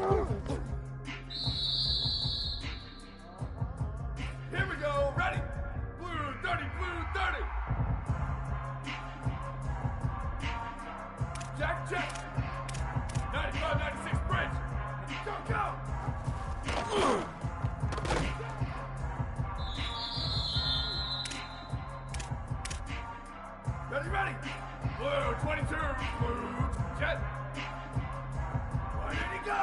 Here we go, ready! Blue 30, blue 30! Jack, check! 95, 96, bridge! Go, go! Ready, ready! Blue 22, blue jet! Where did he go?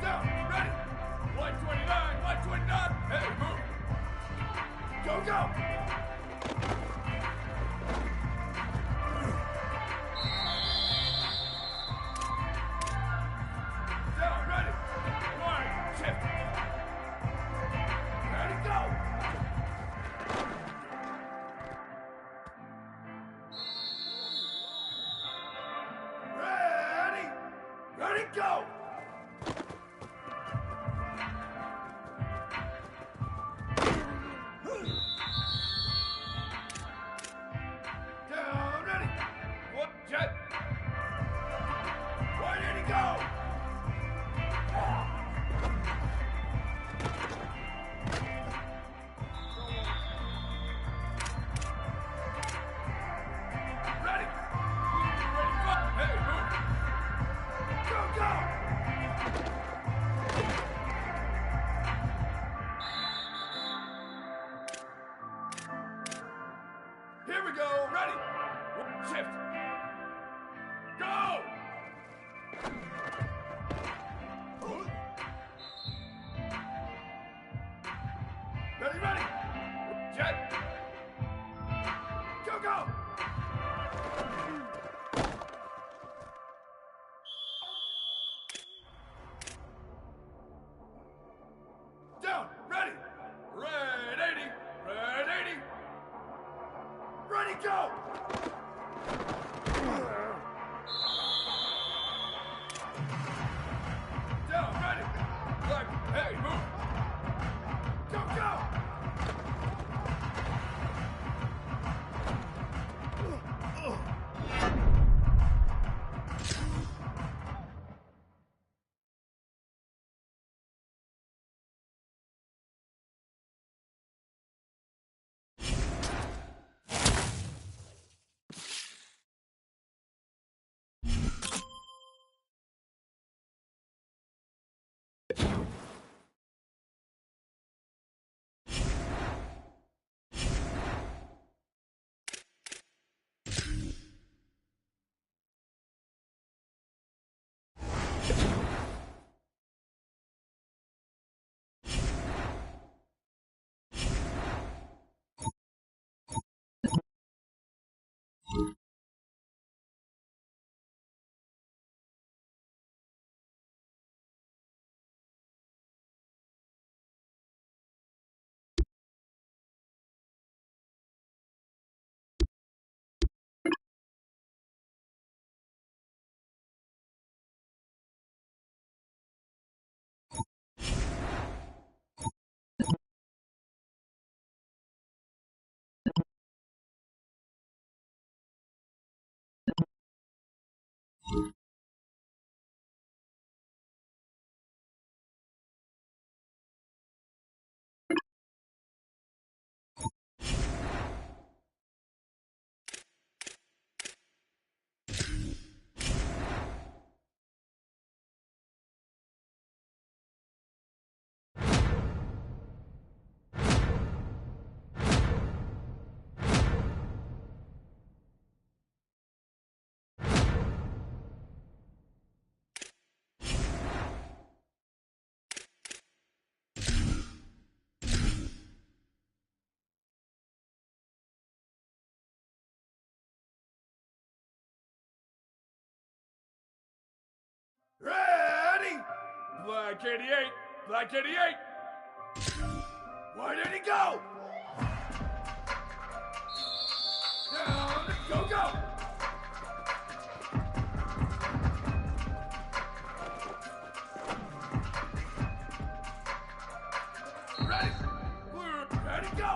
Down, ready! 129, 129! Hey, move! Go, go! Down, ready! One, shift! Ready, go! Ready! Ready, go! Down, ready! One, jet! Where did he go? Ready! Ready, go! Hey, move! Go, go! Here we go, ready! Shift! Go! Ready, ready! Jet! Go, go! Down, ready! Red 80! Red 80! Ready, go! Down, ready! Black, hey, move! Go, go! Ready! Black 88! Black 88! Where did he go? Down! Go, go! Ready! Blue, ready, go!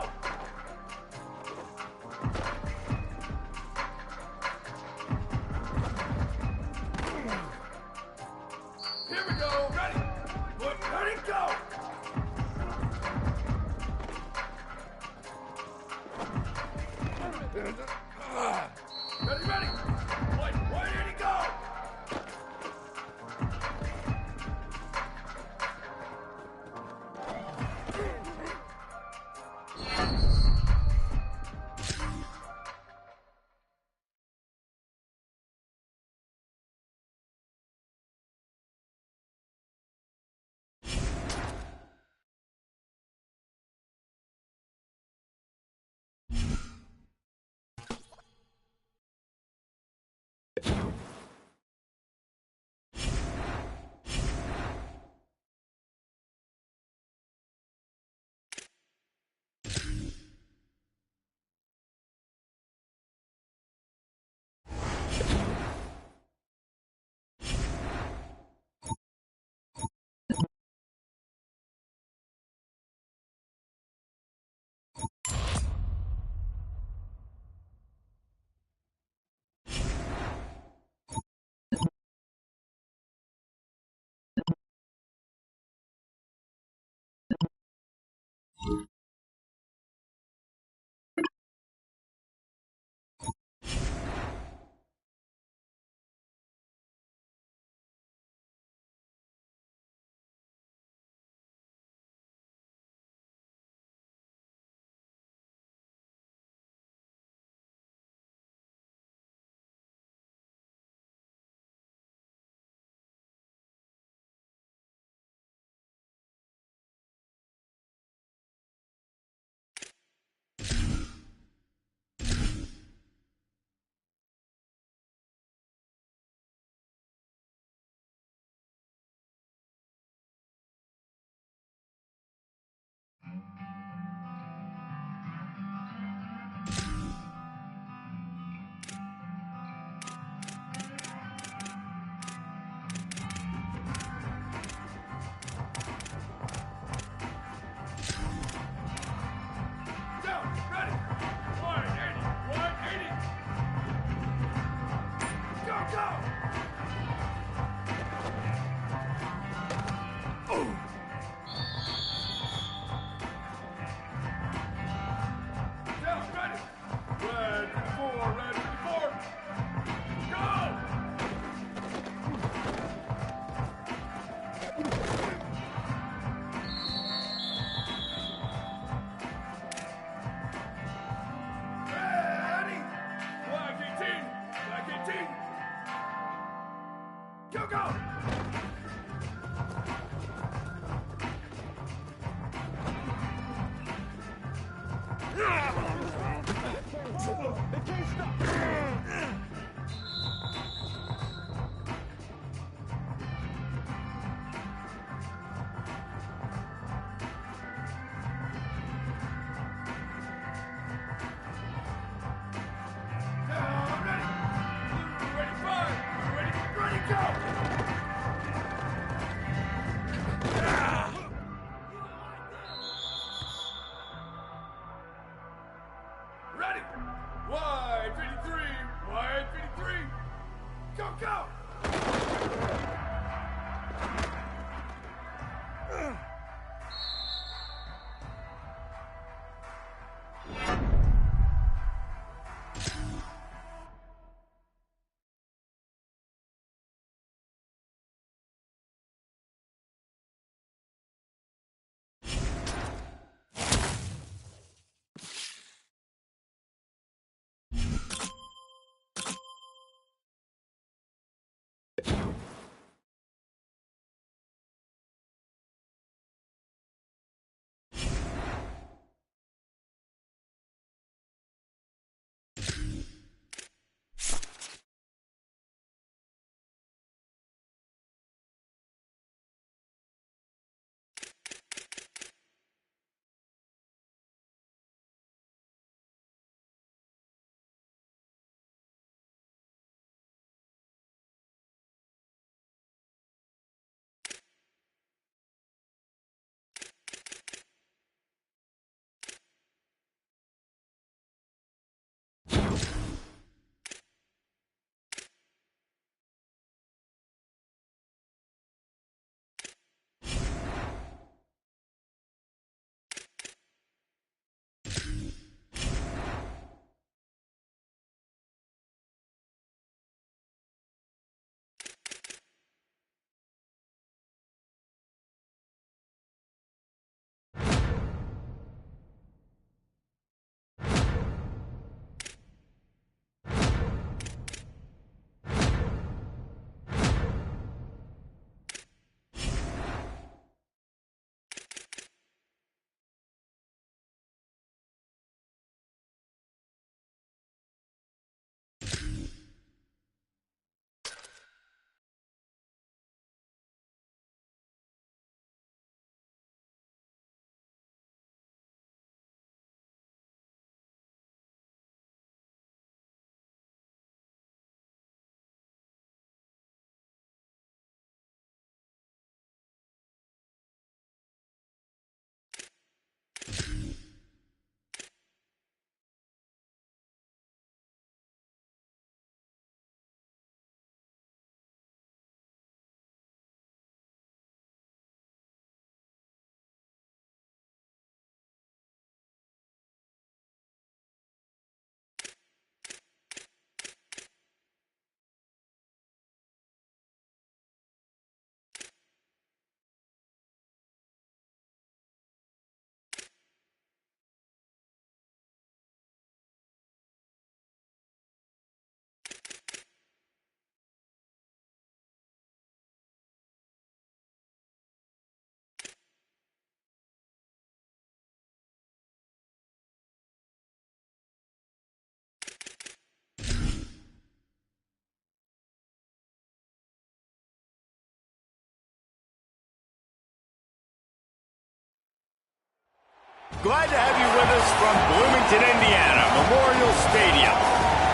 Glad to have you with us from Bloomington, Indiana, Memorial Stadium.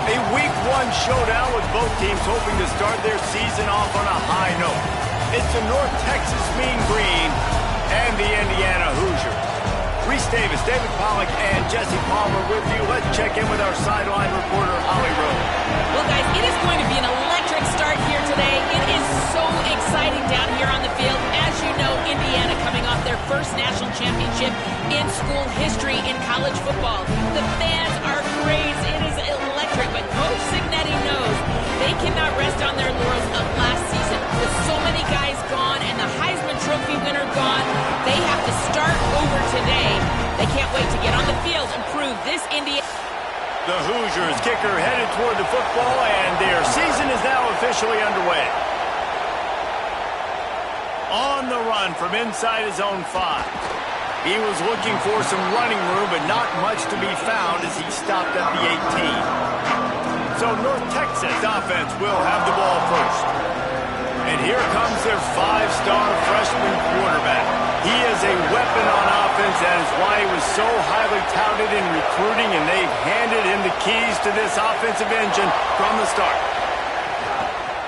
A Week 1 showdown with both teams hoping to start their season off on a high note. It's the North Texas Mean Green and the Indiana Hoosiers. Reese Davis, David Pollack, and Jesse Palmer with you. Let's check in with our sideline reporter, Holly Rose. Well, guys, it is going to be an electric start here today. It is so exciting down here on the field. As you know, Indiana coming off their first national championship in school history in college football. The fans are crazy. It is electric, but Coach Cignetti knows they cannot rest on their laurels of last season. With so many guys gone and the Heisman Trophy winner gone, they have to start over today. They can't wait to get on the field and prove this Indiana. The Hoosiers kicker headed toward the football, and their season is now officially underway. On the run from inside his own 5. He was looking for some running room, but not much to be found as he stopped at the 18. So North Texas offense will have the ball first. And here comes their 5-star freshman quarterback. He is a weapon on offense. That is why he was so highly touted in recruiting, and they've handed him the keys to this offensive engine from the start.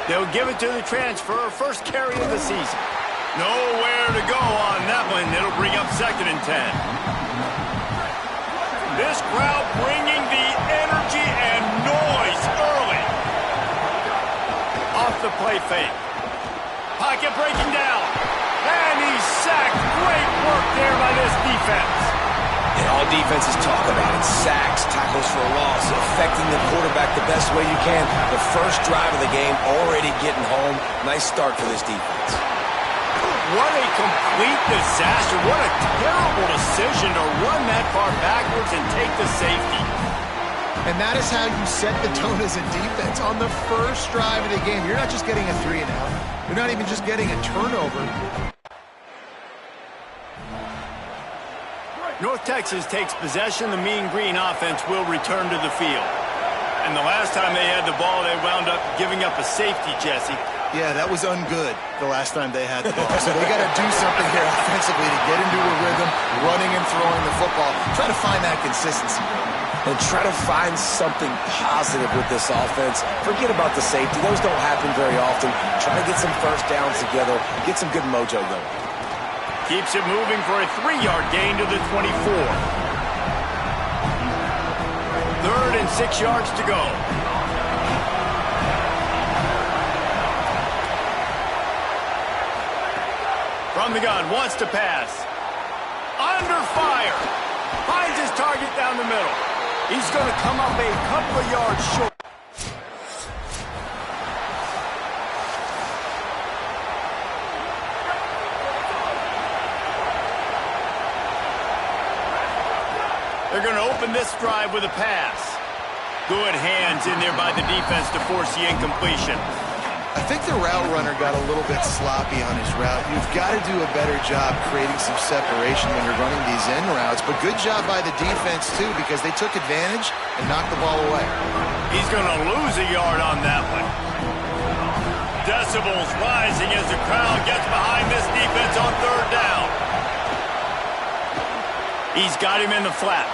They'll give it to the transfer, first carry of the season. Nowhere to go on that one. It'll bring up 2nd and 10. This crowd bringing the energy and noise early. Off the play fake. Pocket breaking down. And he's sacked. Great work there by this defense. And all defenses talk about it. Sacks, tackles for a loss, affecting the quarterback the best way you can. The first drive of the game, already getting home. Nice start for this defense. What a complete disaster. What a terrible decision to run that far backwards and take the safety. And that is how you set the tone as a defense. On the first drive of the game, you're not just getting a 3-and-out. You're not even just getting a turnover. North Texas takes possession. The Mean Green offense will return to the field. And the last time they had the ball, they wound up giving up a safety, Jesse. Yeah, that was ungood the last time they had the ball. So they got to do something here offensively to get into a rhythm, running and throwing the football. Try to find that consistency. And try to find something positive with this offense. Forget about the safety. Those don't happen very often. Try to get some first downs together. Get some good mojo going. Keeps it moving for a 3-yard gain to the 24. 3rd and 6 yards to go. From the gun, wants to pass. Under fire. Finds his target down the middle. He's going to come up a couple of yards short. They're going to open this drive with a pass. Good hands in there by the defense to force the incompletion. I think the route runner got a little bit sloppy on his route. You've got to do a better job creating some separation when you're running these end routes. But good job by the defense, too, because they took advantage and knocked the ball away. He's going to lose a yard on that one. Decibels rising as the crowd gets behind this defense on 3rd down. He's got him in the flat.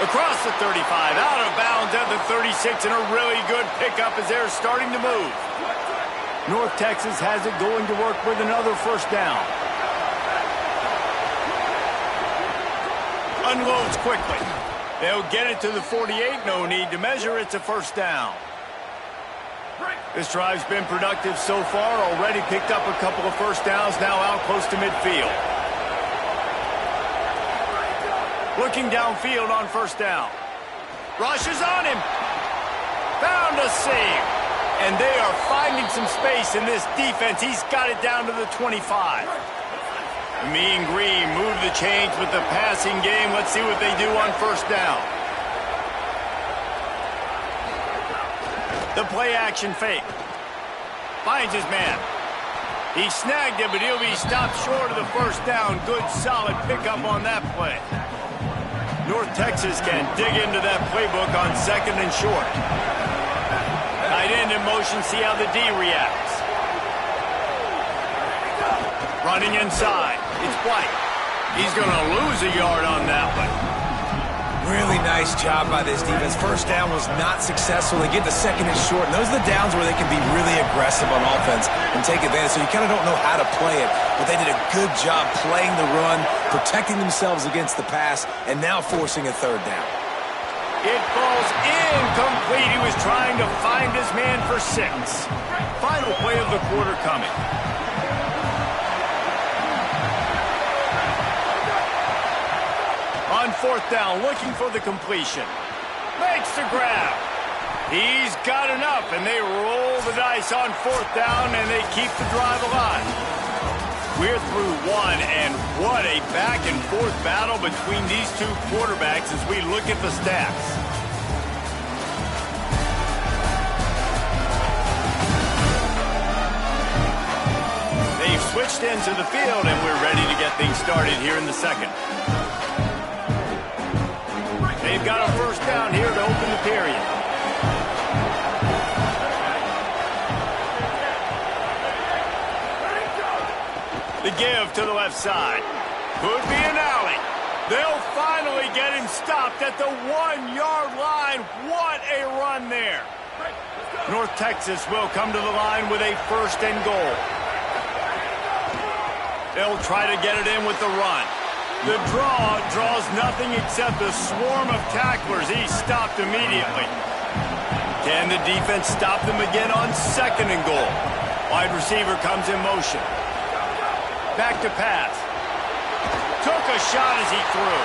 Across the 35, out of bounds at the 36, and a really good pickup as they're starting to move. North Texas has it going to work with another first down. Unloads quickly. They'll get it to the 48, no need to measure, it's a first down. This drive's been productive so far, already picked up a couple of first downs, now out close to midfield. Looking downfield on first down. Rushes on him. Found a seam. And they are finding some space in this defense. He's got it down to the 25. Mean Green move the change with the passing game. Let's see what they do on first down. The play action fake. Finds his man. He snagged it, but he'll be stopped short of the first down. Good, solid pickup on that play. North Texas can dig into that playbook on 2nd and short. Tight end in motion, see how the D reacts. Running inside, it's White. He's going to lose a yard on that one. Really nice job by this defense. First down was not successful. They get the second and short, and those are the downs where they can be really aggressive on offense and take advantage. So you kind of don't know how to play it, but they did a good job playing the run, protecting themselves against the pass, and now forcing a third down. It falls incomplete. He was trying to find his man for 6. Final play of the quarter coming. On 4th down, looking for the completion. Makes the grab. He's got enough, and they roll the dice on 4th down, and they keep the drive alive. We're through 1, and what a back-and-forth battle between these two quarterbacks as we look at the stats. They've switched into the field, and we're ready to get things started here in the second. They've got a first down here to open the period. The give to the left side. Could be an alley. They'll finally get him stopped at the 1-yard line. What a run there. North Texas will come to the line with a 1st and goal. They'll try to get it in with the run. The draw draws nothing except a swarm of tacklers. He's stopped immediately. Can the defense stop them again on 2nd and goal? Wide receiver comes in motion. Back to pass. Took a shot as he threw.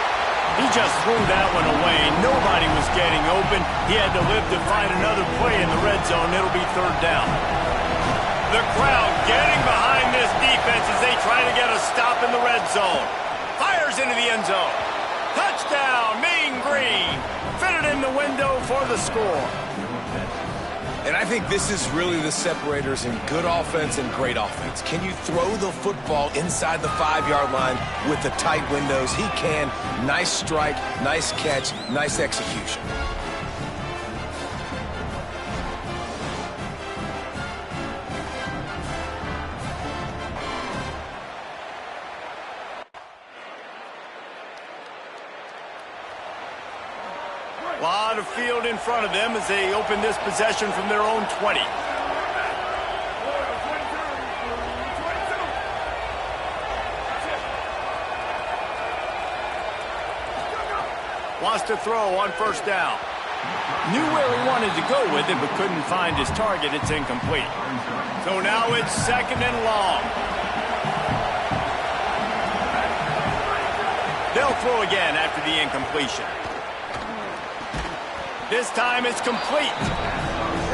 He just threw that one away. Nobody was getting open. He had to live to find another play in the red zone. It'll be 3rd down. The crowd getting behind this defense as they try to get a stop in the red zone. Fires into the end zone. Touchdown, Mean Green. Fitted in the window for the score. And I think this is really the separators in good offense and great offense. Can you throw the football inside the 5-yard line with the tight windows? He can. Nice strike, nice catch, nice execution. A lot of field in front of them as they open this possession from their own 20. Wants to throw on 1st down. Knew where he wanted to go with it, but couldn't find his target. It's incomplete. So now it's 2nd and long. They'll throw again after the incompletion. This time it's complete.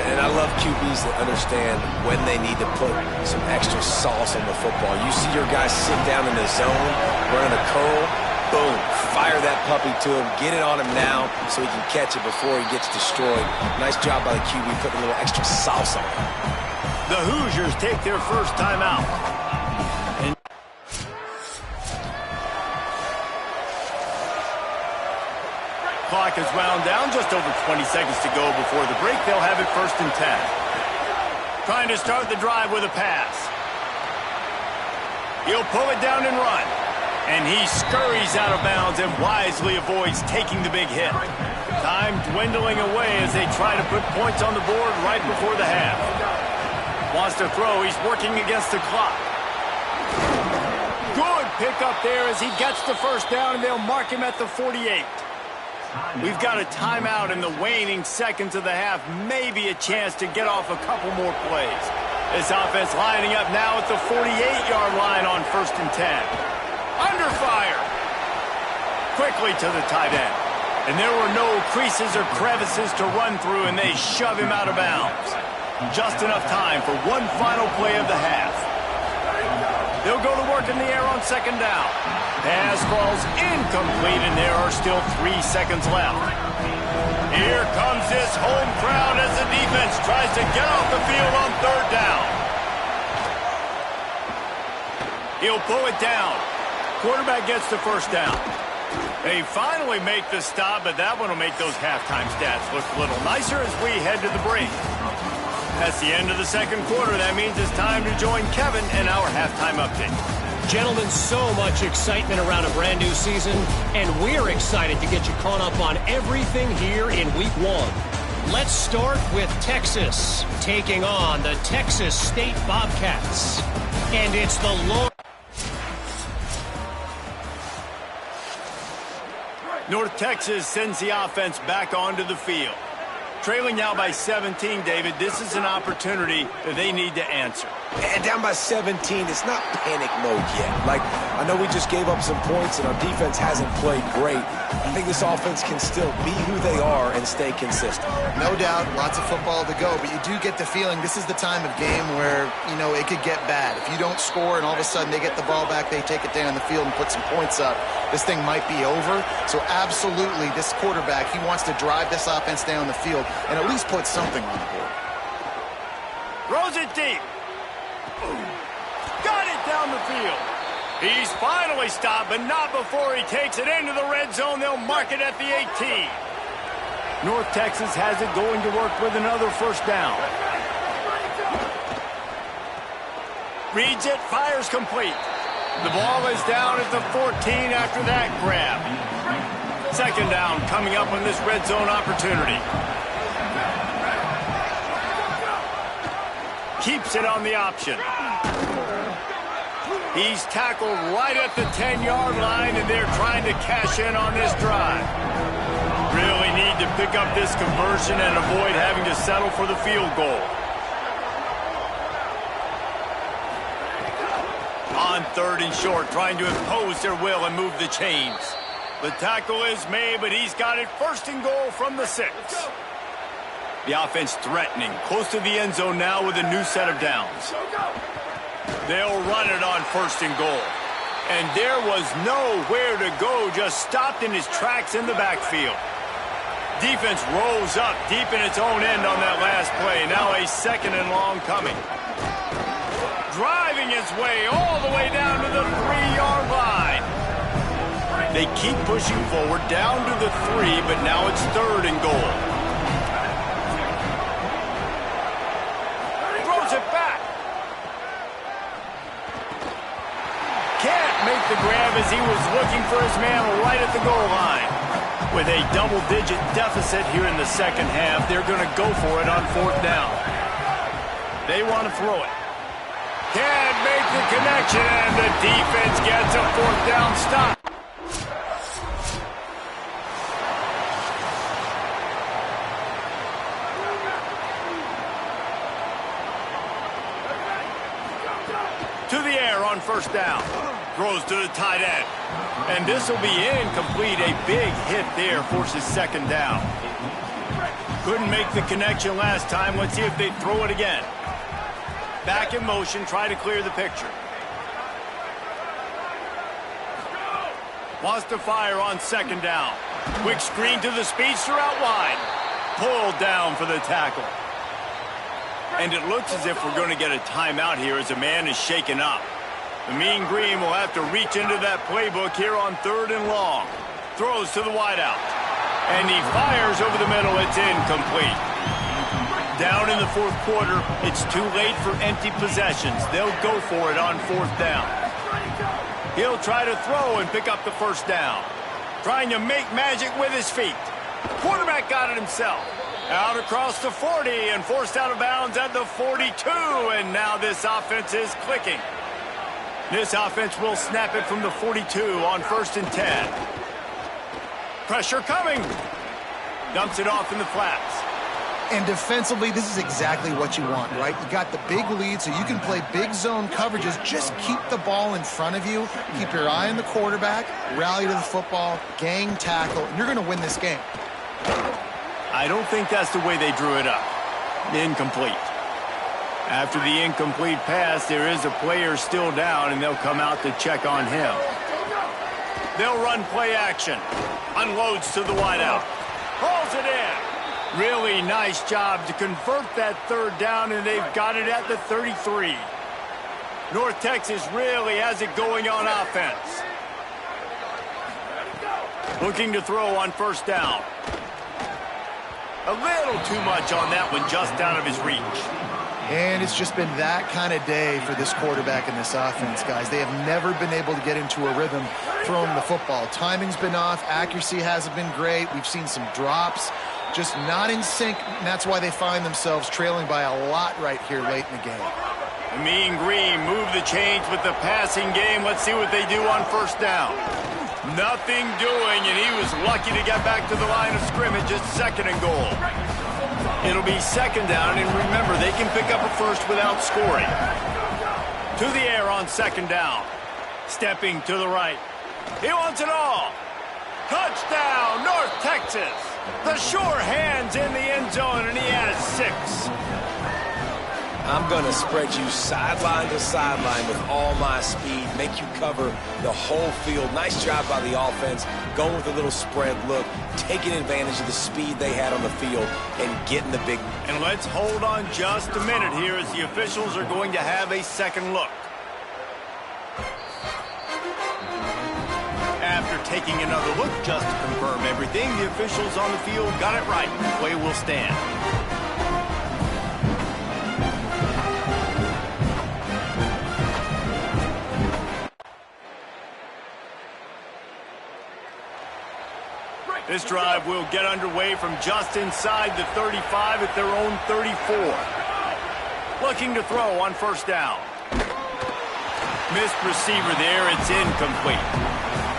And I love QBs that understand when they need to put some extra sauce on the football. You see your guys sit down in the zone, running a curl, boom, fire that puppy to him, get it on him now so he can catch it before he gets destroyed. Nice job by the QB putting a little extra sauce on it. The Hoosiers take their first time out. Clock is wound down, just over 20 seconds to go before the break. They'll have it 1st and 10. Trying to start the drive with a pass. He'll pull it down and run. And he scurries out of bounds and wisely avoids taking the big hit. Time dwindling away as they try to put points on the board right before the half. Wants to throw. He's working against the clock. Good pickup there as he gets the 1st down, and they'll mark him at the 48. We've got a timeout in the waning seconds of the half. Maybe a chance to get off a couple more plays. This offense lining up now at the 48-yard line on 1st and 10. Under fire. Quickly to the tight end. And there were no creases or crevices to run through, and they shove him out of bounds. Just enough time for one final play of the half. They'll go to work in the air on 2nd down. Pass falls incomplete, and there are still 3 seconds left. Here comes this home crowd as the defense tries to get off the field on 3rd down. He'll pull it down. Quarterback gets the 1st down. They finally make the stop, but that one will make those halftime stats look a little nicer as we head to the break. That's the end of the 2nd quarter. That means it's time to join Kevin in our halftime update. Gentlemen, so much excitement around a brand new season, and we're excited to get you caught up on everything here in Week 1. Let's start with Texas, taking on the Texas State Bobcats. And it's the long... North Texas sends the offense back onto the field. Trailing now by 17, David, this is an opportunity that they need to answer. And down by 17, it's not panic mode yet. Like, I know we just gave up some points and our defense hasn't played great. I think this offense can still be who they are and stay consistent. No doubt, lots of football to go, but you do get the feeling this is the time of game where, you know, it could get bad. If you don't score and all of a sudden they get the ball back, they take it down the field and put some points up, this thing might be over. So absolutely, this quarterback, he wants to drive this offense down the field and at least put something on the board. Throws it deep. Got it down the field. He's finally stopped, but not before he takes it into the red zone. They'll mark it at the 18. North Texas has it going to work with another first down. Reads it, fires complete. The ball is down at the 14 after that grab. Second down coming up on this red zone opportunity. Keeps it on the option. He's tackled right at the 10-yard line, and they're trying to cash in on this drive. Really need to pick up this conversion and avoid having to settle for the field goal. On third and short, trying to impose their will and move the chains. The tackle is made, but he's got it first and goal from the 6. The offense threatening, close to the end zone now with a new set of downs. They'll run it on first and goal. And there was nowhere to go, just stopped in his tracks in the backfield. Defense rolls up deep in its own end on that last play. Now a second and long coming. Driving his way all the way down to the 3-yard line. They keep pushing forward down to the 3, but now it's third and goal. Throws it back. Can't make the grab as he was looking for his man right at the goal line. With a double-digit deficit here in the second half, they're going to go for it on fourth down. They want to throw it. Can't make the connection, and the defense gets a fourth down stop. To the air on first down. Throws to the tight end. And this will be incomplete. A big hit there forces second down. Couldn't make the connection last time. Let's see if they throw it again. Back in motion, try to clear the picture. Wants to fire on second down. Quick screen to the speedster out wide. Pulled down for the tackle. And it looks as if we're going to get a timeout here as a man is shaken up. The Mean Green will have to reach into that playbook here on third and long. Throws to the wideout. And he fires over the middle. It's incomplete. Down in the fourth quarter, it's too late for empty possessions. They'll go for it on fourth down. He'll try to throw and pick up the first down. Trying to make magic with his feet. Quarterback got it himself. Out across the 40 and forced out of bounds at the 42. And now this offense is clicking. This offense will snap it from the 42 on first and 10. Pressure coming. Dumps it off in the flats. And defensively, this is exactly what you want, right? You got the big lead, so you can play big zone coverages. Just keep the ball in front of you. Keep your eye on the quarterback. Rally to the football. Gang tackle. And you're going to win this game. I don't think that's the way they drew it up. Incomplete. After the incomplete pass, there is a player still down, and they'll come out to check on him. They'll run play action. Unloads to the wideout. Hauls it in. Really nice job to convert that third down, and they've got it at the 33. North Texas really has it going on offense. Looking to throw on first down. A little too much on that one, just out of his reach. And it's just been that kind of day for this quarterback and this offense, guys. They have never been able to get into a rhythm throwing the football. Timing's been off. Accuracy hasn't been great. We've seen some drops. Just not in sync, and that's why they find themselves trailing by a lot right here late in the game. The Mean Green move the chains with the passing game. Let's see what they do on first down. Nothing doing, and he was lucky to get back to the line of scrimmage at 2nd and goal. It'll be 2nd down, and remember, they can pick up a first without scoring. To the air on 2nd down. Stepping to the right. He wants it all. Touchdown, North Texas. The sure hands in the end zone, and he has 6. I'm going to spread you sideline to sideline with all my speed, make you cover the whole field. Nice job by the offense, going with a little spread look, taking advantage of the speed they had on the field, and getting the big. And let's hold on just a minute here as the officials are going to have a second look. After taking another look just to confirm everything, the officials on the field got it right. Play will stand. This drive will get underway from just inside the 35 at their own 34. Looking to throw on first down. Missed receiver there. It's incomplete.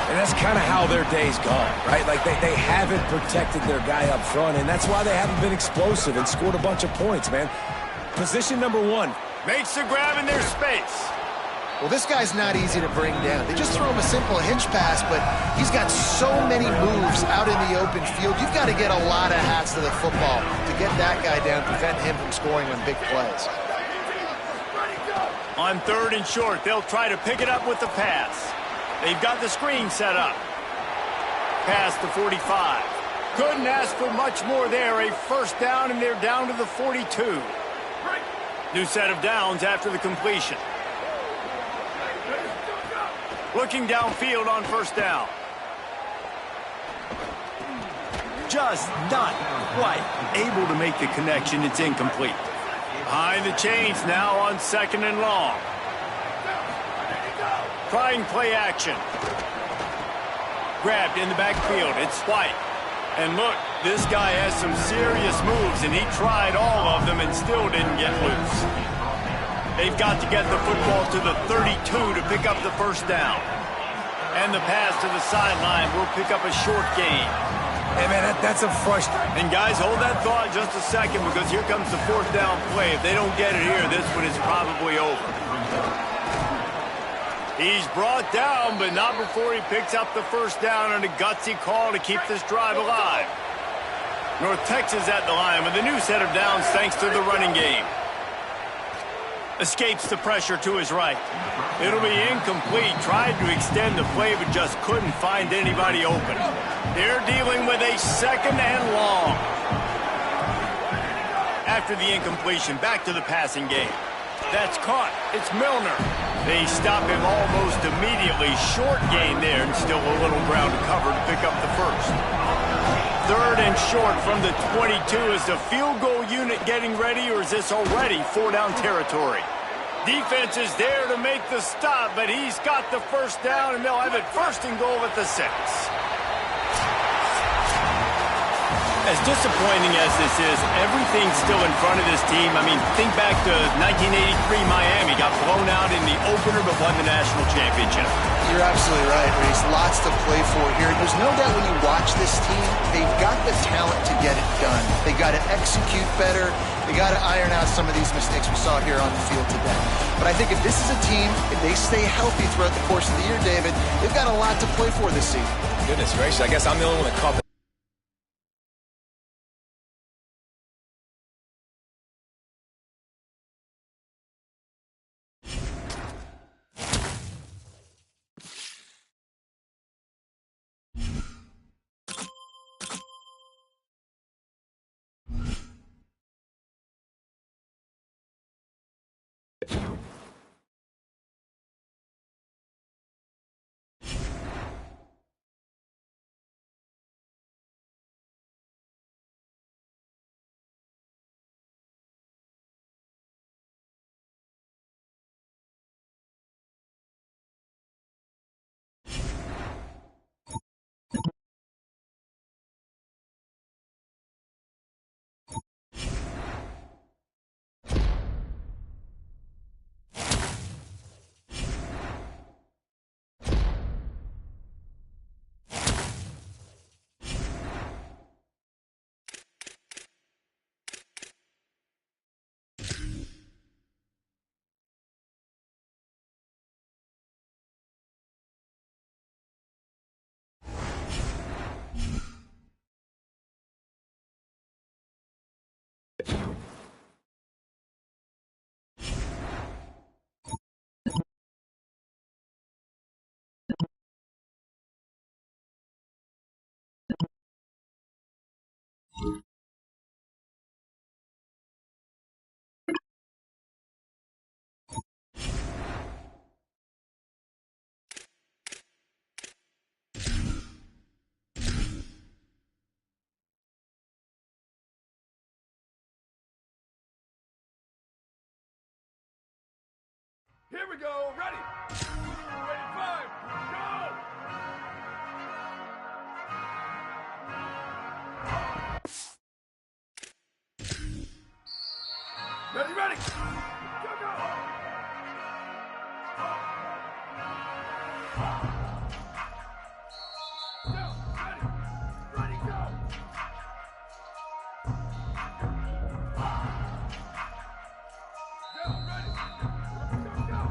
And that's kind of how their day's gone, right? Like they haven't protected their guy up front, and that's why they haven't been explosive and scored a bunch of points, man. Position number 1. Makes the grab in their space. Well, this guy's not easy to bring down. They just throw him a simple hitch pass, but he's got so many moves out in the open field. You've got to get a lot of hats to the football to get that guy down, prevent him from scoring on big plays. On 3rd and short, they'll try to pick it up with the pass. They've got the screen set up. Pass to 45. Couldn't ask for much more there. A first down, and they're down to the 42. New set of downs after the completion. Looking downfield on first down. Just not quite able to make the connection. It's incomplete. Behind the chains now on 2nd and long. Trying play action. Grabbed in the backfield. It's White. And look, this guy has some serious moves, and he tried all of them and still didn't get loose. They've got to get the football to the 32 to pick up the first down. And the pass to the sideline will pick up a short gain. Hey, man, that's a frustrating. And guys, hold that thought just a second, because here comes the 4th down play. If they don't get it here, this one is probably over. He's brought down, but not before he picks up the first down on a gutsy call to keep this drive alive. North Texas at the line with a new set of downs thanks to the running game. Escapes the pressure to his right. It'll be incomplete. Tried to extend the play, but just couldn't find anybody open. They're dealing with a 2nd and long. After the incompletion, back to the passing game. That's caught. It's Milner. They stop him almost immediately. Short gain there, and still a little ground to cover to pick up the first. 3rd and short from the 22. Is the field goal unit getting ready, or is this already 4-down territory? Defense is there to make the stop, but he's got the first down, and they'll have it 1st and goal at the 6. As disappointing as this is, everything's still in front of this team. I mean, think back to 1983 Miami. Got blown out in the opener, but won the national championship. You're absolutely right, Reese. Lots to play for here. There's no doubt when you watch this team, they've got the talent to get it done. They got to execute better. They got to iron out some of these mistakes we saw here on the field today. But I think if this is a team, if they stay healthy throughout the course of the year, David, they've got a lot to play for this season. Goodness gracious, I guess I'm the only one that caught the Here we go. Ready. 25. Go. Ready, ready. Go, go. Go, ready. Ready, go. Go, ready. Go, go.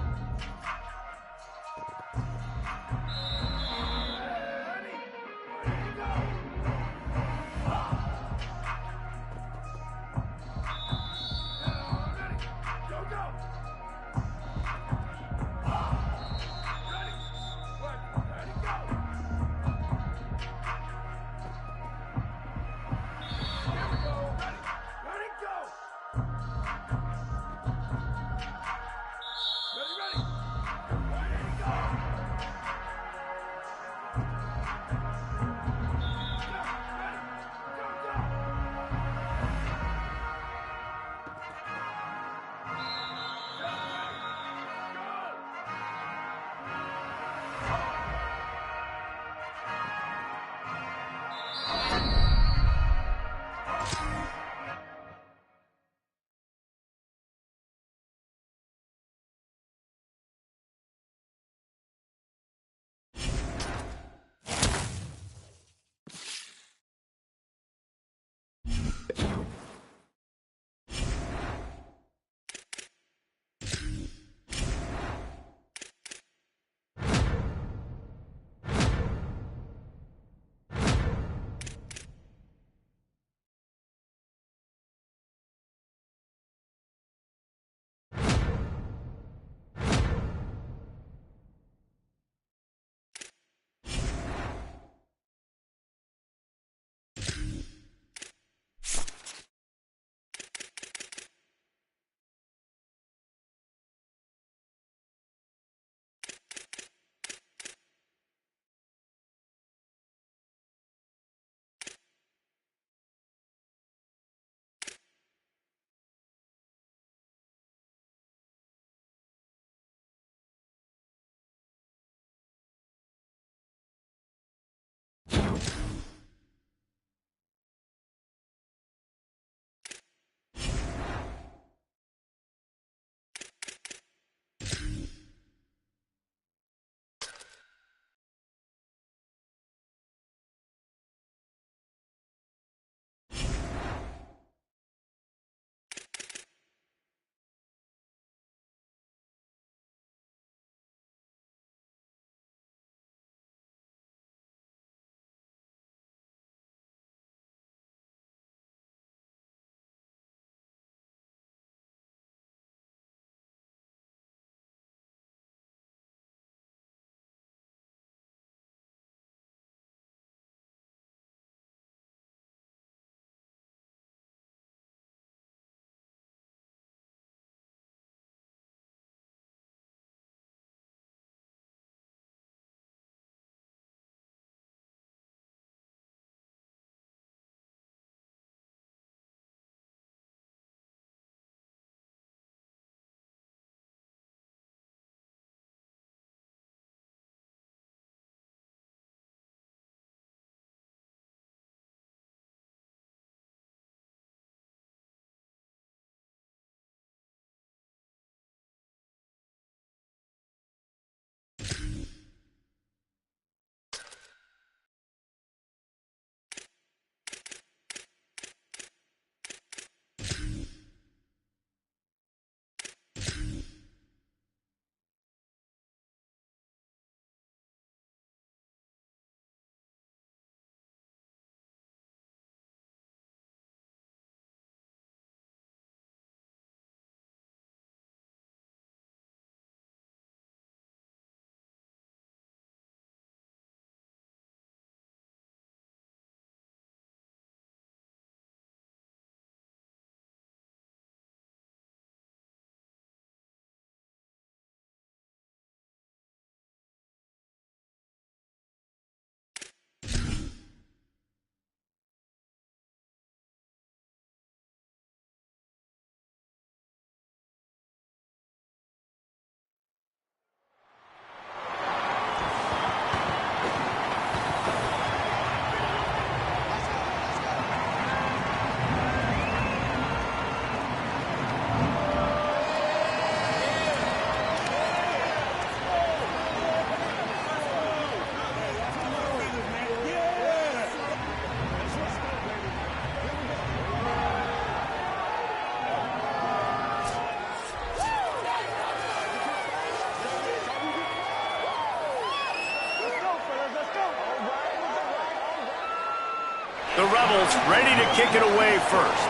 The Rebels ready to kick it away first.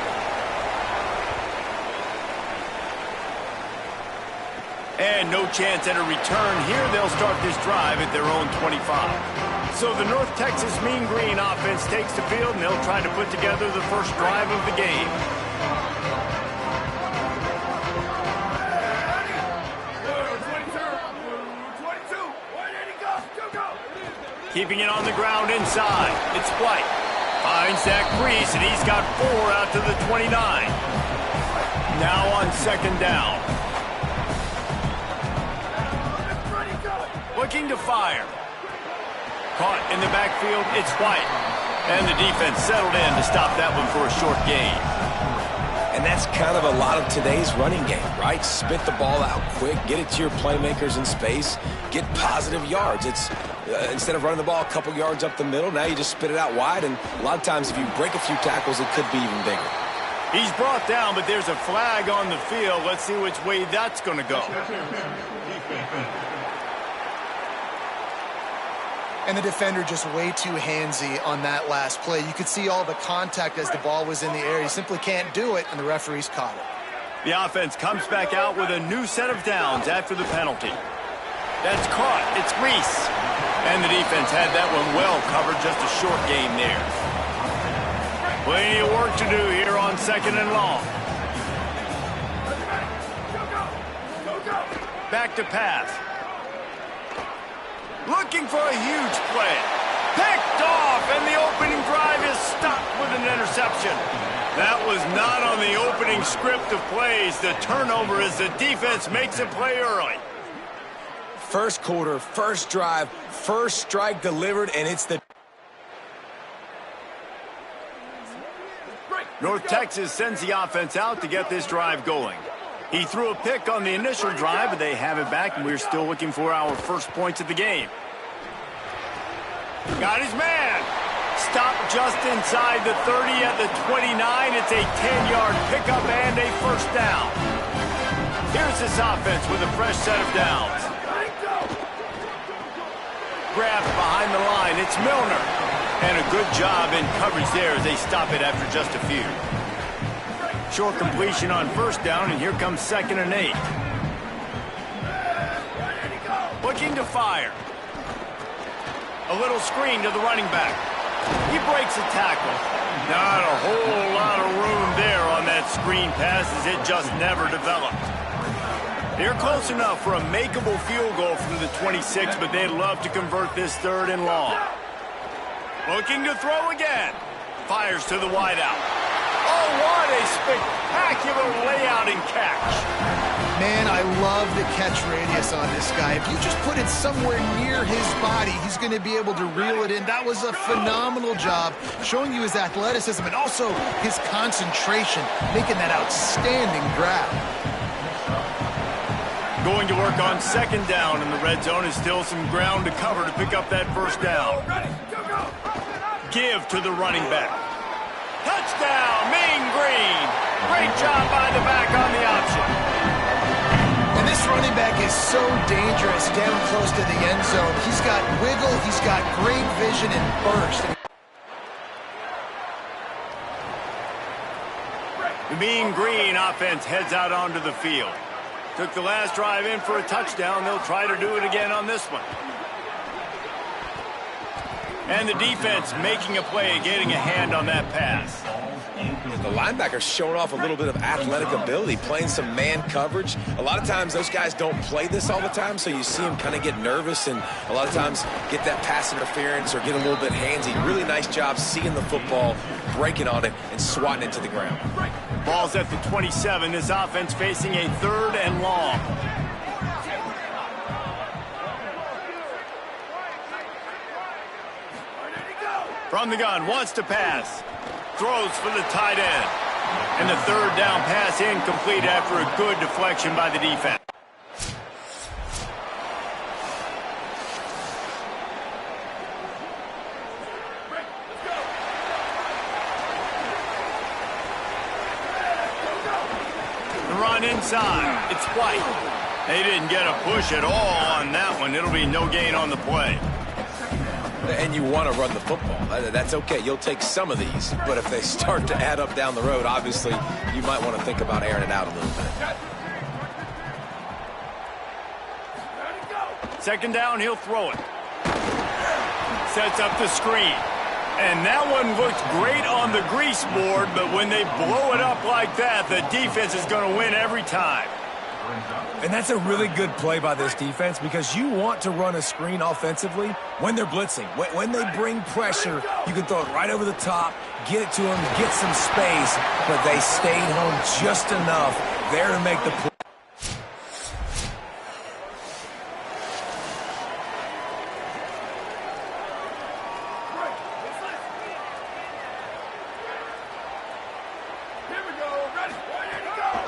And no chance at a return here. They'll start this drive at their own 25. So the North Texas Mean Green offense takes the field, and they'll try to put together the first drive of the game. Keeping it on the ground inside. It's White. Finds that crease, and he's got 4 out to the 29. Now on second down. Looking to fire. Caught in the backfield, it's White. And the defense settled in to stop that one for a short gain. And that's kind of a lot of today's running game, right? Spit the ball out quick, get it to your playmakers in space, get positive yards. It's instead of running the ball a couple yards up the middle, now you just spit it out wide, and a lot of times if you break a few tackles, it could be even bigger. He's brought down, but there's a flag on the field. Let's see which way that's going to go. And the defender just way too handsy on that last play. You could see all the contact as the ball was in the air. He simply can't do it, and the referee's caught it. The offense comes back out with a new set of downs after the penalty. That's caught. It's Reese. And the defense had that one well covered, just a short gain there. Plenty of work to do here on second and long. Back to pass. Looking for a huge play. Picked off, and the opening drive is stopped with an interception. That was not on the opening script of plays. The turnover as the defense makes a play early. First quarter, first drive, first strike delivered, and it's the... North Texas sends the offense out to get this drive going. He threw a pick on the initial drive, but they have it back, and we're still looking for our first points of the game. Got his man. Stopped just inside the 30 at the 29. It's a 10-yard pickup and a first down. Here's this offense with a fresh set of downs. Grabbed behind the line. It's Milner. And a good job in coverage there as they stop it after just a few. Short completion on first down, and here comes second and 8. Looking to fire. A little screen to the running back. He breaks a tackle. Not a whole lot of room there on that screen pass as it just never developed. They're close enough for a makeable field goal from the 26, but they'd love to convert this third and long. Looking to throw again. Fires to the wideout. Oh, what a spectacular layout and catch. Man, I love the catch radius on this guy. If you just put it somewhere near his body, he's going to be able to reel it in. That was a phenomenal job, showing you his athleticism and also his concentration, making that outstanding grab. Going to work on second down, and the red zone is still some ground to cover to pick up that first down. Give to the running back. Touchdown, Mean Green. Great job by the back on the option. And this running back is so dangerous down close to the end zone. He's got wiggle, he's got great vision and burst. The Mean Green offense heads out onto the field. Took the last drive in for a touchdown. They'll try to do it again on this one. And the defense making a play, getting a hand on that pass. The linebacker's showing off a little bit of athletic ability, playing some man coverage. A lot of times those guys don't play this all the time, so you see them kind of get nervous and a lot of times get that pass interference or get a little bit handsy. Really nice job seeing the football, breaking on it, and swatting it to the ground. Ball's at the 27. This offense facing a third and long. From the gun, wants to pass. Throws for the tight end. And the third down pass incomplete after a good deflection by the defense. The run inside. It's White. They didn't get a push at all on that one. It'll be no gain on the play. And you want to run the football. That's okay. You'll take some of these. But if they start to add up down the road, obviously, you might want to think about airing it out a little bit. Second down, he'll throw it. Sets up the screen. And that one looks great on the grease board, but when they blow it up like that, the defense is going to win every time. And that's a really good play by this defense because you want to run a screen offensively when they're blitzing. When they bring pressure, you can throw it right over the top, get it to them, get some space, but they stayed home just enough there to make the play.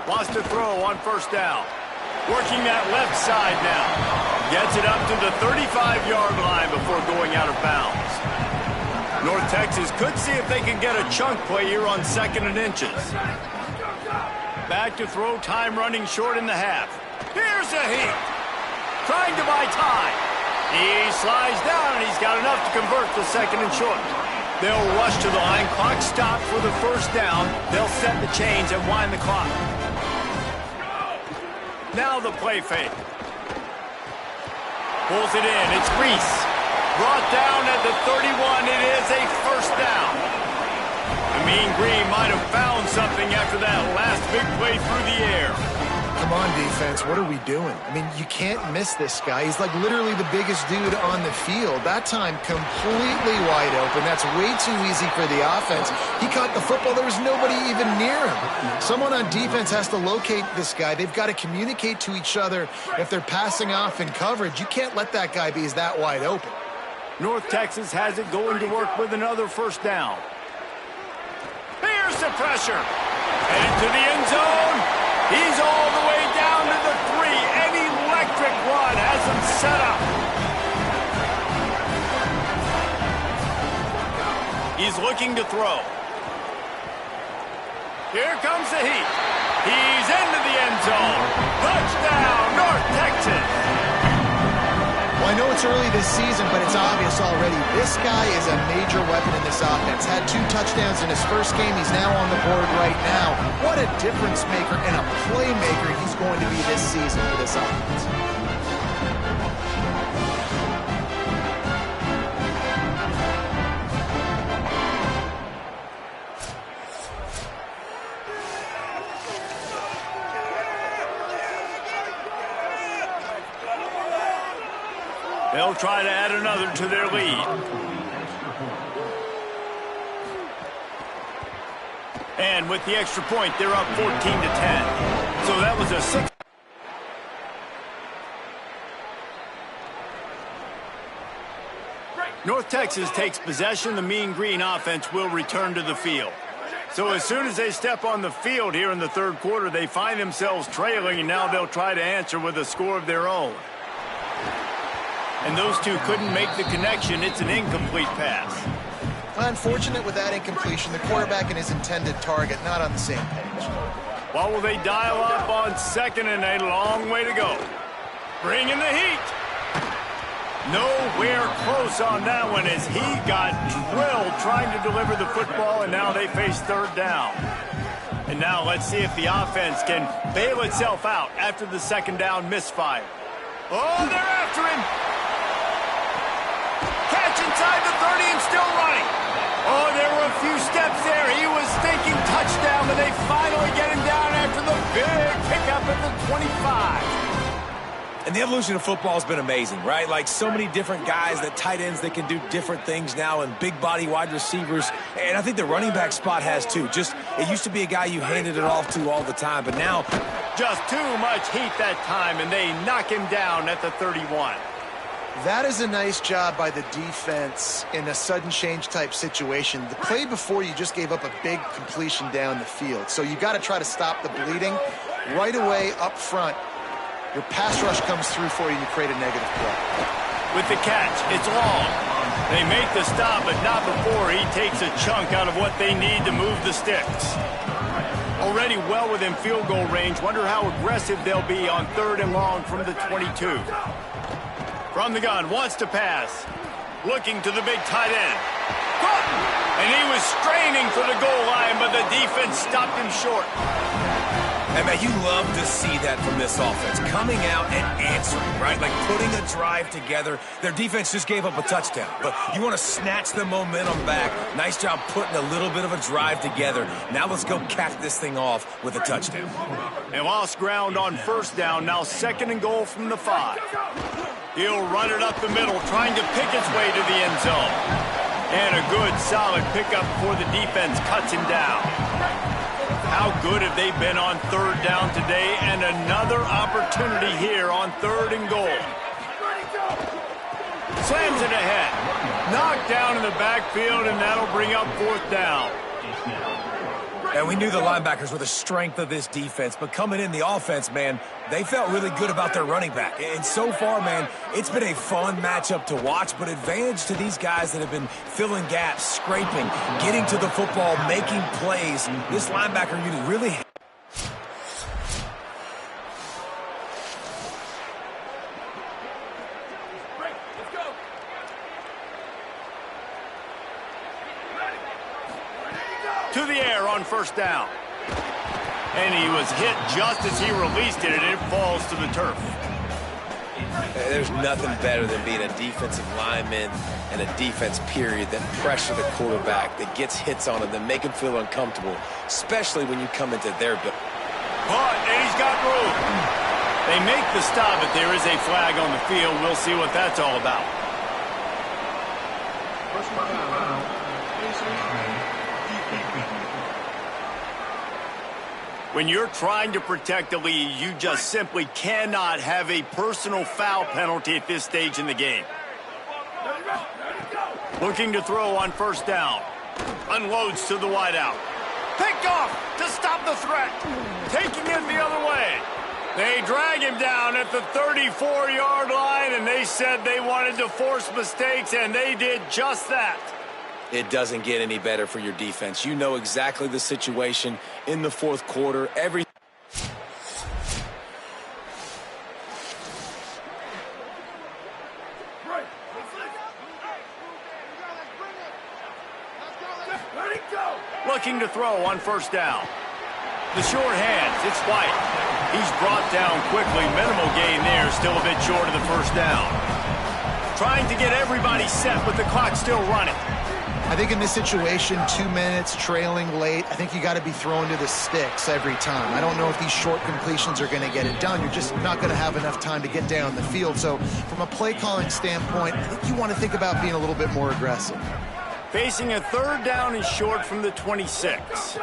Wants to throw on first down. Working that left side now. Gets it up to the 35-yard line before going out of bounds. North Texas could see if they can get a chunk play here on 2nd and inches. Back to throw, time running short in the half. Here's a heat. Trying to buy time. He slides down, and he's got enough to convert the 2nd and short. They'll rush to the line. Clock stopped for the first down. They'll set the chains and wind the clock. Now the play fake. Pulls it in. It's Reese. Brought down at the 31. It is a first down. The Mean Green might have found something after that last big play through the air. Come on, defense. What are we doing? I mean, you can't miss this guy. He's like literally the biggest dude on the field. That time, completely wide open. That's way too easy for the offense. He caught the football. There was nobody even near him. Someone on defense has to locate this guy. They've got to communicate to each other if they're passing off in coverage. You can't let that guy be that wide open. North Texas has it going to work with another first down. Here's the pressure. Headed to the end zone. He's all the way down to the 3. An electric run has him set up. He's looking to throw. Here comes the heat. He's into the end zone. Touchdown, North Texas. Well, I know it's early this season, but it's obvious already. This guy is a major weapon in this offense. Had 2 touchdowns in his first game. He's now on the board right now. What a difference maker and a playmaker he's going to be this season for this offense. They'll try to add another to their lead. And with the extra point, they're up 14-10. So that was a 6. North Texas takes possession. The Mean Green offense will return to the field. So as soon as they step on the field here in the third quarter, they find themselves trailing, and now they'll try to answer with a score of their own. And those two couldn't make the connection. It's an incomplete pass. Unfortunate with that incompletion. The quarterback and his intended target not on the same page. Well, will they dial up on 2nd and a long way to go? Bringing the heat. Nowhere close on that one as he got drilled trying to deliver the football, and now they face 3rd down. And now let's see if the offense can bail itself out after the 2nd down misfire. Oh, they're after him. Catch inside the 30 and still running. Oh, there were a few steps there. He was thinking touchdown, but they finally get him down after the big pickup at the 25. And the evolution of football has been amazing, right? Like so many different guys, that tight ends that can do different things now, and big body wide receivers. And I think the running back spot has too. Just, it used to be a guy you handed it off to all the time, but now just too much heat that time, and they knock him down at the 31. That is a nice job by the defense in a sudden change type situation. The play before, you just gave up a big completion down the field. So you got to try to stop the bleeding right away up front. Your pass rush comes through for you, and you create a negative play. With the catch, it's long. They make the stop, but not before he takes a chunk out of what they need to move the sticks. Already well within field goal range. Wonder how aggressive they'll be on 3rd and long from the 22. From the gun, wants to pass. Looking to the big tight end. Caught! And he was straining for the goal line, but the defense stopped him short. And, man, you love to see that from this offense. Coming out and answering, right? Like putting a drive together. Their defense just gave up a touchdown. But you want to snatch the momentum back. Nice job putting a little bit of a drive together. Now let's go cap this thing off with a touchdown. And lost ground on first down. Now 2nd and goal from the 5. He'll run it up the middle, trying to pick its way to the end zone. And a good, solid pickup before the defense cuts him down. How good have they been on 3rd down today? And another opportunity here on 3rd and goal. Slams it ahead. Knocked down in the backfield, and that'll bring up 4th down. And we knew the linebackers were the strength of this defense, but coming in the offense, man, they felt really good about their running back. And so far, man, it's been a fun matchup to watch, but advantage to these guys that have been filling gaps, scraping, getting to the football, making plays. This linebacker unit really... To the air on 1st down. And he was hit just as he released it, and it falls to the turf. There's nothing better than being a defensive lineman and a defense period that pressure the quarterback, that gets hits on him, that make him feel uncomfortable, especially when you come into their build. But, and he's got room. They make the stop, but there is a flag on the field. We'll see what that's all about. When you're trying to protect the lead, you just simply cannot have a personal foul penalty at this stage in the game. Looking to throw on 1st down. Unloads to the wideout. Picked off to stop the threat. Taking it the other way. They drag him down at the 34-yard line, and they said they wanted to force mistakes, and they did just that. It doesn't get any better for your defense. You know exactly the situation in the 4th quarter. Looking to throw on 1st down. The short hands, it's White. He's brought down quickly. Minimal gain there, still a bit short of the 1st down. Trying to get everybody set with the clock still running. I think in this situation, 2 minutes, trailing late, I think you got to be thrown to the sticks every time. I don't know if these short completions are going to get it done. You're just not going to have enough time to get down the field. So from a play calling standpoint, I think you want to think about being a little bit more aggressive. Facing a 3rd down and short from the 26. The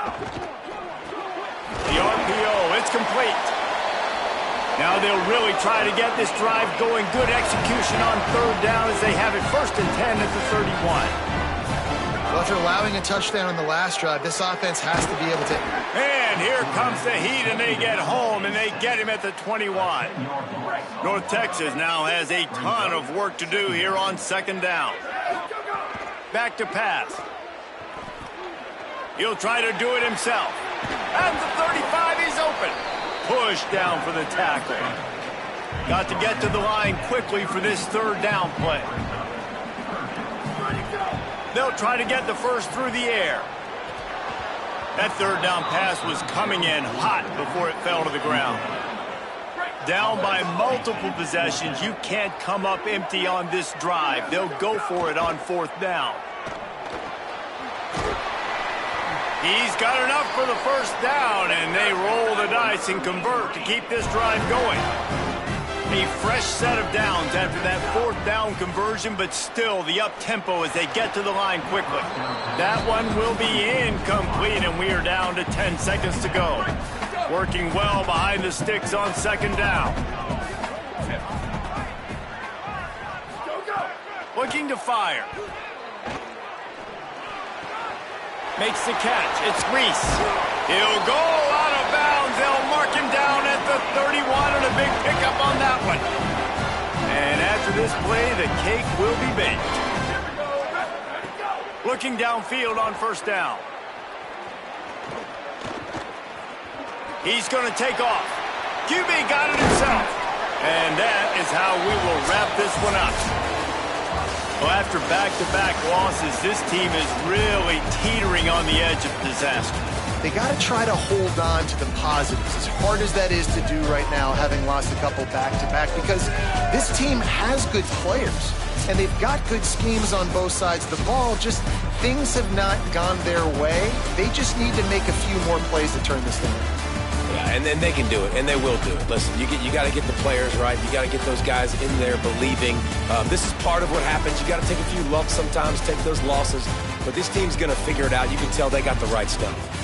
RPO, it's complete. Now they'll really try to get this drive going. Good execution on 3rd down as they have it 1st and 10 at the 31. Well, after allowing a touchdown on the last drive, this offense has to be able to... And here comes the heat, and they get home, and they get him at the 21. North Texas now has a ton of work to do here on 2nd down. Back to pass. He'll try to do it himself. At the 35, he's open. Push down for the tackle. Got to get to the line quickly for this 3rd down play. They'll try to get the 1st through the air. That 3rd down pass was coming in hot before it fell to the ground. Down by multiple possessions, you can't come up empty on this drive. They'll go for it on 4th down. He's got enough for the 1st down, and they roll the dice and convert to keep this drive going. A fresh set of downs after that 4th down conversion, but still the up-tempo as they get to the line quickly. That one will be incomplete, and we are down to 10 seconds to go. Working well behind the sticks on 2nd down. Looking to fire. Makes the catch. It's Reese. He'll go out of bounds. They'll mark him down at the 31, and a big pickup on that one. And after this play, the cake will be baked. Looking downfield on 1st down. He's going to take off. QB got it himself. And that is how we will wrap this one up. Well, after back-to-back losses, this team is really teetering on the edge of disaster. They got to try to hold on to the positives, as hard as that is to do right now, having lost a couple back-to-back, because this team has good players, and they've got good schemes on both sides of the ball. Just things have not gone their way. They just need to make a few more plays to turn this thing around. Yeah, and then they can do it, and they will do it. Listen, you got to get the players right. You got to get those guys in there believing. This is part of what happens. You got to take a few lumps sometimes, take those losses, but this team's going to figure it out. You can tell they got the right stuff.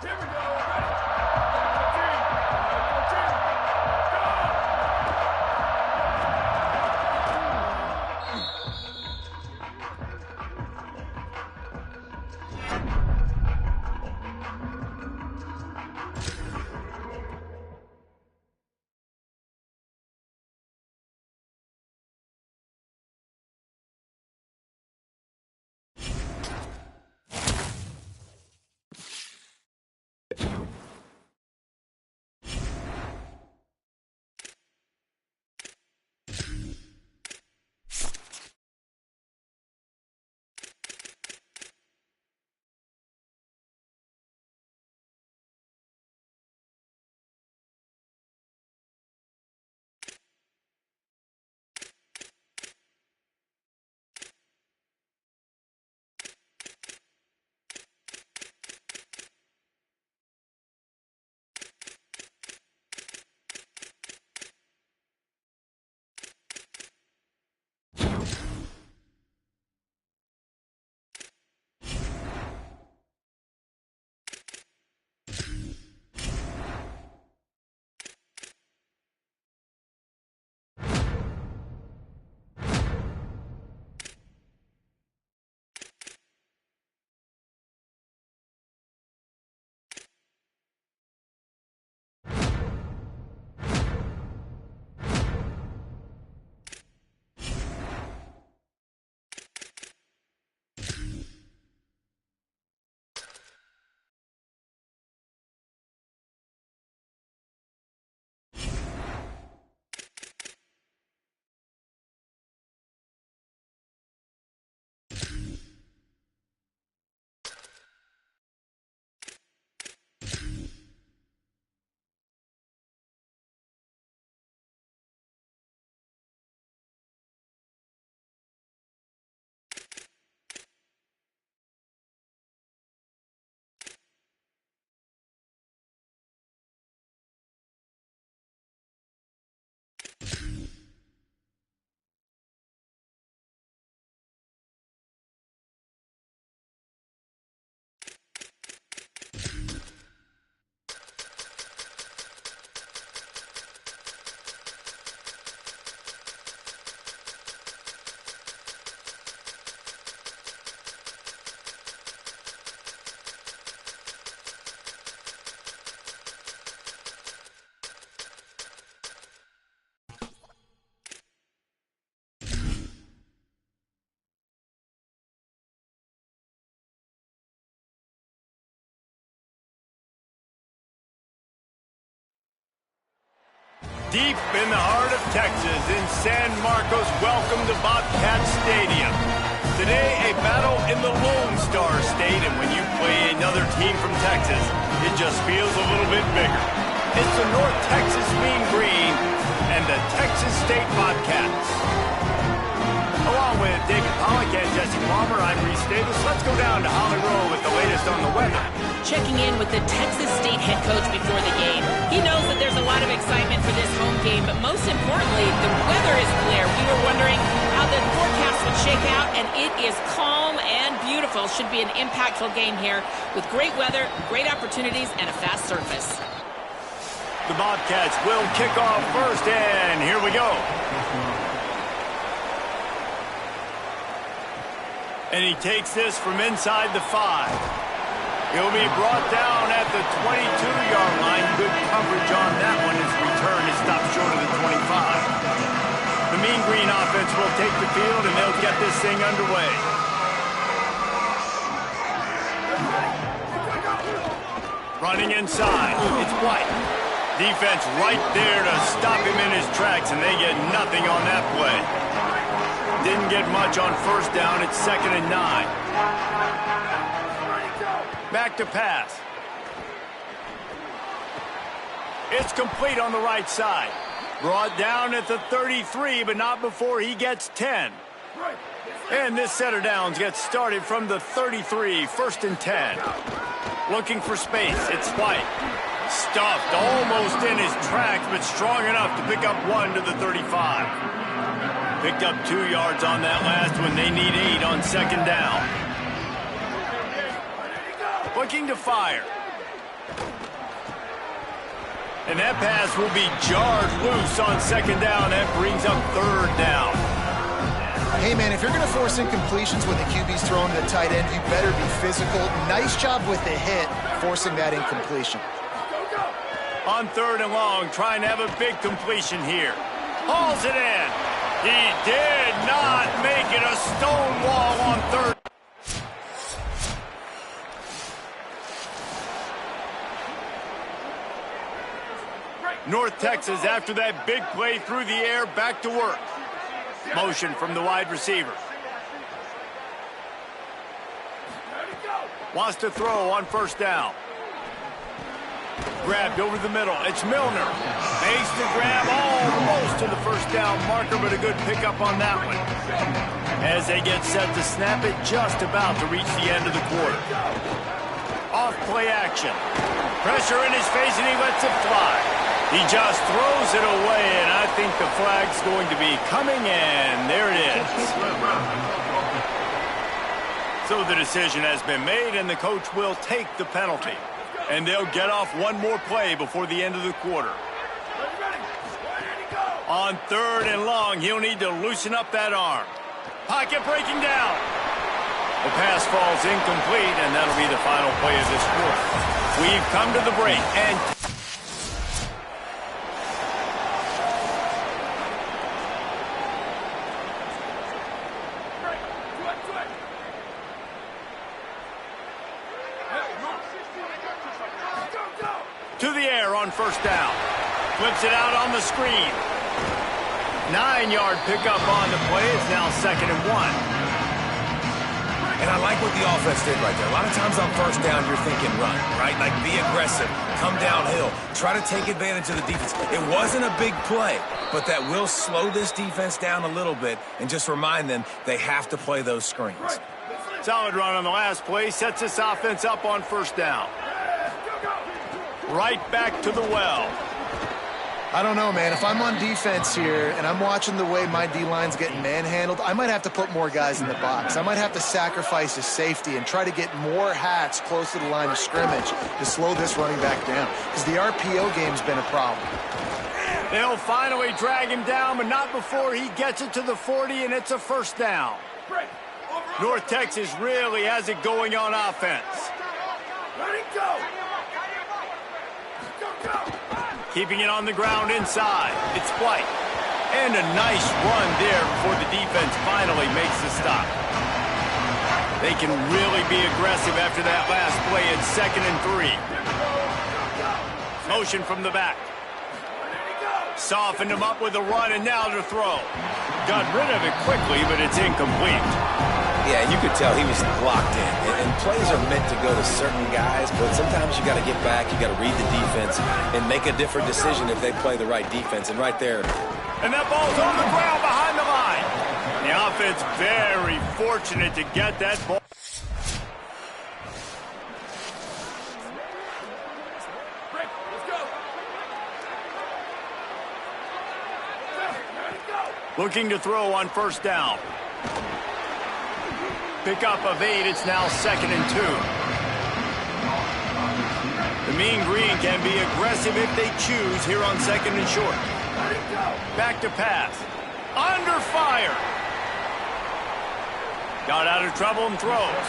Here we go. Ready? 14. Deep in the heart of Texas, in San Marcos, welcome to Bobcat Stadium. Today, a battle in the Lone Star State, and when you play another team from Texas, it just feels a little bit bigger. It's the North Texas Mean Green and the Texas State Bobcats. Along with David Pollack and Jesse Palmer, I'm Reese Davis. Let's go down to Holly Rowe with the latest on the weather. Checking in with the Texas State head coach before the game. He knows that there's a lot of excitement for this home game, but most importantly, the weather is clear. We were wondering how the forecast would shake out, and it is calm and beautiful. Should be an impactful game here with great weather, great opportunities, and a fast surface. The Bobcats will kick off first, and here we go. And he takes this from inside the 5. He'll be brought down at the 22-yard line. Good coverage on that one. His return is stopped short of the 25. The Mean Green offense will take the field, and they'll get this thing underway. Running inside, it's White. Defense right there to stop him in his tracks, and they get nothing on that play. Didn't get much on first down. It's 2nd and 9. Back to pass. It's complete on the right side. Brought down at the 33, but not before he gets 10. And this set of downs gets started from the 33, 1st and 10. Looking for space, it's White. Stuffed almost in his tracks, but strong enough to pick up 1 to the 35. Picked up 2 yards on that last one. They need 8 on 2nd down. Looking to fire. And that pass will be jarred loose on second down. That brings up third down. Hey, man, if you're going to force incompletions when the QB's throwing to the tight end, you better be physical. Nice job with the hit, forcing that incompletion. On third and long, trying to have a big completion here. Hauls it in. He did not make it a stone wall on third. North Texas, after that big play through the air, back to work. Motion from the wide receiver. Wants to throw on first down. Grabbed over the middle. It's Milner. Makes the grab almost to the first down marker, but a good pickup on that one. As they get set to snap it, just about to reach the end of the quarter. Off play action. Pressure in his face, and he lets it fly. He just throws it away, and I think the flag's going to be coming in. There it is. So the decision has been made, and the coach will take the penalty. And they'll get off one more play before the end of the quarter. On third and long, he'll need to loosen up that arm. Pocket breaking down. The pass falls incomplete, and that'll be the final play of this quarter. We've come to the break, and to the air on first down. Flips it out on the screen. 9-yard pickup on the play. It's now 2nd and 1. And I like what the offense did right there. A lot of times on first down, you're thinking run, right? Like be aggressive, come downhill, try to take advantage of the defense. It wasn't a big play, but that will slow this defense down a little bit and just remind them they have to play those screens. Solid run on the last play. Sets this offense up on first down. Right back to the well. I don't know, man. If I'm on defense here and I'm watching the way my D-line's getting manhandled, I might have to put more guys in the box. I might have to sacrifice his safety and try to get more hats close to the line of scrimmage to slow this running back down, because the RPO game's been a problem. They'll finally drag him down, but not before he gets it to the 40, and it's a first down. North Texas really has it going on offense. Let it go. Keeping it on the ground inside. It's White. And a nice run there before the defense finally makes the stop. They can really be aggressive after that last play. It's 2nd and 3. Motion from the back. Softened him up with a run, and now to throw. Got rid of it quickly, but it's incomplete. Yeah, you could tell he was locked in. And plays are meant to go to certain guys, but sometimes you got to get back, you got to read the defense, and make a different decision if they play the right defense. And right there. And that ball's on the ground behind the line. The offense very fortunate to get that ball. Looking to throw on first down. Pickup of 8. It's now 2nd and 2. The Mean Green can be aggressive if they choose here on 2nd and short. Back to pass. Under fire. Got out of trouble and throws.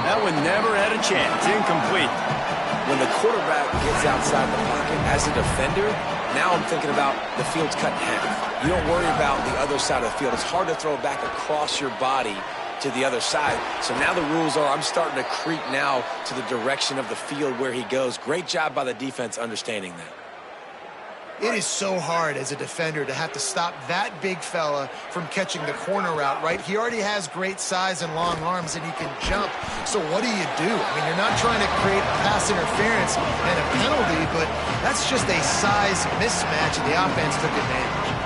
That one never had a chance. Incomplete. When the quarterback gets outside the pocket as a defender, now I'm thinking about the field's cut in half. You don't worry about the other side of the field. It's hard to throw it back across your body to the other side. So now the rules are I'm starting to creep now to the direction of the field where he goes. Great job by the defense understanding that. It is so hard as a defender to have to stop that big fella from catching the corner route, right? He already has great size and long arms, and he can jump. So what do? I mean, you're not trying to create pass interference and a penalty, but that's just a size mismatch, and the offense took advantage.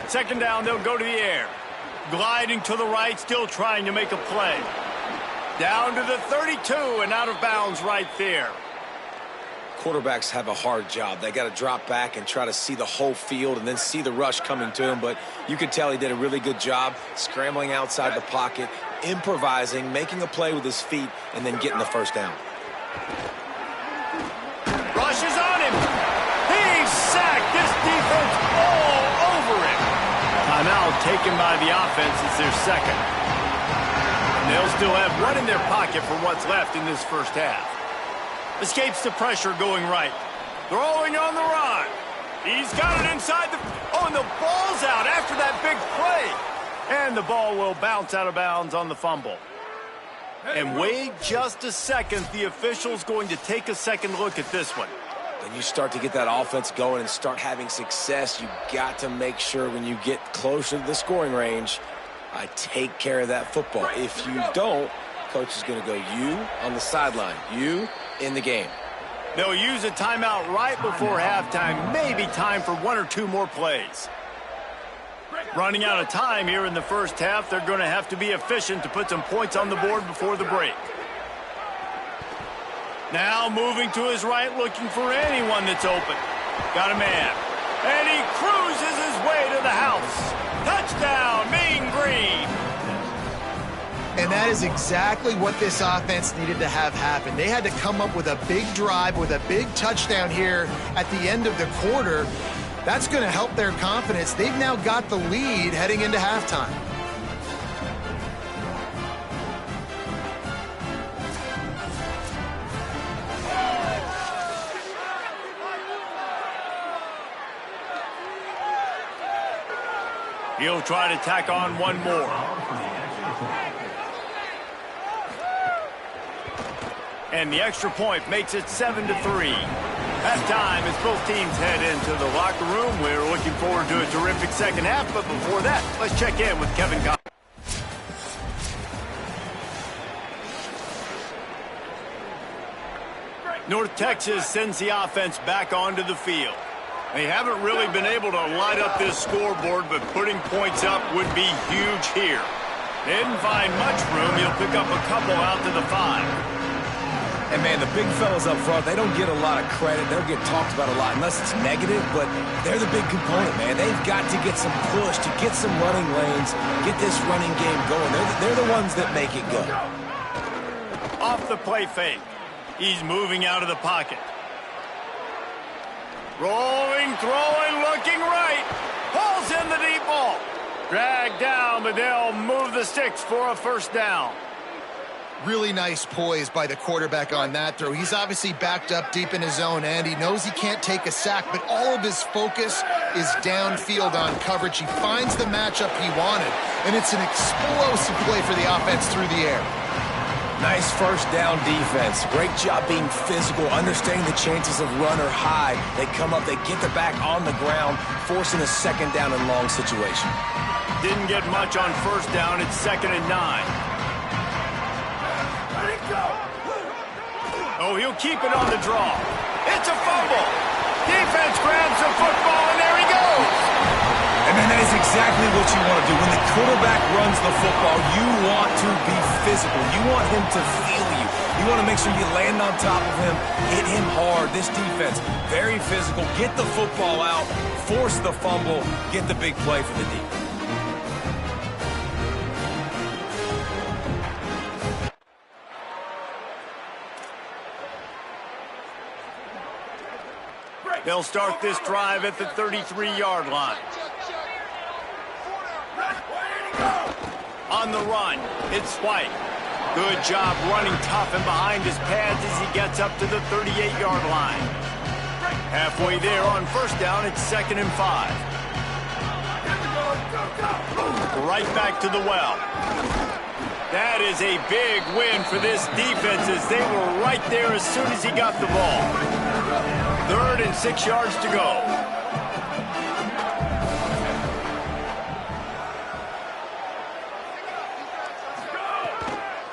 2nd down, they'll go to the air. Gliding to the right, still trying to make a play. Down to the 32 and out of bounds right there. Quarterbacks have a hard job. They got to drop back and try to see the whole field and then see the rush coming to him. But you could tell he did a really good job scrambling outside the pocket, improvising, making a play with his feet, and then getting the first down. Rushes on him. He's sacked. This defense all over him. Timeout taken by the offense. It's their second. And they'll still have one in their pocket for what's left in this first half. Escapes the pressure going right. Throwing on the run. He's got it inside the... Oh, and the ball's out after that big play. And the ball will bounce out of bounds on the fumble. And wait just a second. The official's going to take a second look at this one. When you start to get that offense going and start having success, you got to make sure when you get closer to the scoring range, I take care of that football. If you don't, coach is going to go, you on the sideline, you in the game. They'll use a timeout right before halftime. Maybe time for one or two more plays. Running out of time here in the first half. They're going to have to be efficient to put some points on the board before the break. Now moving to his right, looking for anyone that's open. Got a man. And he cruises his way to the house. Touchdown, Mean Green. And that is exactly what this offense needed to have happen. They had to come up with a big drive, with a big touchdown here at the end of the quarter. That's going to help their confidence. They've now got the lead heading into halftime. He'll try to tack on one more. And the extra point makes it 7-3. Halftime as both teams head into the locker room. We're looking forward to a terrific second half, but before that, let's check in with Kevin Goff. North Texas sends the offense back onto the field. They haven't really been able to light up this scoreboard, but putting points up would be huge here. They didn't find much room. He'll pick up a couple out to the 5. And, man, the big fellas up front, they don't get a lot of credit. They don't get talked about a lot unless it's negative, but they're the big component, man. They've got to get some push, to get some running lanes, get this running game going. They're the ones that make it go. Off the play fake. He's moving out of the pocket. Rolling, throwing, looking right. Pulls in the deep ball. Dragged down, but they'll move the sticks for a first down. Really nice poise by the quarterback on that throw. He's obviously backed up deep in his own end. He knows he can't take a sack, but all of his focus is downfield on coverage. He finds the matchup he wanted, and it's an explosive play for the offense through the air. Nice first down defense. Great job being physical, understanding the chances of run or hide. They come up, they get the back on the ground, forcing a second down and long situation. Didn't get much on first down. It's 2nd and 9. Oh, he'll keep it on the draw. It's a fumble. Defense grabs the football, and there he goes. And man, that is exactly what you want to do. When the quarterback runs the football, you want to be physical. You want him to feel you. You want to make sure you land on top of him, hit him hard. This defense, very physical. Get the football out, force the fumble, get the big play for the defense. They'll start this drive at the 33-yard line. On the run, it's White. Good job running tough and behind his pads as he gets up to the 38-yard line. Halfway there on first down, it's 2nd and 5. Right back to the well. That is a big win for this defense as they were right there as soon as he got the ball. 3rd and 6 yards to go.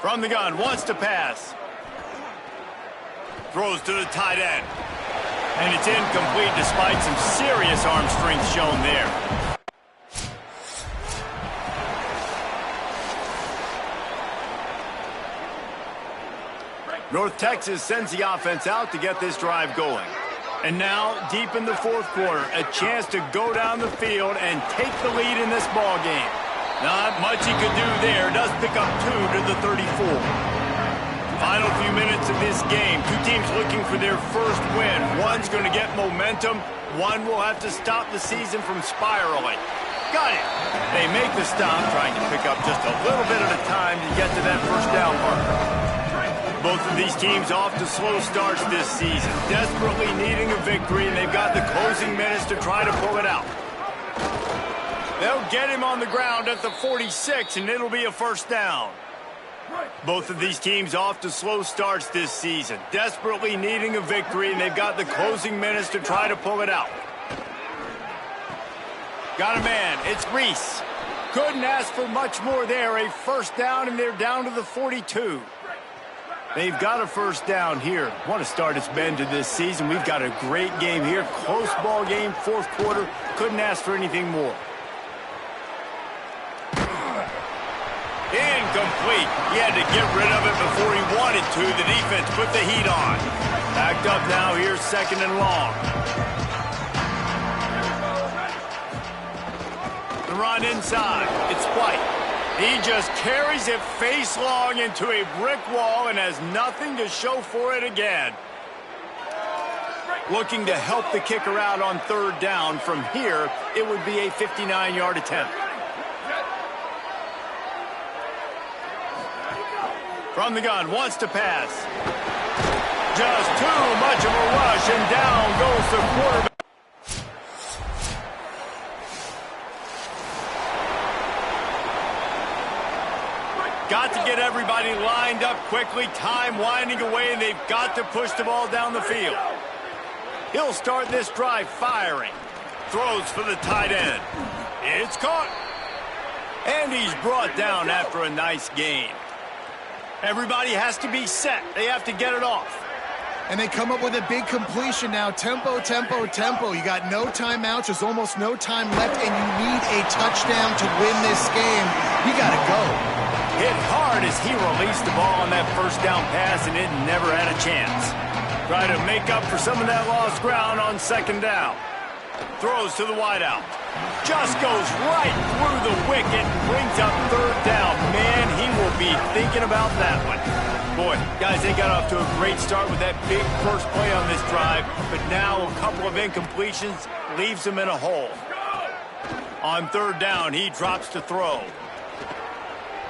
From the gun, wants to pass. Throws to the tight end. And it's incomplete despite some serious arm strength shown there. North Texas sends the offense out to get this drive going. And now, deep in the fourth quarter, a chance to go down the field and take the lead in this ball game. Not much he could do there. Does pick up 2 to the 34. Final few minutes of this game. Two teams looking for their first win. One's going to get momentum. One will have to stop the season from spiraling. Got it. They make the stop, trying to pick up just a little bit at a time to get to that first down marker. Both of these teams off to slow starts this season, desperately needing a victory, and they've got the closing minutes to try to pull it out. They'll get him on the ground at the 46, and it'll be a first down. Both of these teams off to slow starts this season, desperately needing a victory, and they've got the closing minutes to try to pull it out. Got a man. It's Reese. Couldn't ask for much more there. A first down, and they're down to the 42. They've got a first down here. What a start it's been to this season. We've got a great game here. Close ball game, fourth quarter. Couldn't ask for anything more. Incomplete. He had to get rid of it before he wanted to. The defense put the heat on. Backed up now here, second and long. The run inside. It's White. He just carries it face long into a brick wall and has nothing to show for it again. Looking to help the kicker out on third down. From here, it would be a 59-yard attempt. From the gun, wants to pass. Just too much of a rush, and down goes the quarterback. Got to get everybody lined up quickly, time winding away, and they've got to push the ball down the field. He'll start this drive firing. Throws for the tight end. It's caught. And he's brought down after a nice gain. Everybody has to be set. They have to get it off. And they come up with a big completion now. Tempo, tempo, tempo. You got no timeouts. There's almost no time left, and you need a touchdown to win this game. You got to go. Hit hard as he released the ball on that first down pass, and it never had a chance. Try to make up for some of that lost ground on second down. Throws to the wideout. Just goes right through the wicket and brings up third down. Man, he will be thinking about that one. Boy, guys, they got off to a great start with that big first play on this drive, but now a couple of incompletions leaves them in a hole. On third down, he drops to throw.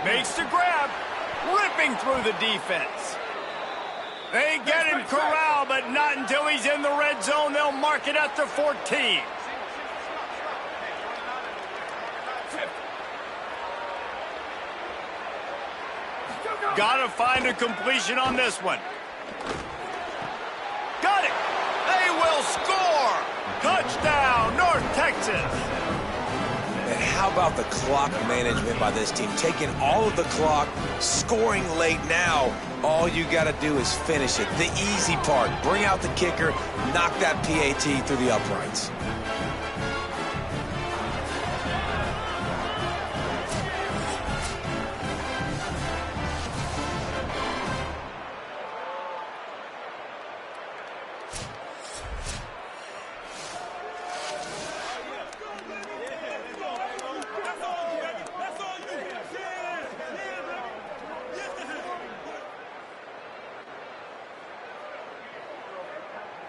Makes the grab, ripping through the defense. They get him corralled, but not until he's in the red zone. They'll mark it at the 14. Gotta find a completion on this one. Got it. They will score. Touchdown, North Texas. And how about the clock management by this team? Taking all of the clock, scoring late now. All you got to do is finish it. The easy part. Bring out the kicker, knock that PAT through the uprights.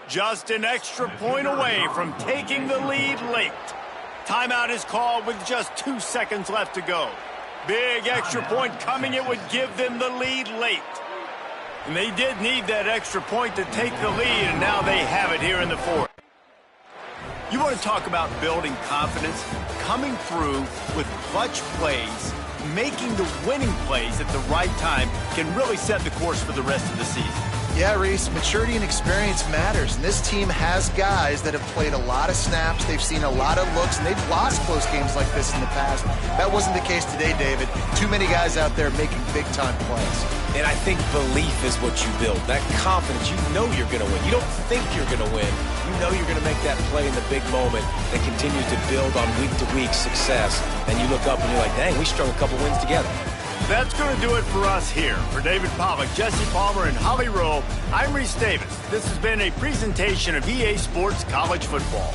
Just an extra point away from taking the lead late. Timeout is called with just 2 seconds left to go. Big extra point coming. It would give them the lead late. And they did need that extra point to take the lead, and now they have it here in the fourth. You want to talk about building confidence? Coming through with clutch plays, making the winning plays at the right time can really set the course for the rest of the season. Yeah, Reese, maturity and experience matters, and this team has guys that have played a lot of snaps, they've seen a lot of looks, and they've lost close games like this in the past. That wasn't the case today, David. Too many guys out there making big-time plays. And I think belief is what you build. That confidence, you know you're going to win. You don't think you're going to win. You know you're going to make that play in the big moment that continues to build on week-to-week success. And you look up and you're like, dang, we strung a couple wins together. That's going to do it for us here. For David Pollack, Jesse Palmer, and Holly Rowe, I'm Reese Davis. This has been a presentation of EA Sports College Football.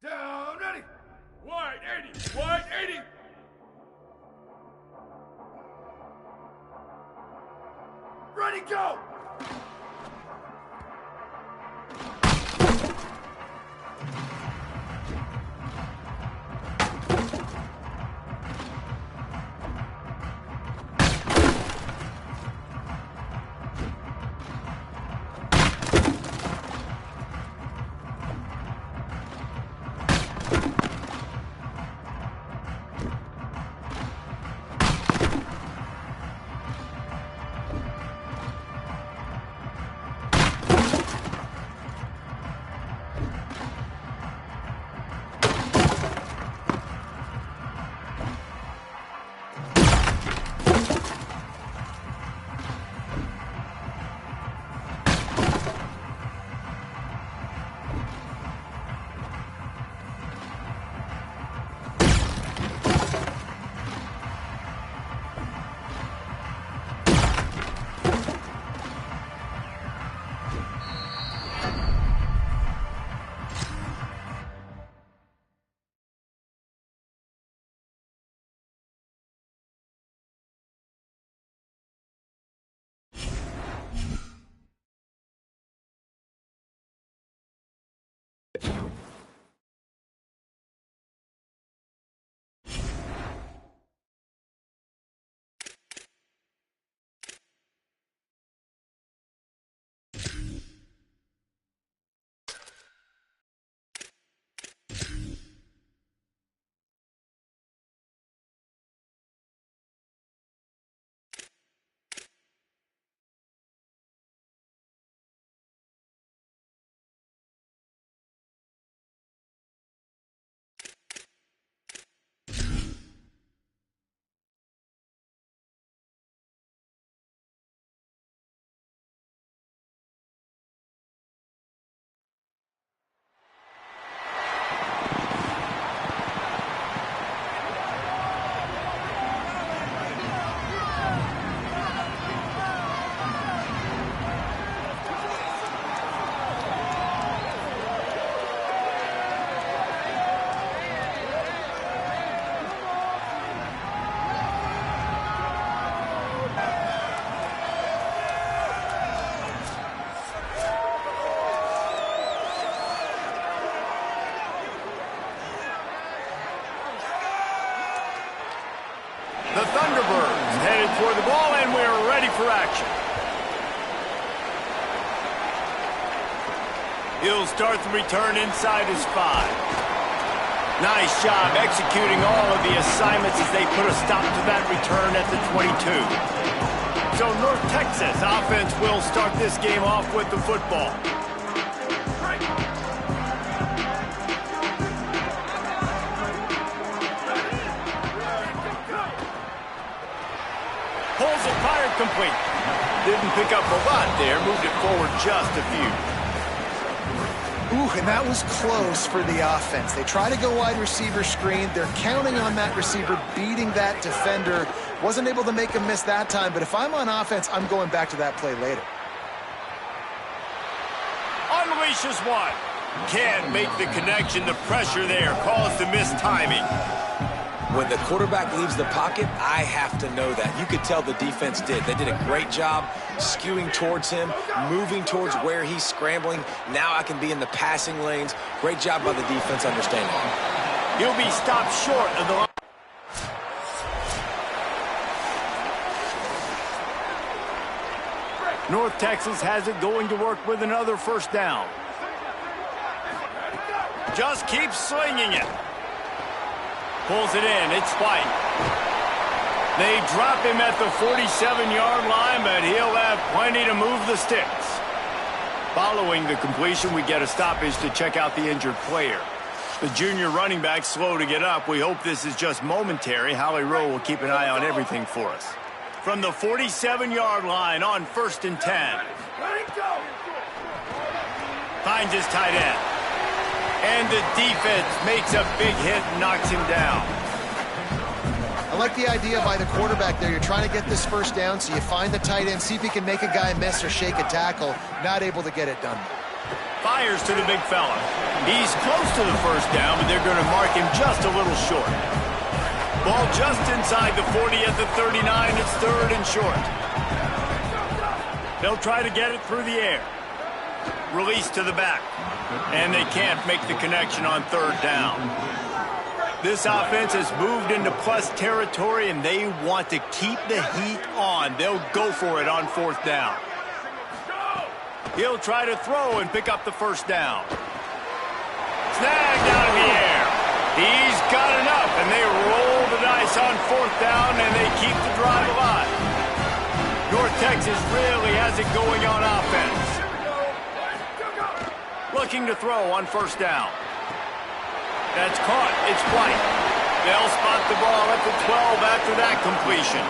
Down, ready. Wide 80. Wide 80. Ready, go. The Thunderbirds headed toward the ball, and we're ready for action. He'll start the return inside his 5. Nice job executing all of the assignments as they put a stop to that return at the 22. So North Texas offense will start this game off with the football. Pulls it, fired complete. Didn't pick up a lot there, moved it forward just a few. Ooh, and that was close for the offense. They try to go wide receiver screen. They're counting on that receiver beating that defender. Wasn't able to make him miss that time, but if I'm on offense, I'm going back to that play later. Unleashes one. Can't make the connection. The pressure there caused the missed timing. When the quarterback leaves the pocket, I have to know that. You could tell the defense did. They did a great job skewing towards him, moving towards where he's scrambling. Now I can be in the passing lanes. Great job by the defense understanding. He'll be stopped short of the line. North Texas has it going to work with another first down. Just keeps slinging it. Pulls it in. It's White. They drop him at the 47-yard line, but he'll have plenty to move the sticks. Following the completion, we get a stoppage to check out the injured player. The junior running back slow to get up. We hope this is just momentary. Howie Rowe will keep an eye on everything for us. From the 47-yard line on 1st and 10. Finds his tight end. And the defense makes a big hit and knocks him down. I like the idea by the quarterback there. You're trying to get this first down, so you find the tight end, see if he can make a guy miss or shake a tackle. Not able to get it done. 5 fires to the big fella. He's close to the first down, but they're going to mark him just a little short. Ball just inside the 40 at the 39. It's third and short. They'll try to get it through the air. Release to the back. And they can't make the connection on third down. This offense has moved into plus territory, and they want to keep the heat on. They'll go for it on fourth down. He'll try to throw and pick up the first down. Snagged out of the air. He's got enough, and they roll the dice on fourth down, and they keep the drive alive. North Texas really has it going on offense. Looking to throw on first down. That's caught. It's flight. They'll spot the ball at the 12 after that completion.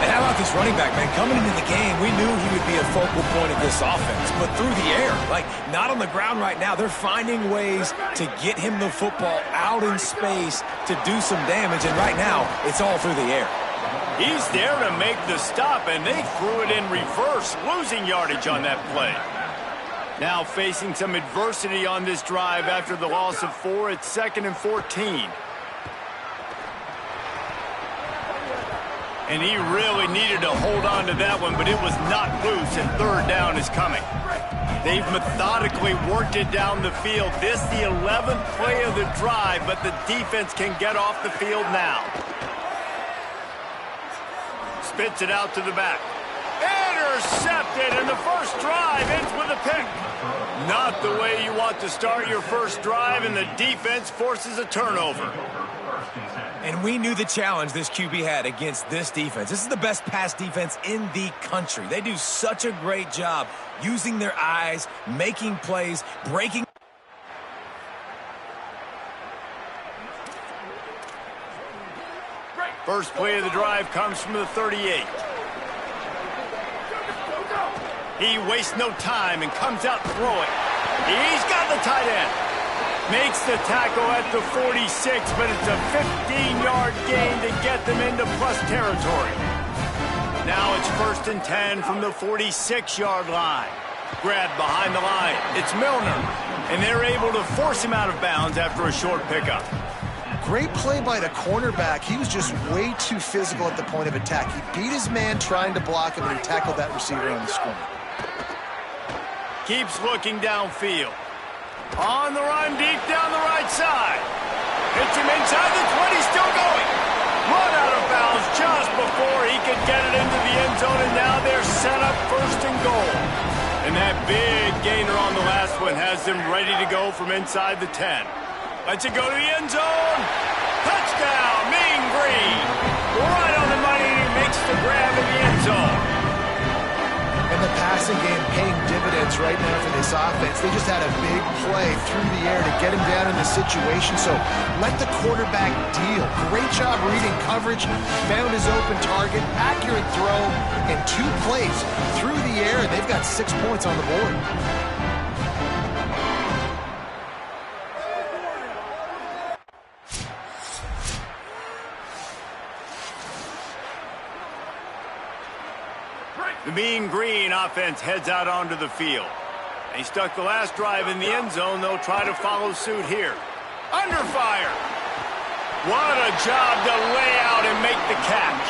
And how about this running back, man? Coming into the game, we knew he would be a focal point of this offense. But through the air, like not on the ground right now, they're finding ways to get him the football out in space to do some damage. And right now, it's all through the air. He's there to make the stop, and they threw it in reverse, losing yardage on that play. Now facing some adversity on this drive after the loss of 4. It's 2nd and 14. And he really needed to hold on to that one, but it was not loose, and third down is coming. They've methodically worked it down the field. This the 11th play of the drive, but the defense can get off the field now. Spits it out to the back. Intercepted, and the first drive ends with a pick. Not the way you want to start your first drive, and the defense forces a turnover. And we knew the challenge this QB had against this defense. This is the best pass defense in the country. They do such a great job using their eyes, making plays, breaking. First play of the drive comes from the 38. He wastes no time and comes out throwing. He's got the tight end. Makes the tackle at the 46, but it's a 15-yard gain to get them into plus territory. Now it's 1st and 10 from the 46-yard line. Grabbed behind the line. It's Milner, and they're able to force him out of bounds after a short pickup. Great play by the cornerback. He was just way too physical at the point of attack. He beat his man trying to block him, and he tackled that receiver on the screen. Keeps looking downfield. On the run, deep down the right side. Hits him inside the 20, still going. Run out of bounds just before he could get it into the end zone, and now they're set up 1st and goal. And that big gainer on the last one has them ready to go from inside the 10. Lets it go to the end zone. Touchdown, Mean Green. Right on the money, and he makes the grab in the end zone. And the passing game paying dividends right now for this offense. They just had a big play through the air to get him down in the situation. So let the quarterback deal. Great job reading coverage. Found his open target. Accurate throw. And 2 plays through the air. And they've got 6 points on the board. The Mean Green offense heads out onto the field. They stuck the last drive in the end zone. They'll try to follow suit here. Under fire. What a job to lay out and make the catch.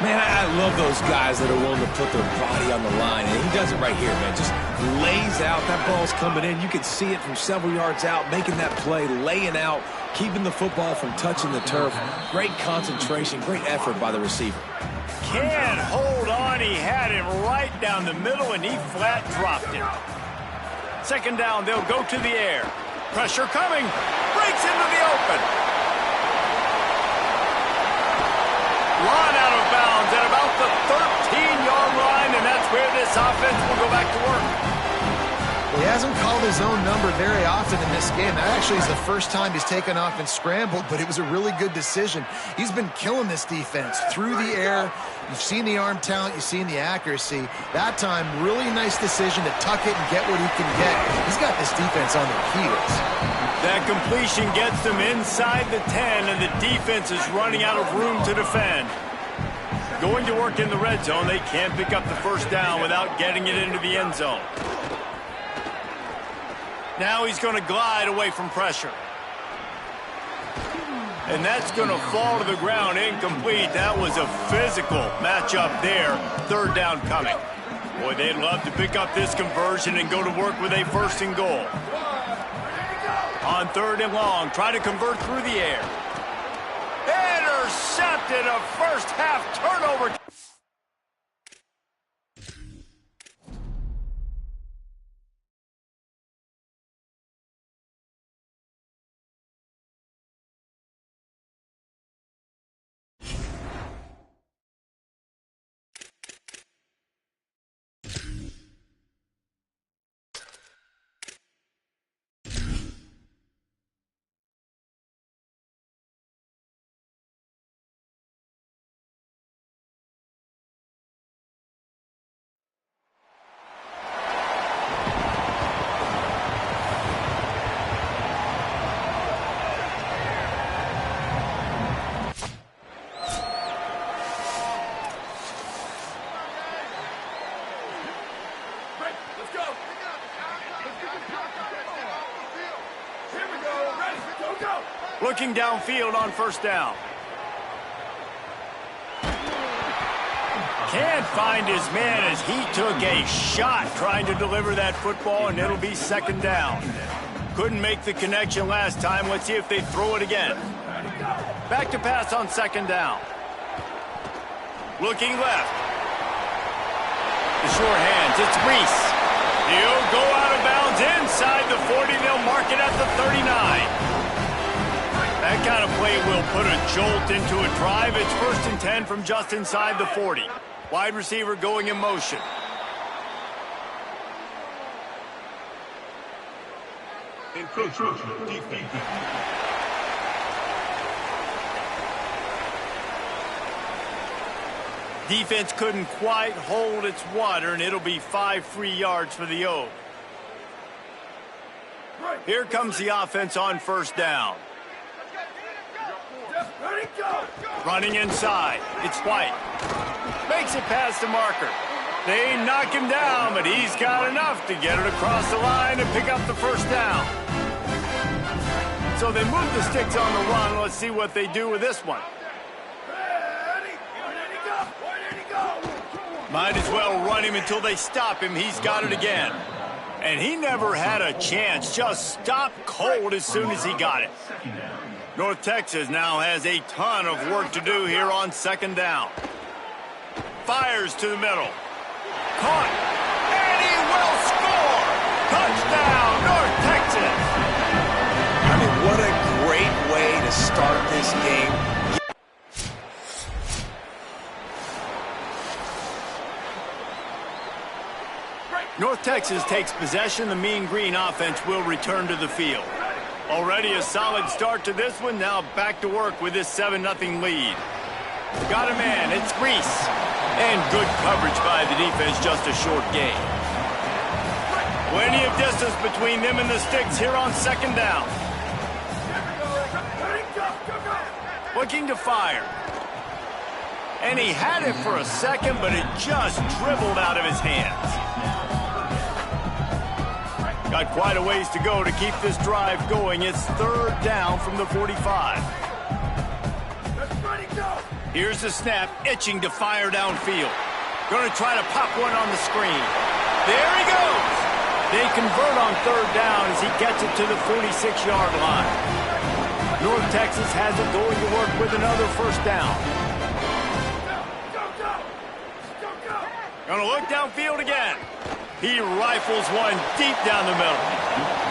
Man, I love those guys that are willing to put their body on the line. And he does it right here, man. Just lays out. That ball's coming in. You can see it from several yards out, making that play, laying out, keeping the football from touching the turf. Great concentration, great effort by the receiver. Can't hold on. He had him right down the middle, and he flat dropped him. 2nd down, they'll go to the air. Pressure coming. Breaks into the open. Run out of bounds at about the 13-yard line, and that's where this offense will go back to work. Well, he hasn't called his own number very often in this game. That actually is the first time he's taken off and scrambled, but it was a really good decision. He's been killing this defense through the air. You've seen the arm talent. You've seen the accuracy. That time, really nice decision to tuck it and get what he can get. He's got this defense on their heels. That completion gets them inside the 10, and the defense is running out of room to defend. Going to work in the red zone. They can't pick up the first down without getting it into the end zone. Now he's going to glide away from pressure. And that's going to fall to the ground incomplete. That was a physical matchup there. Third down coming. Boy, they'd love to pick up this conversion and go to work with a first and goal. On third and long, try to convert through the air. Intercepted, a first half turnover. Looking downfield on first down. Can't find his man as he took a shot trying to deliver that football, and it'll be second down. Couldn't make the connection last time. Let's see if they throw it again. Back to pass on second down. Looking left. The sure hands, it's Reese. He'll go out of bounds inside the 40. They'll mark it at the 39. That kind of play will put a jolt into a drive. It's first and 10 from just inside the 40. Wide receiver going in motion. Defense couldn't quite hold its water, and it'll be 5 free yards for the Oak. Here comes the offense on first down. Running inside. It's White. Makes it past the marker. They knock him down, but he's got enough to get it across the line and pick up the first down. So they move the sticks on the run. Let's see what they do with this one. Might as well run him until they stop him. He's got it again. And he never had a chance. Just stopped cold as soon as he got it. North Texas now has a ton of work to do here on second down. Fires to the middle. Caught. And he will score. Touchdown, North Texas. I mean, what a great way to start this game. North Texas takes possession. The Mean Green offense will return to the field. Already a solid start to this one. Now back to work with this 7-0 lead. Got a man. It's Reese. And good coverage by the defense. Just a short gain. Plenty of distance between them and the sticks here on second down. Looking to fire. And he had it for a second, but it just dribbled out of his hands. Got quite a ways to go to keep this drive going. It's third down from the 45. Here's the snap, itching to fire downfield. Going to try to pop one on the screen. There he goes. They convert on third down as he gets it to the 46-yard line. North Texas has it going to work with another first down. Going to look downfield again. He rifles one deep down the middle.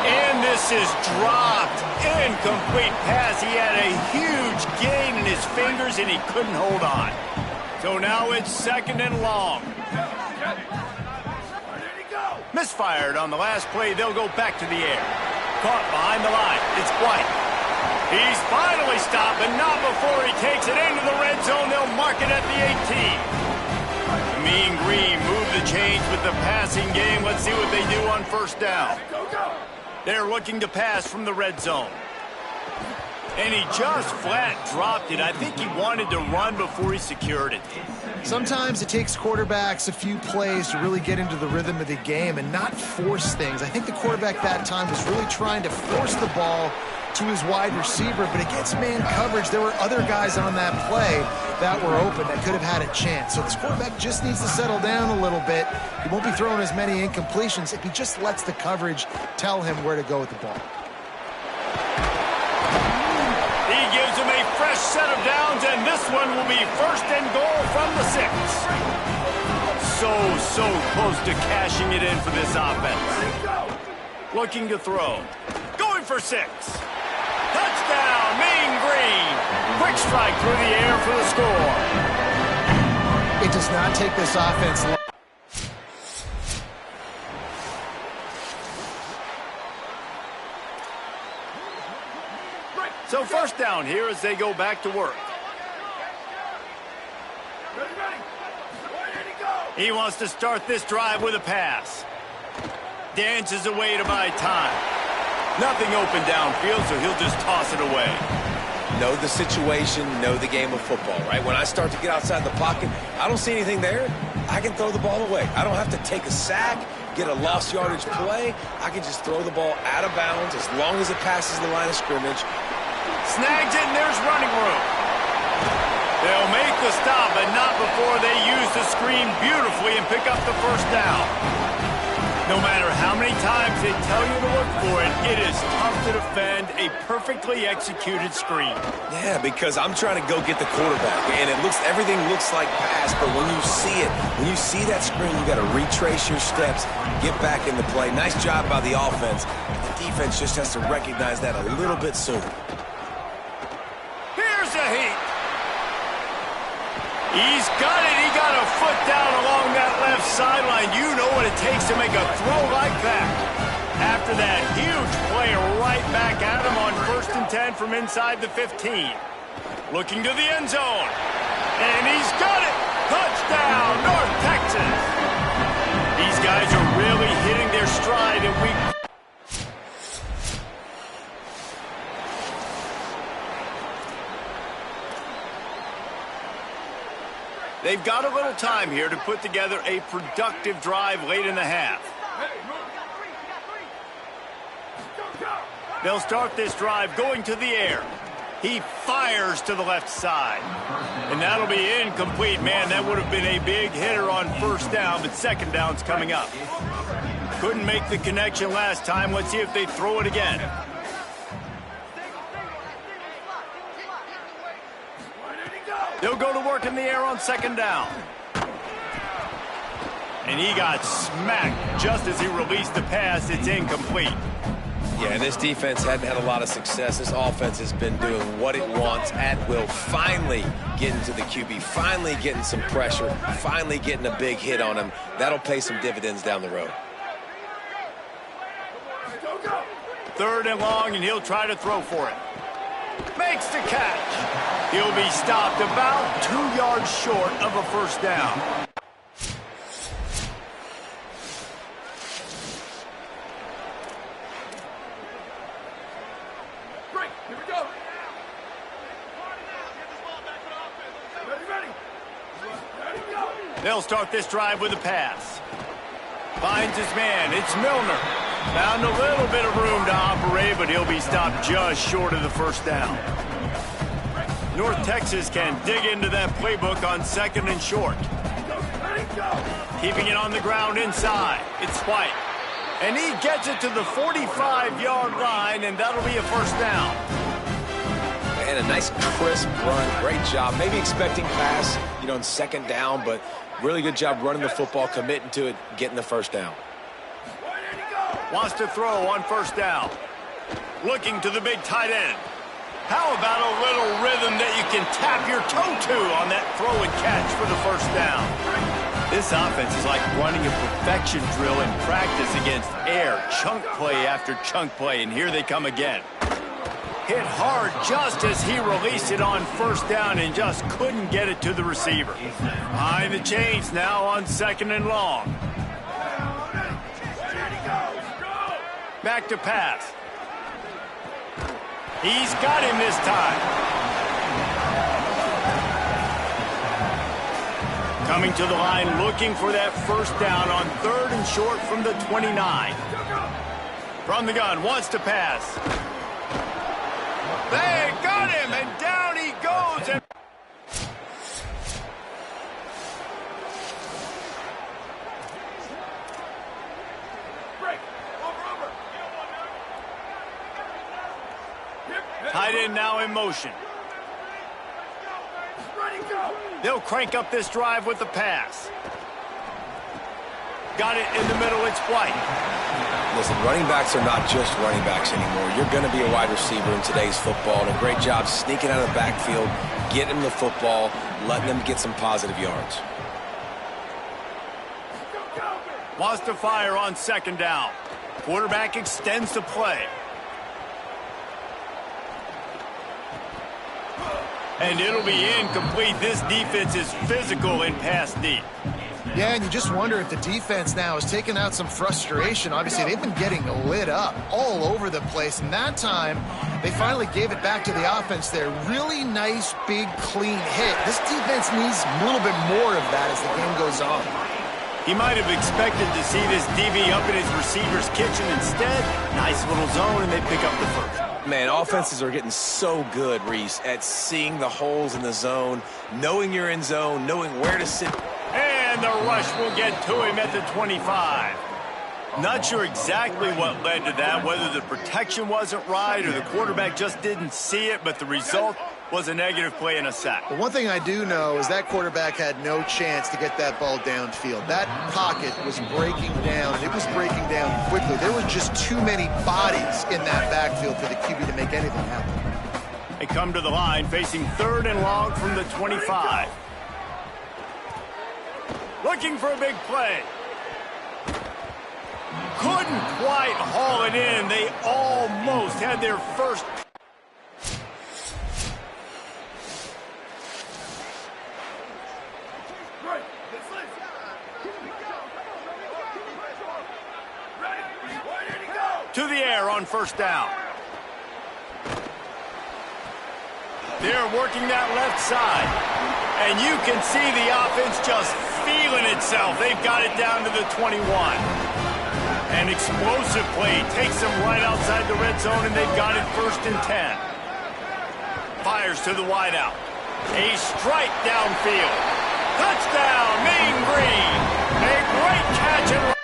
And this is dropped. Incomplete pass. He had a huge gain in his fingers, and he couldn't hold on. So now it's second and long. Misfired on the last play. They'll go back to the air. Caught behind the line. It's White. He's finally stopped, but not before he takes it into the red zone. They'll mark it at the 18. Mean Green move the change with the passing game. Let's see what they do on first down. They're looking to pass from the red zone. And he just flat dropped it. I think he wanted to run before he secured it. Sometimes it takes quarterbacks a few plays to really get into the rhythm of the game and not force things. I think the quarterback that time was really trying to force the ball to his wide receiver, but against man coverage, there were other guys on that play that were open that could have had a chance. So this quarterback just needs to settle down a little bit. He won't be throwing as many incompletions if he just lets the coverage tell him where to go with the ball. He gives him a fresh set of downs, and this one will be 1st and goal from the 6. So close to cashing it in for this offense. Looking to throw. Going for 6. Touchdown, Mean Green. Quick strike through the air for the score. It does not take this offense long. So 1st down here as they go back to work. He wants to start this drive with a pass. Dances away to buy time. Nothing open downfield, so he'll just toss it away. Know the situation, know the game of football, right? When I start to get outside the pocket, I don't see anything there, I can throw the ball away. I don't have to take a sack, get a lost yardage play. I can just throw the ball out of bounds as long as it passes the line of scrimmage. Snags it, and there's running room. They'll make the stop, but not before they use the screen beautifully and pick up the 1st down. No matter how many times they tell you to look for it, it is tough to defend a perfectly executed screen. Yeah, because I'm trying to go get the quarterback, and everything looks like pass, but when you see it, when you see that screen, you got to retrace your steps, get back in the play. Nice job by the offense. The defense just has to recognize that a little bit sooner. Here's a heat. He's got it. He got a foot down along that left sideline. You know what it takes to make a throw like that. After that huge play right back at him on 1st and 10 from inside the 15. Looking to the end zone. And he's got it. Touchdown, North Texas. These guys are really hitting their stride in week. They've got a little time here to put together a productive drive late in the half. They'll start this drive going to the air. He fires to the left side. And that'll be incomplete. Man, that would have been a big hitter on 1st down, but 2nd down's coming up. Couldn't make the connection last time. Let's see if they throw it again. They'll go to work in the air on 2nd down. And he got smacked just as he released the pass. It's incomplete. Yeah, and this defense hadn't had a lot of success. This offense has been doing what it wants at will. Finally getting to the QB, finally getting some pressure, finally getting a big hit on him. That'll pay some dividends down the road. 3rd and long, and he'll try to throw for it. Makes the catch. He'll be stopped about 2 yards short of a 1st down. Break. Here we go. Ready. They'll start this drive with a pass. Finds his man. It's Milner. Found a little bit of room to operate, but he'll be stopped just short of the 1st down. North Texas can dig into that playbook on 2nd and short. Keeping it on the ground inside. It's White. And he gets it to the 45-yard line, and that'll be a 1st down. And a nice crisp run. Great job. Maybe expecting pass, on 2nd down, but really good job running the football, committing to it, getting the 1st down. Wants to throw on 1st down. Looking to the big tight end. How about a little rhythm that you can tap your toe to on that throw and catch for the 1st down? This offense is like running a perfection drill in practice against air. Chunk play after chunk play, and here they come again. Hit hard just as he released it on 1st down and just couldn't get it to the receiver. Behind the chains now on 2nd and long. Back to pass. He's got him this time. Coming to the line, looking for that first down on 3rd and short from the 29. From the gun, wants to pass. They got him, and down he goes. And tight end now in motion. They'll crank up this drive with the pass. Got it in the middle, it's White. Listen, running backs are not just running backs anymore. You're going to be a wide receiver in today's football, and a great job sneaking out of the backfield, getting them the football, letting them get some positive yards. Wants to fire on 2nd down. Quarterback extends the play. And it'll be incomplete. This defense is physical in pass deep. Yeah, and you just wonder if the defense now has taken out some frustration. Obviously, they've been getting lit up all over the place. And that time, they finally gave it back to the offense there. Really nice, big, clean hit. This defense needs a little bit more of that as the game goes on. He might have expected to see this DB up in his receiver's kitchen. Instead, nice little zone, and they pick up the first. Man, offenses are getting so good, Reese, at seeing the holes in the zone, knowing you're in zone, knowing where to sit. And the rush will get to him at the 25. Not sure exactly what led to that, whether the protection wasn't right or the quarterback just didn't see it, but the result was a negative play and a sack. But one thing I do know is that quarterback had no chance to get that ball downfield. That pocket was breaking down, and it was breaking down quickly. There were just too many bodies in that backfield for the QB to make anything happen. They come to the line facing 3rd and long from the 25. Looking for a big play. Couldn't quite haul it in. They almost had their first. To the air on 1st down. They're working that left side. And you can see the offense just feeling itself. They've got it down to the 21. An explosive play takes them right outside the red zone, and they've got it 1st and 10. Fires to the wideout. A strike downfield. Touchdown, Mean Green. A great catch and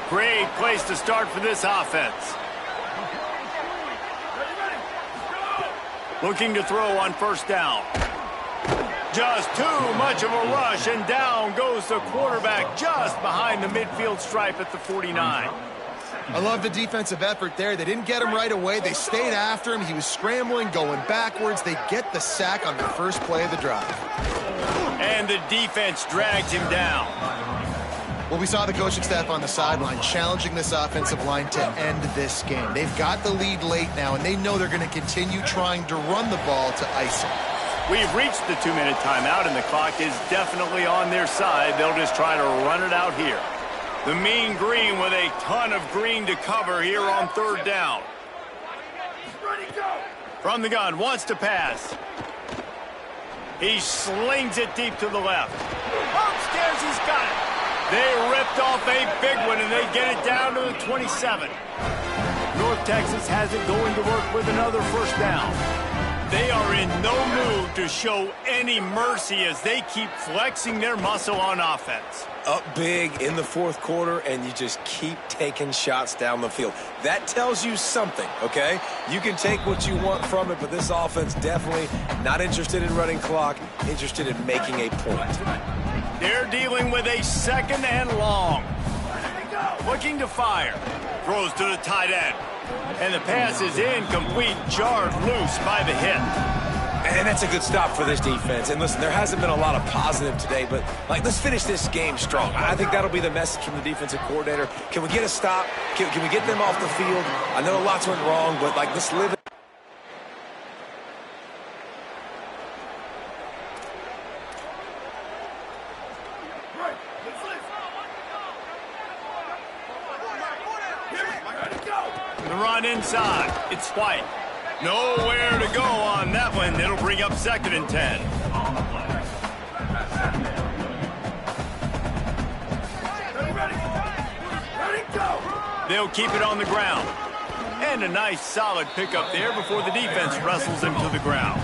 great place to start for this offense. Looking to throw on 1st down. Just too much of a rush, and down goes the quarterback just behind the midfield stripe at the 49. I love the defensive effort there. They didn't get him right away. They stayed after him. He was scrambling, going backwards. They get the sack on the first play of the drive. And the defense drags him down. Well, we saw the coaching staff on the sideline challenging this offensive line to end this game. They've got the lead late now, and they know they're going to continue trying to run the ball to ice it. We've reached the 2-minute timeout, and the clock is definitely on their side. They'll just try to run it out here. The Mean Green with a ton of green to cover here on 3rd down. From the gun, wants to pass. He slings it deep to the left. Upstairs, he's got it. They ripped off a big one, and they get it down to the 27. North Texas has it going to work with another 1st down. They are in no mood to show any mercy as they keep flexing their muscle on offense. Up big in the 4th quarter, and you just keep taking shots down the field. That tells you something, okay? You can take what you want from it, but this offense definitely not interested in running clock, interested in making a point. They're dealing with a 2nd and long. Looking to fire. Throws to the tight end. And the pass is incomplete, jarred loose by the hit. And that's a good stop for this defense. And listen, there hasn't been a lot of positive today, but let's finish this game strong. I think that'll be the message from the defensive coordinator. Can we get a stop? Can we get them off the field? I know lots went wrong, but let's live it. inside. It's White. Nowhere to go on that one. It'll bring up 2nd and 10. Ready, go! They'll keep it on the ground. And a nice solid pickup there before the defense wrestles him to the ground.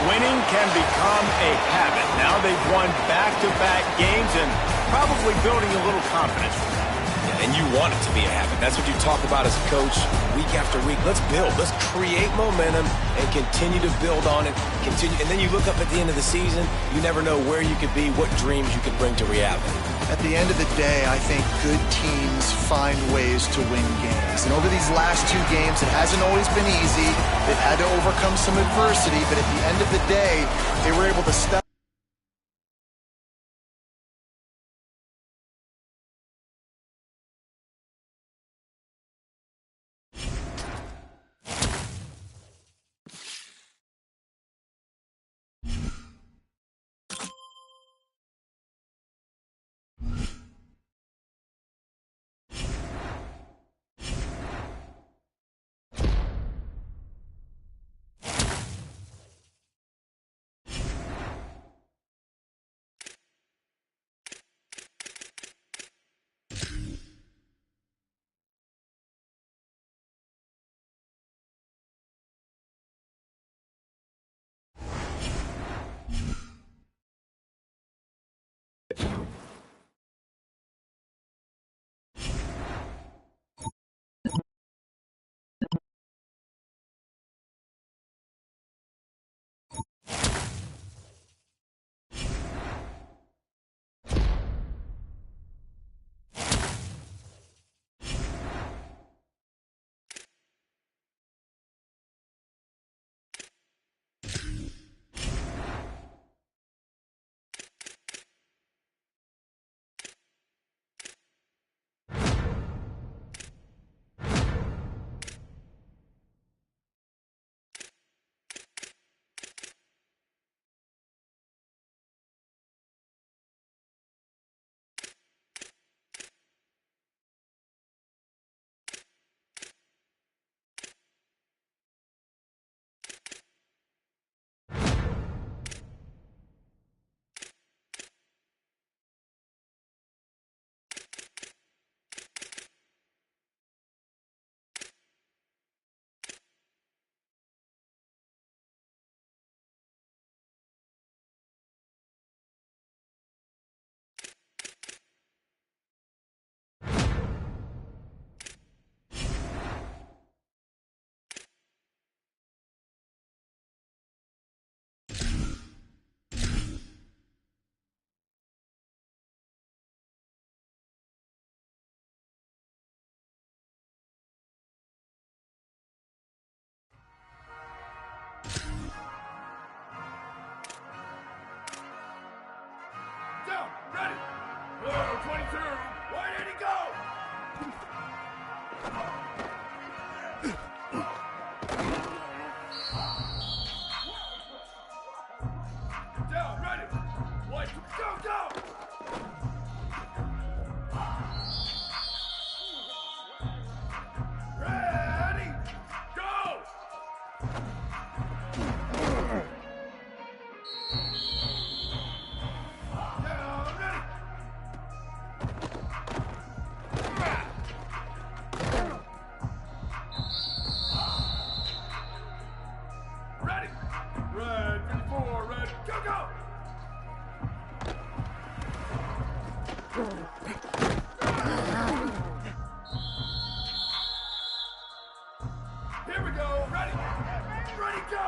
Winning can become a habit. Now they've won back-to-back games and probably building a little confidence from that. And you want it to be a habit. That's what you talk about as a coach week after week. Let's build. Let's create momentum and continue to build on it. Continue, and then you look up at the end of the season, you never know where you could be, what dreams you could bring to reality. At the end of the day, I think good teams find ways to win games. And over these last 2 games, it hasn't always been easy. They've had to overcome some adversity, but at the end of the day, they were able to step. Down, ready. 22, where did he go? Down, ready. White, go, go. Ready, go. Down, ready. Ready. Red 54, red, go, go. Here we go. Ready. Ready, go.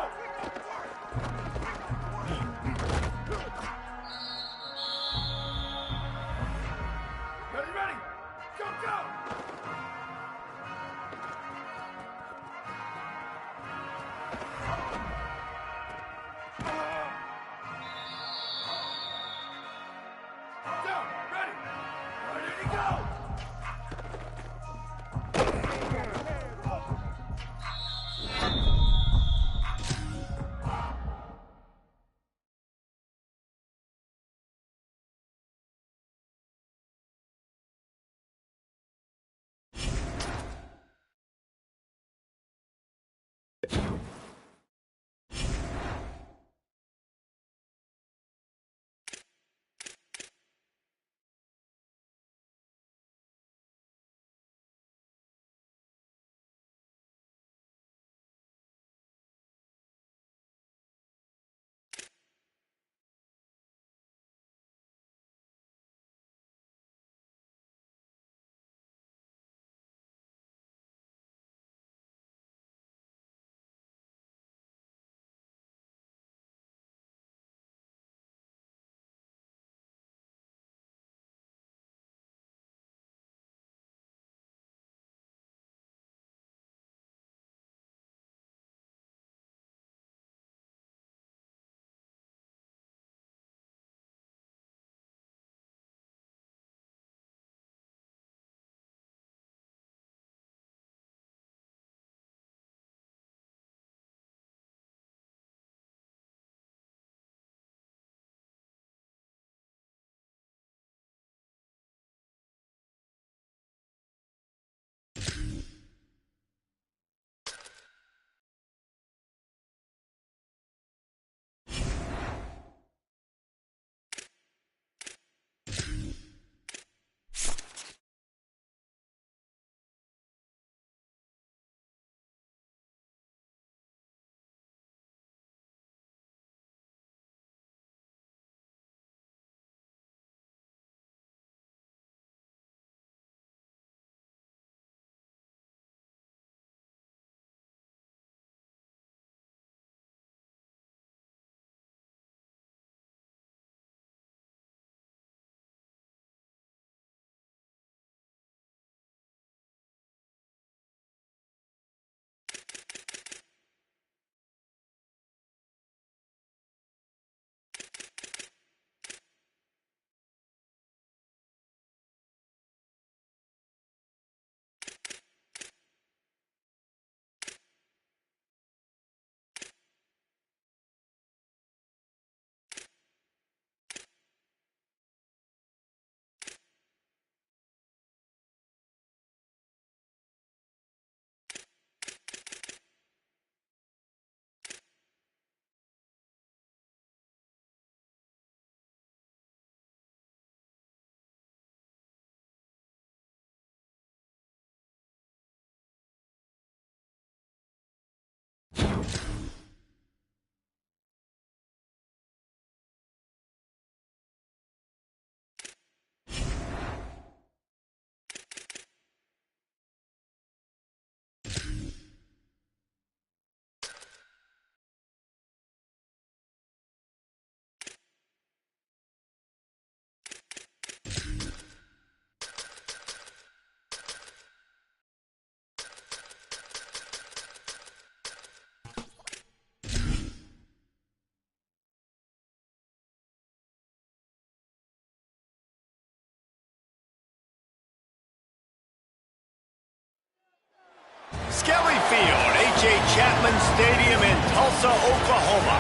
Chapman Stadium in Tulsa, Oklahoma.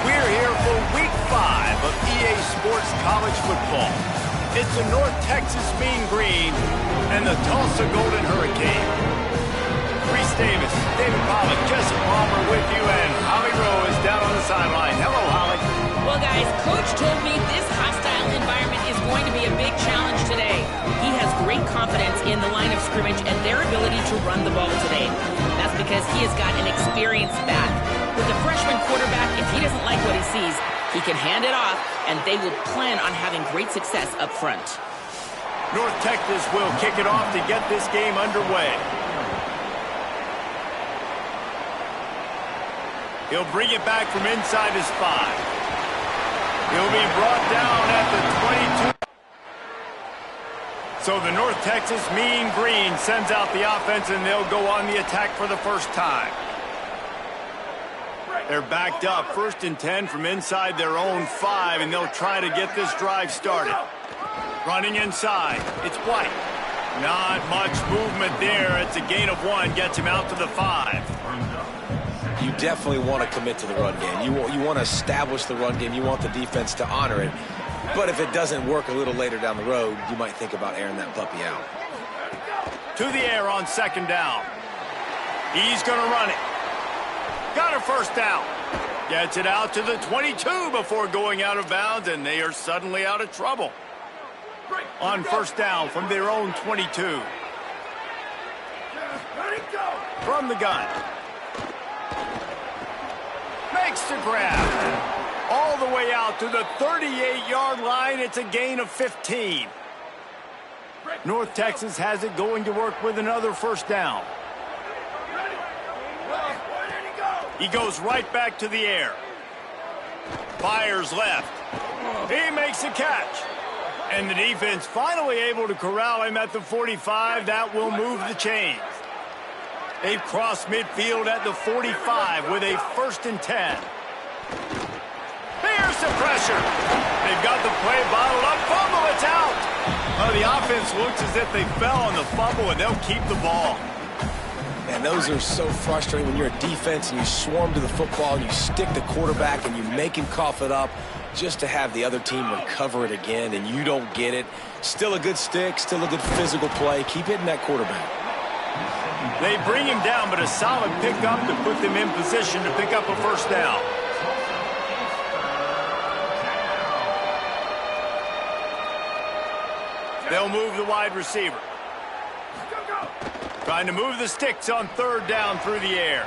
We're here for Week 5 of EA Sports College Football. It's the North Texas Mean Green and the Tulsa Golden Hurricane. Reese Davis, David Pollock, Jesse Palmer with you, and Holly Rowe is down on the sideline. Hello, Holly. Well, guys, Coach told me this hostile environment is going to be a big challenge today. He has great confidence in the line of scrimmage and their ability to run the ball today. That's because he has got an experienced back. With the freshman quarterback, if he doesn't like what he sees, he can hand it off, and they will plan on having great success up front. North Texas will kick it off to get this game underway. He'll bring it back from inside his 5. He'll be brought down at the 22. So the North Texas Mean Green sends out the offense, and they'll go on the attack for the first time. They're backed up, 1st and 10 from inside their own 5, and they'll try to get this drive started. Running inside, it's White. Not much movement there. It's a gain of 1, gets him out to the 5. You definitely want to commit to the run game. You want to establish the run game. You want the defense to honor it. But if it doesn't work a little later down the road, you might think about airing that puppy out. To the air on 2nd down. He's going to run it. Got a 1st down. Gets it out to the 22 before going out of bounds, and they are suddenly out of trouble. On 1st down from their own 22. From the gun. Makes the grab. All the way out to the 38-yard line. It's a gain of 15. North Texas has it going to work with another 1st down. He goes right back to the air. Fires left. He makes a catch. And the defense finally able to corral him at the 45. That will move the chains. They've crossed midfield at the 45 with a 1st and 10. Here's the pressure. They've got the play bottled up. Fumble, it's out. Well, the offense looks as if they fell on the fumble, and they'll keep the ball. And those are so frustrating when you're a defense and you swarm to the football, and you stick the quarterback, and you make him cough it up just to have the other team recover it again, and you don't get it. Still a good stick, still a good physical play. Keep hitting that quarterback. They bring him down, but a solid pickup to put them in position to pick up a 1st down. They'll move the wide receiver. Trying to move the sticks on 3rd down through the air.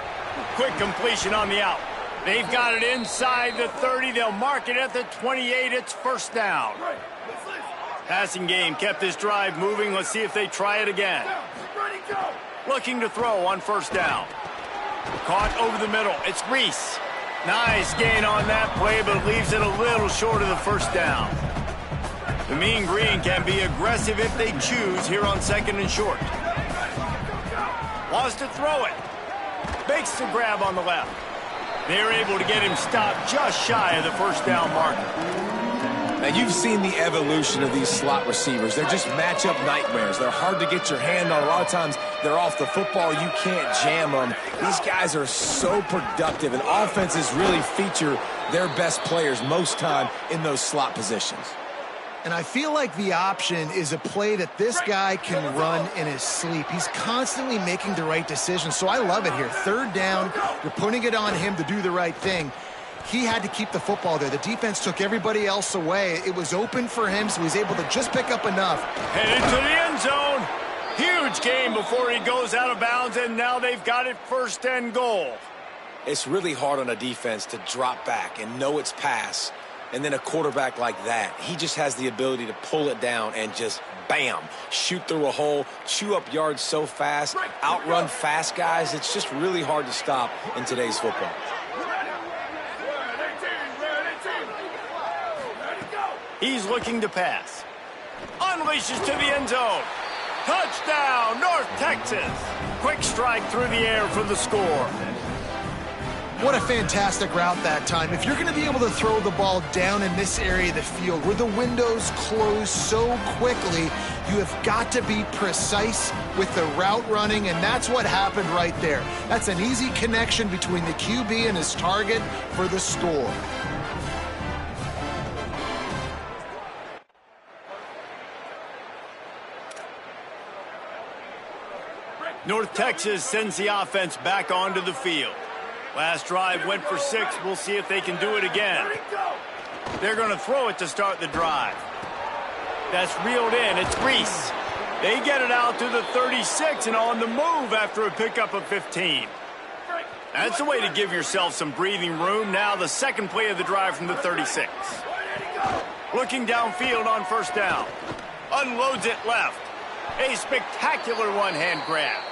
Quick completion on the out. They've got it inside the 30. They'll mark it at the 28. It's 1st down. Passing game kept this drive moving. Let's see if they try it again. Looking to throw on 1st down. Caught over the middle. It's Reese. Nice gain on that play, but leaves it a little short of the 1st down. The Mean Green can be aggressive if they choose here on 2nd and short. Wants to throw it. Makes the grab on the left. They're able to get him stopped just shy of the 1st down marker. Now, you've seen the evolution of these slot receivers. They're just matchup nightmares. They're hard to get your hand on. A lot of times, they're off the football. You can't jam them. These guys are so productive, and offenses really feature their best players most time in those slot positions. And I feel like the option is a play that this guy can run in his sleep. He's constantly making the right decision, so I love it here. 3rd down, you're putting it on him to do the right thing. He had to keep the football there. The defense took everybody else away. It was open for him, so he was able to just pick up enough. Headed to the end zone. Huge gain before he goes out of bounds, and now they've got it 1st and goal. It's really hard on a defense to drop back and know it's pass. And then a quarterback like that, he just has the ability to pull it down and just, bam, shoot through a hole, chew up yards so fast, outrun fast guys. It's just really hard to stop in today's football. He's looking to pass. Unleashes to the end zone. Touchdown, North Texas. Quick strike through the air for the score. What a fantastic route that time. If you're going to be able to throw the ball down in this area of the field where the windows close so quickly, you have got to be precise with the route running, and that's what happened right there. That's an easy connection between the QB and his target for the score. North Texas sends the offense back onto the field. Last drive went for 6. We'll see if they can do it again. They're going to throw it to start the drive. That's reeled in. It's Reese. They get it out to the 36 and on the move after a pickup of 15. That's a way to give yourself some breathing room. Now the second play of the drive from the 36. Looking downfield on first down. Unloads it left. A spectacular one-hand grab.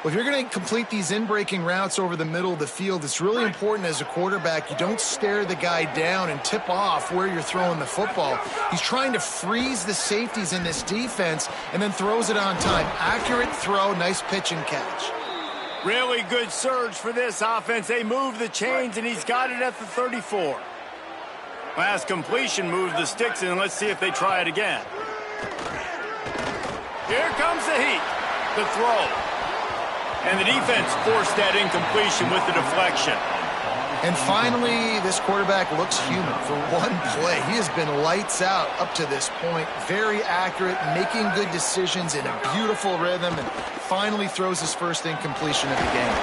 Well, if you're going to complete these in-breaking routes over the middle of the field, it's really important as a quarterback you don't stare the guy down and tip off where you're throwing the football. He's trying to freeze the safeties in this defense and then throws it on time. Accurate throw, nice pitch and catch. Really good surge for this offense. They move the chains, and he's got it at the 34. Last completion moved the sticks, and let's see if they try it again. Here comes the heat. The throw. And the defense forced that incompletion with the deflection. And finally, this quarterback looks human for one play. He has been lights out up to this point. Very accurate, making good decisions in a beautiful rhythm, and finally throws his first incompletion of the game.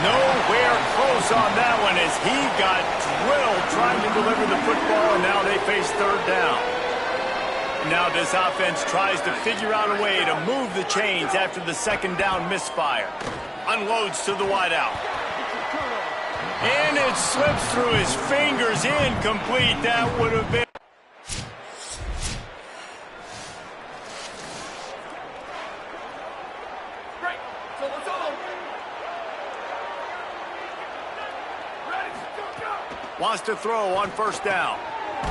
Nowhere close on that one as he got drilled trying to deliver the football, and now they face third down. Now this offense tries to figure out a way to move the chains after the second down misfire. Unloads to the wideout. And it slips through his fingers, incomplete. That would have been... Break. It's on. Ready. Go. Wants to throw on first down.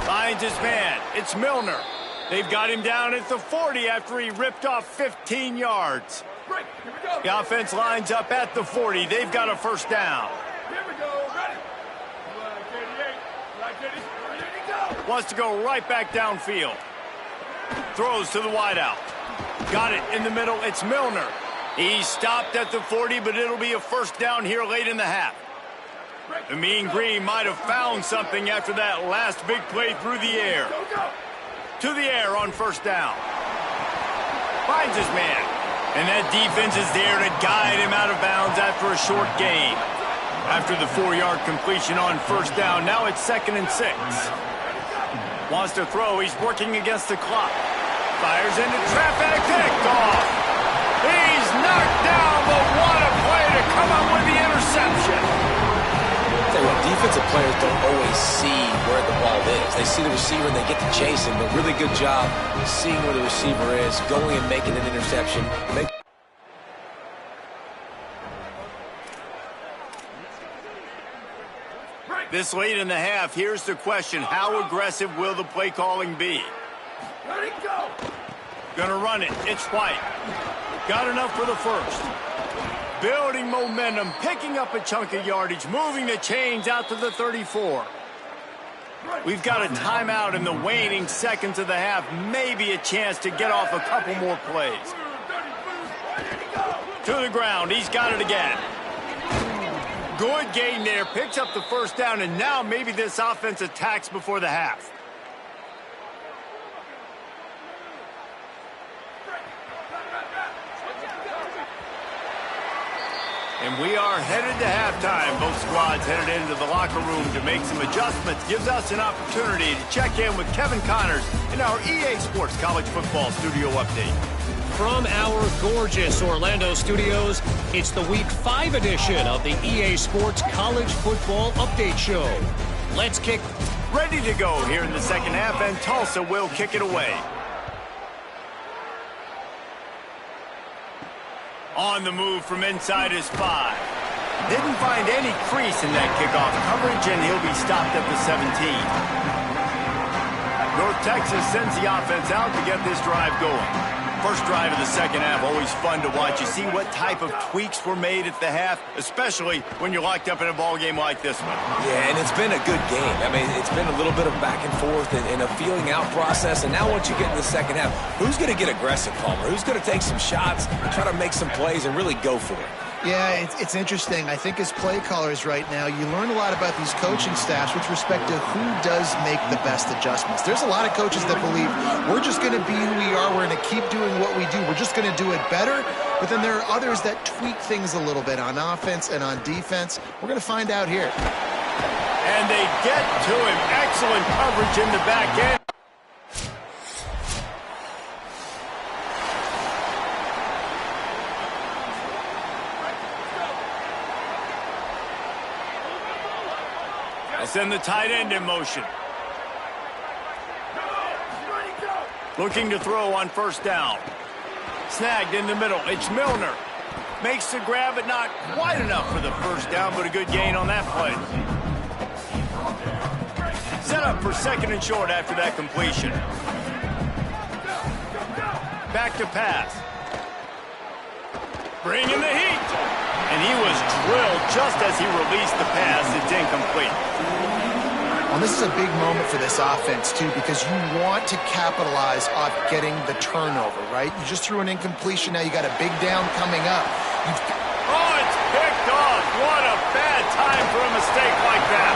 Finds his man. It's Milner. They've got him down at the 40 after he ripped off 15 yards. Break. Here we go. The offense lines up at the 40. They've got a first down. Here we go. Ready. Like 88. Ready to go. Wants to go right back downfield. Throws to the wideout. Got it in the middle. It's Milner. He stopped at the 40, but it'll be a first down here late in the half. The Mean Green might have found something after that last big play through the air. Go. To the air on first down. Finds his man. And that defense is there to guide him out of bounds after a short gain. After the 4-yard completion on first down, now it's 2nd and 6. Wants to throw. He's working against the clock. Fires into traffic. Picked off. He's knocked down, but what a play to come up with the interception. Tell you what, defensive players don't always see where the ball is. They see the receiver and they get to chase him, but really good job seeing where the receiver is, going and making an interception. This late in the half, here's the question. How aggressive will the play calling be? Ready, go. Gonna run it. It's White. Got enough for the first. Building momentum, picking up a chunk of yardage, moving the chains out to the 34. We've got a timeout in the waning seconds of the half. Maybe a chance to get off a couple more plays. To the ground. He's got it again. Good gain there. Picks up the first down, and now maybe this offense attacks before the half. And we are headed to halftime. Both squads headed into the locker room to make some adjustments. Gives us an opportunity to check in with Kevin Connors in our EA Sports College Football Studio Update. From our gorgeous Orlando studios, it's the Week 5 edition of the EA Sports College Football Update Show. Let's kick. Ready to go here in the second half, and Tulsa will kick it away. On the move from inside his 5. Didn't find any crease in that kickoff coverage, and he'll be stopped at the 17. North Texas sends the offense out to get this drive going. First drive of the second half, always fun to watch. You see what type of tweaks were made at the half, especially when you're locked up in a ball game like this one. Yeah, and it's been a good game. I mean, it's been a little bit of back and forth and a feeling out process. And now once you get in the second half, who's going to get aggressive, Palmer? Who's going to take some shots, try to make some plays, and really go for it? Yeah, it's interesting. I think as play callers right now, you learn a lot about these coaching staffs with respect to who does make the best adjustments. There's a lot of coaches that believe we're just going to be who we are. We're going to keep doing what we do. We're just going to do it better. But then there are others that tweak things a little bit on offense and on defense. We're going to find out here. And they get to him. Excellent coverage in the back end. Send the tight end in motion. Looking to throw on first down. Snagged in the middle. It's Milner. Makes the grab, but not quite enough for the first down, but a good gain on that play. Set up for second and short after that completion. Back to pass. Bringing the heat. And he was drilled just as he released the pass. It's incomplete. Well, this is a big moment for this offense, too, because you want to capitalize off getting the turnover, right? You just threw an incompletion. Now you got a big down coming up. Oh, it's picked off. What a bad time for a mistake like that.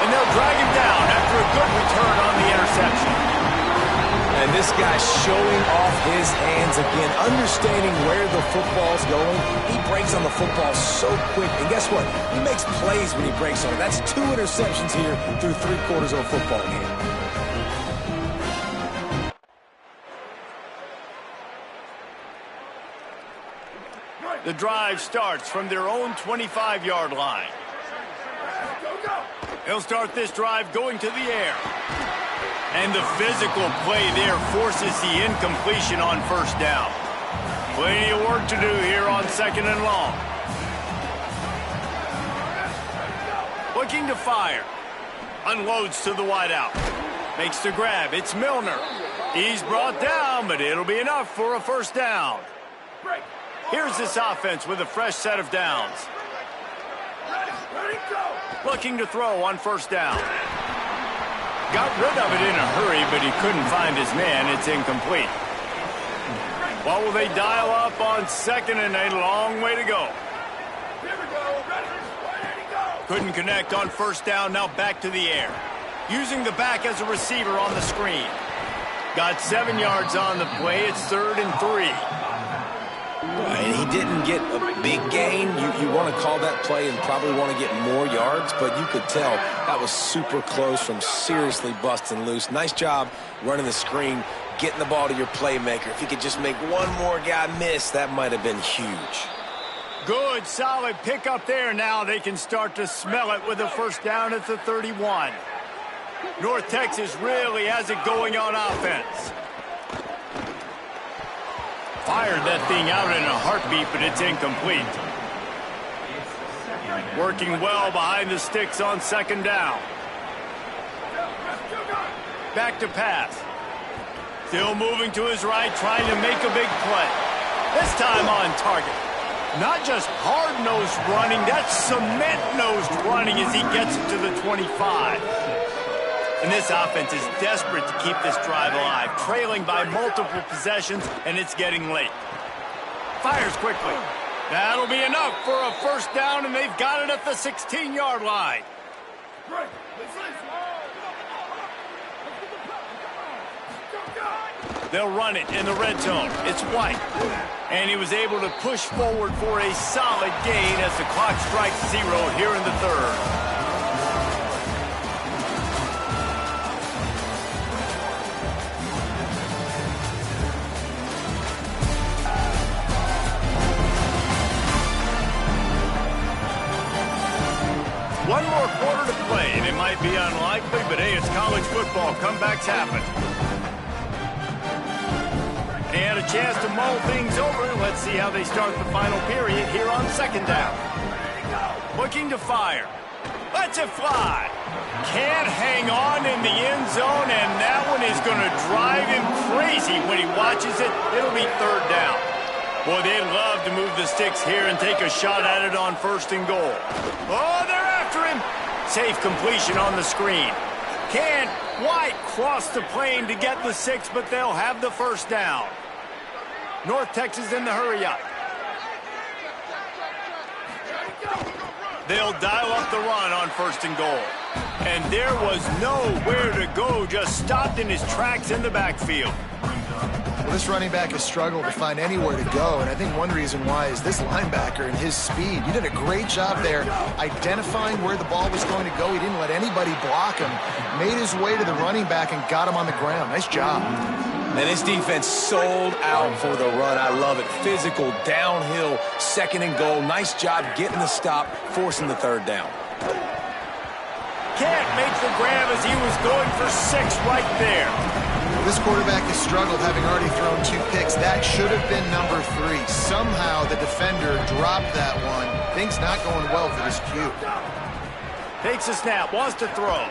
And they'll drag him down after a good return on the interception. And this guy's showing off his hands again, understanding where the football's going. He breaks on the football so quick. And guess what? He makes plays when he breaks on it. That's 2 interceptions here through 3/4 of a football game. The drive starts from their own 25-yard line. He'll start this drive going to the air. And the physical play there forces the incompletion on first down. Plenty of work to do here on second and long. Looking to fire. Unloads to the wideout. Makes the grab. It's Milner. He's brought down, but it'll be enough for a first down. Here's this offense with a fresh set of downs. Looking to throw on first down. Got rid of it in a hurry, but he couldn't find his man. It's incomplete. What will they dial up on second and a long way to go? Couldn't connect on first down, now back to the air. Using the back as a receiver on the screen. Got 7 yards on the play. It's 3rd and 3. And he didn't get a big gain. You want to call that play and probably want to get more yards, but you could tell that was super close from seriously busting loose. Nice job running the screen, getting the ball to your playmaker. If he could just make one more guy miss, that might have been huge. Good, solid pickup there. Now they can start to smell it with a first down at the 31. North Texas really has it going on offense. Fired that thing out in a heartbeat, but it's incomplete. Working well behind the sticks on second down. Back to pass. Still moving to his right, trying to make a big play. This time on target. Not just hard-nosed running, that's cement-nosed running as he gets it to the 25. And this offense is desperate to keep this drive alive, trailing by multiple possessions, and it's getting late. Fires quickly. That'll be enough for a first down, and they've got it at the 16-yard line. They'll run it in the red zone. It's White. And he was able to push forward for a solid gain as the clock strikes 0 here in the 3rd. One more quarter to play, and it might be unlikely, but hey, it's college football. Comebacks happen. And a chance to mull things over. Let's see how they start the final period here on second down. Looking to fire. Lets it fly. Can't hang on in the end zone, and that one is going to drive him crazy when he watches it. It'll be third down. Boy, they'd love to move the sticks here and take a shot at it on first and goal. Oh, they're after him. Safe completion on the screen. Can't quite cross the plane to get the 6, but they'll have the first down. North Texas in the hurry-up. They'll dial up the run on first and goal. And there was nowhere to go, just stopped in his tracks in the backfield. Well, this running back has struggled to find anywhere to go, and I think one reason why is this linebacker and his speed. He did a great job there identifying where the ball was going to go. He didn't let anybody block him, made his way to the running back and got him on the ground. Nice job. And this defense sold out for the run. I love it. Physical, downhill, second and goal. Nice job getting the stop, forcing the third down. Can't make the grab as he was going for 6 right there. This quarterback has struggled, having already thrown 2 picks. That should have been number 3. Somehow the defender dropped that one. Things not going well for this Q. Takes a snap, wants to throw.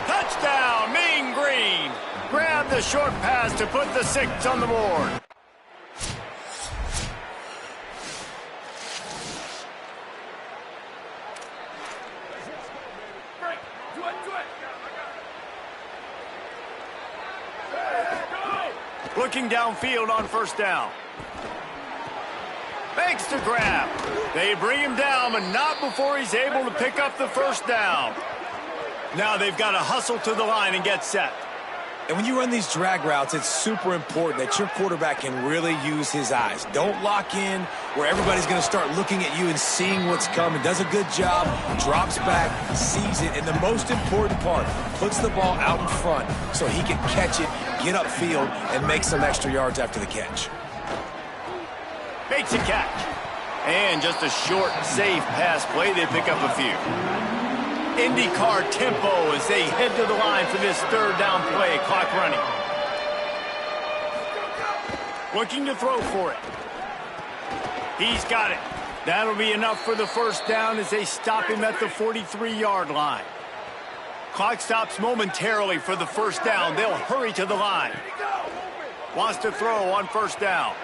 Touchdown, Mean Green. Grab the short pass to put the 6 on the board. Looking downfield on first down. Makes the grab. They bring him down, but not before he's able to pick up the first down. Now they've got to hustle to the line and get set. And when you run these drag routes, it's super important that your quarterback can really use his eyes. Don't lock in where everybody's going to start looking at you and seeing what's coming. Does a good job, drops back, sees it, and the most important part, puts the ball out in front so he can catch it, get upfield, and make some extra yards after the catch. Makes a catch. And just a short, safe pass play. They pick up a few. IndyCar tempo as they head to the line for this third down play. Clock running. Looking to throw for it. He's got it. That'll be enough for the first down as they stop him at the 43-yard line. Clock stops momentarily for the first down. They'll hurry to the line. Wants to throw on first down.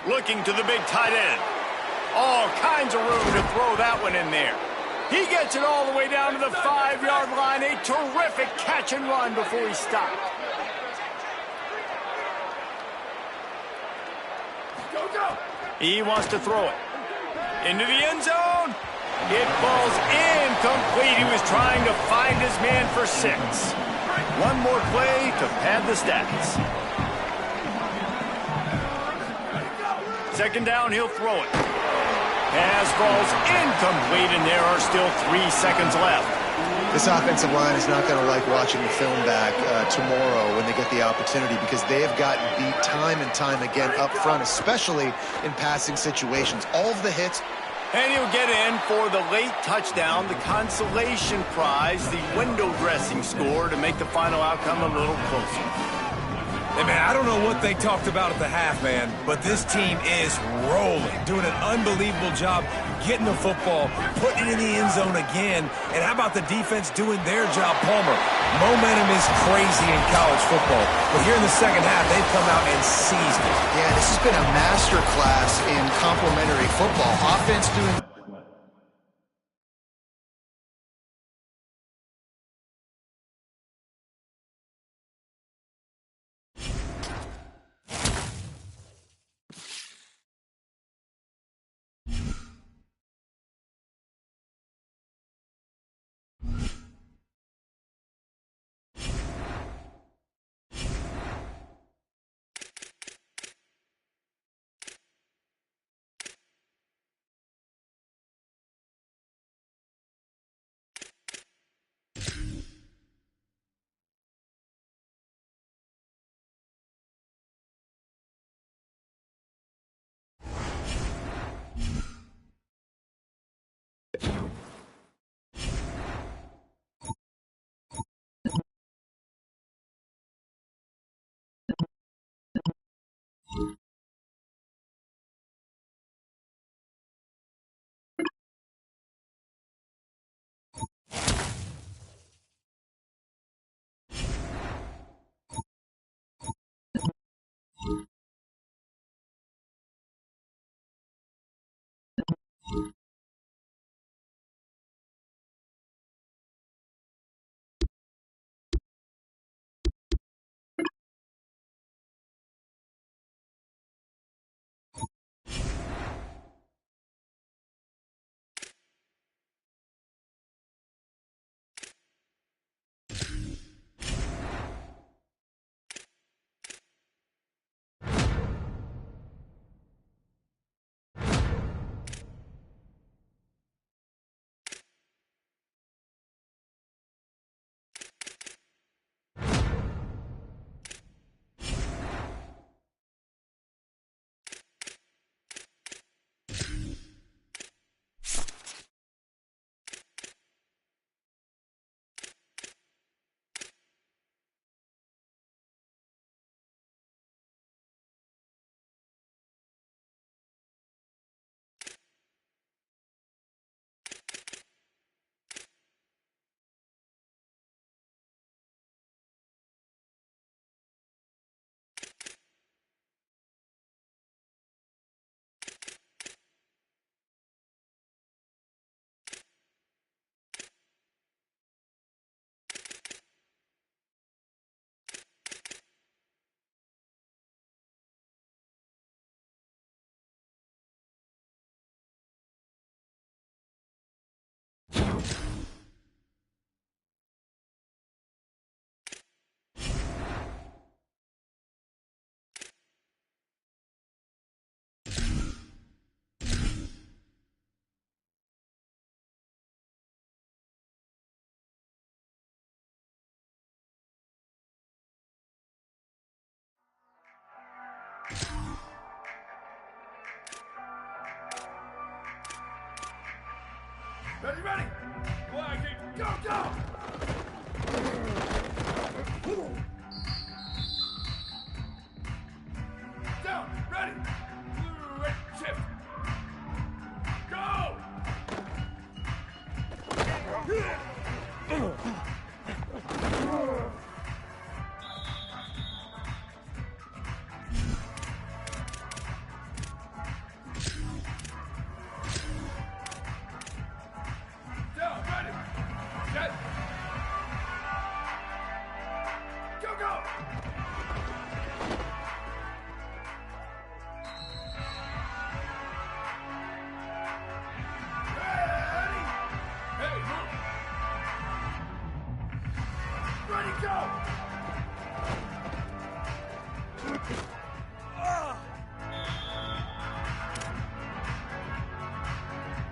Looking to the big tight end. All kinds of room to throw that one in there. He gets it all the way down to the 5-yard line. A terrific catch and run before he stopped. He wants to throw it. Into the end zone. It falls incomplete. He was trying to find his man for 6. One more play to pad the stats. Second down, he'll throw it. Pass falls incomplete, and there are still 3 seconds left. This offensive line is not going to like watching the film back tomorrow when they get the opportunity, because they have gotten beat time and time again up front, especially in passing situations. All of the hits. And he'll get in for the late touchdown, the consolation prize, the window dressing score to make the final outcome a little closer. Hey, man, I don't know what they talked about at the half, man, but this team is rolling, doing an unbelievable job getting the football, putting it in the end zone again. And how about the defense doing their job, Palmer? Momentum is crazy in college football, but here in the second half, they've come out and seized it. Yeah, this has been a master class in complementary football. Offense doing... Ready, ready. Flag it. Go, go. Down, ready. Blue, red, shift. Go. Down, ready. Set. Go, go. Ready. Hey, move. Ready, go.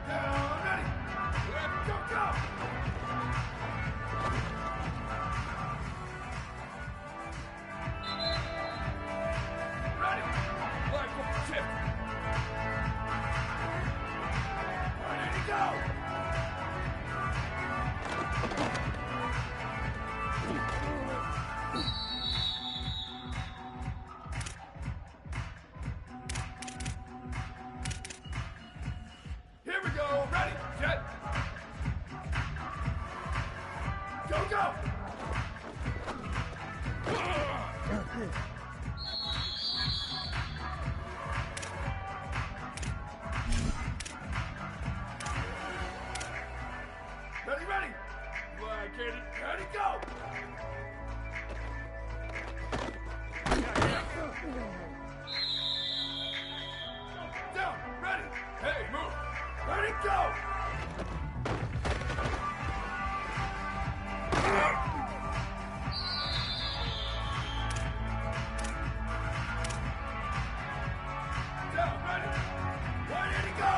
Down, ready. Left, go, go. Ready. Flag foot shift. Ready to go. Here we go. Ready, jet. Go, go. Ready, ready. Flag, Katie. Ready, go. Down, ready. Hey, move. Ready, go. Down, ready. Ready to go.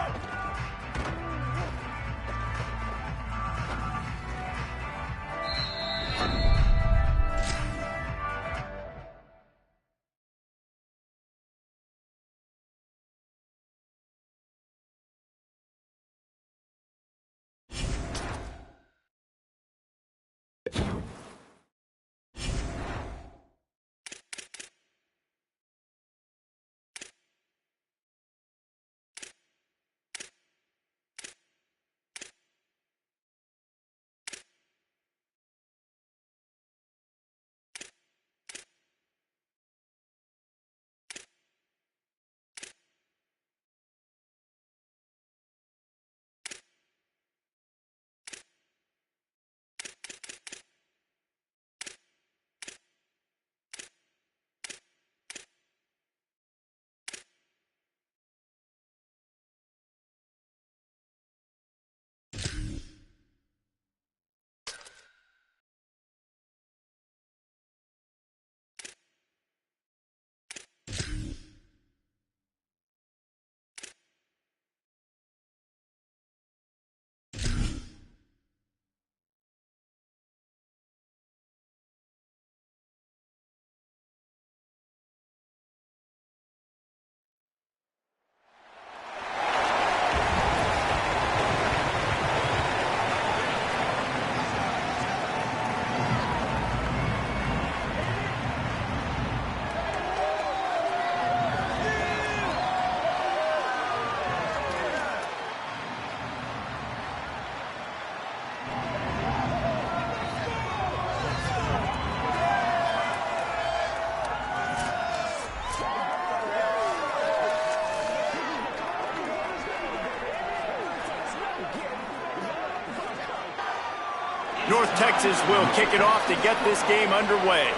North Texas will kick it off to get this game underway.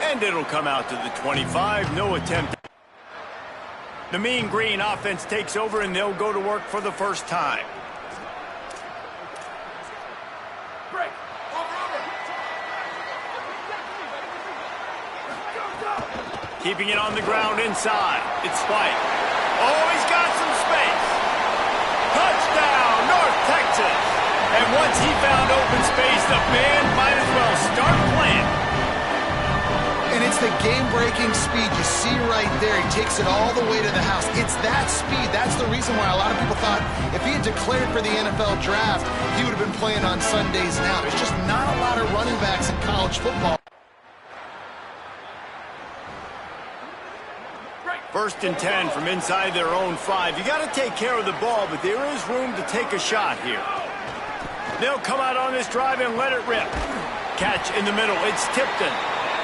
And it'll come out to the 25. No attempt. The Mean Green offense takes over, and they'll go to work for the first time. Break. Over. Go, go. Keeping it on the ground inside. It's Spike. Oh, he's got some space. Touchdown, North Texas. And once he found open space, the band might as well start playing. It's the game-breaking speed. You see right there, he takes it all the way to the house. It's that speed. That's the reason why a lot of people thought if he had declared for the NFL draft, he would have been playing on Sundays now. There's just not a lot of running backs in college football. First and 10 from inside their own 5. You got to take care of the ball, but there is room to take a shot here. They'll come out on this drive and let it rip. Catch in the middle. It's Tipton.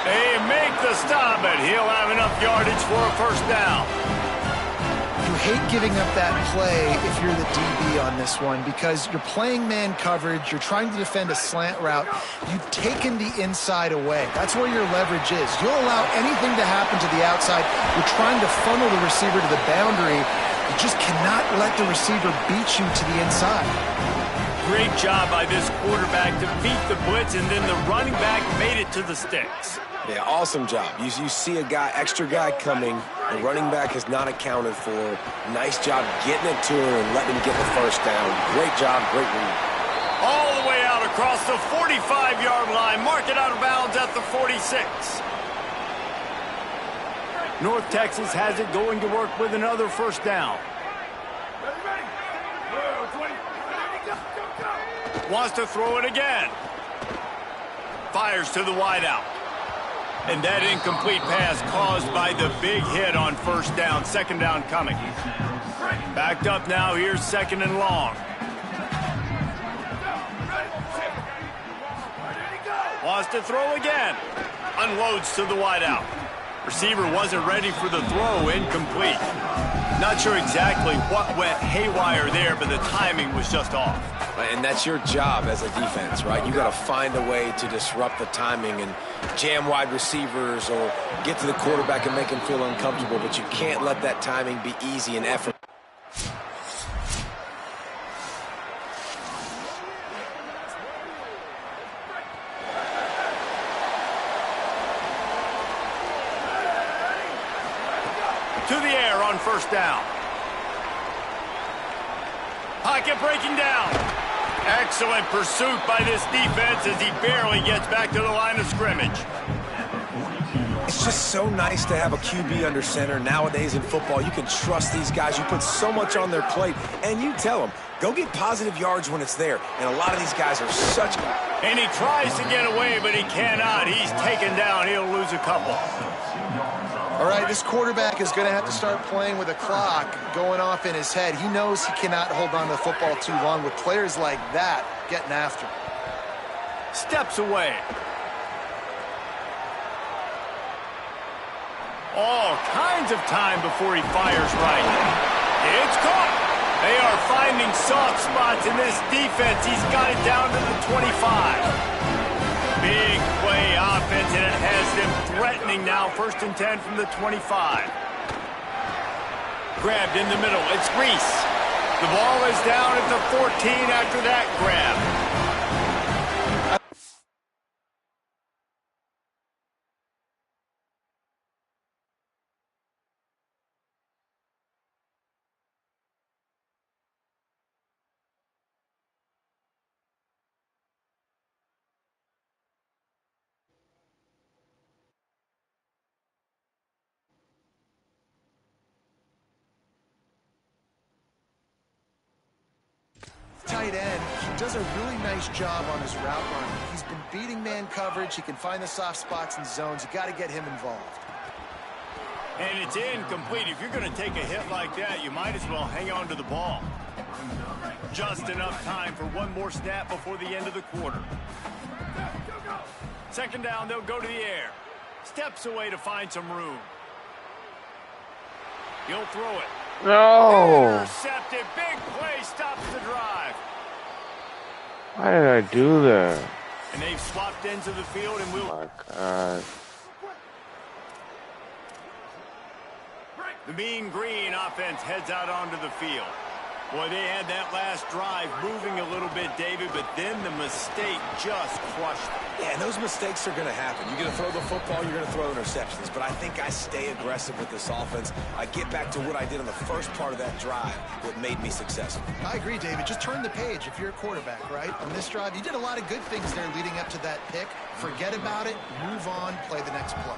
They make the stop, but he'll have enough yardage for a first down. You hate giving up that play if you're the DB on this one because you're playing man coverage, you're trying to defend a slant route, you've taken the inside away. That's where your leverage is. You'll allow anything to happen to the outside. You're trying to funnel the receiver to the boundary. You just cannot let the receiver beat you to the inside. Great job by this quarterback to beat the blitz, and then the running back made it to the sticks. Yeah, awesome job. You see a extra guy coming. The running back is not accounted for. Nice job getting it to him and letting him get the first down. Great job, great read. All the way out across the 45-yard line. Mark it out of bounds at the 46. North Texas has it going to work with another first down. Wants to throw it again. Fires to the wideout. And that incomplete pass caused by the big hit on first down. Second down coming. Backed up now. Here's second and long. Wants to throw again. Unloads to the wideout. Receiver wasn't ready for the throw. Incomplete. Not sure exactly what went haywire there, but the timing was just off. And that's your job as a defense, right? You got to find a way to disrupt the timing and jam wide receivers or get to the quarterback and make him feel uncomfortable, but you can't let that timing be easy and effort. To the air on first down. Pocket breaking down. Excellent pursuit by this defense as he barely gets back to the line of scrimmage. It's just so nice to have a QB under center. Nowadays in football, you can trust these guys. You put so much on their plate, and you tell them, go get positive yards when it's there. And a lot of these guys are such... And he tries to get away, but he cannot. He's taken down. He'll lose a couple. All right, this quarterback is going to have to start playing with a clock going off in his head. He knows he cannot hold on to the football too long with players like that getting after him. Steps away. All kinds of time before he fires right. It's caught. They are finding soft spots in this defense. He's got it down to the 25. Big play offense, and it has them threatening now. First and 10 from the 25. Grabbed in the middle. It's Reese. The ball is down at the 14 after that grab. Tight end, he does a really nice job on his route running. He's been beating man coverage. He can find the soft spots and zones. You got to get him involved. And it's incomplete. If you're going to take a hit like that, you might as well hang on to the ball. Just enough time for one more snap before the end of the quarter. Second down, they'll go to the air. Steps away to find some room. He'll throw it. No! Intercepted. Big play stops the drive. Why did I do that? And they've swapped into the field and will... Oh my God. The Mean Green offense heads out onto the field. Boy, they had that last drive moving a little bit, David, but then the mistake just crushed them. Yeah, and those mistakes are going to happen. You're going to throw the football, you're going to throw interceptions. But I think I stay aggressive with this offense. I get back to what I did in the first part of that drive, what made me successful. I agree, David. Just turn the page if you're a quarterback, right? On this drive, you did a lot of good things there leading up to that pick. Forget about it, move on, play the next play.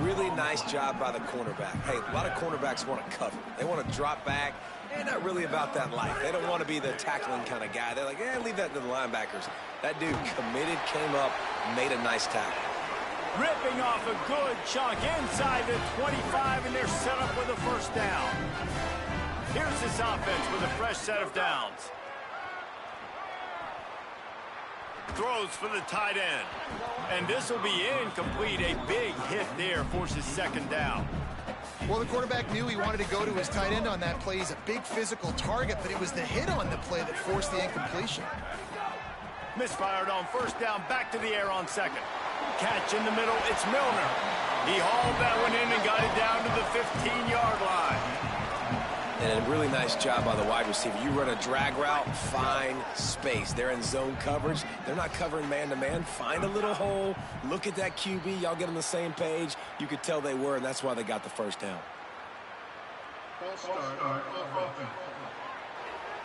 Really nice job by the cornerback. Hey, a lot of cornerbacks want to cover. They want to drop back. They're not really about that life. They don't want to be the tackling kind of guy. They're like, leave that to the linebackers. That dude committed, came up, made a nice tackle. Ripping off a good chunk inside the 25, and they're set up with a first down. Here's this offense with a fresh set of downs. Throws for the tight end. And this will be incomplete. A big hit there forces second down. Well, the quarterback knew he wanted to go to his tight end on that play. He's a big physical target, but it was the hit on the play that forced the incompletion. Misfired on first down, back to the air on second. Catch in the middle, it's Milner. He hauled that one in and got it down to the 15-yard line. And a really nice job by the wide receiver. You run a drag route, find space. They're in zone coverage. They're not covering man-to-man. Find a little hole. Look at that QB. Y'all get on the same page. You could tell they were, and that's why they got the first down.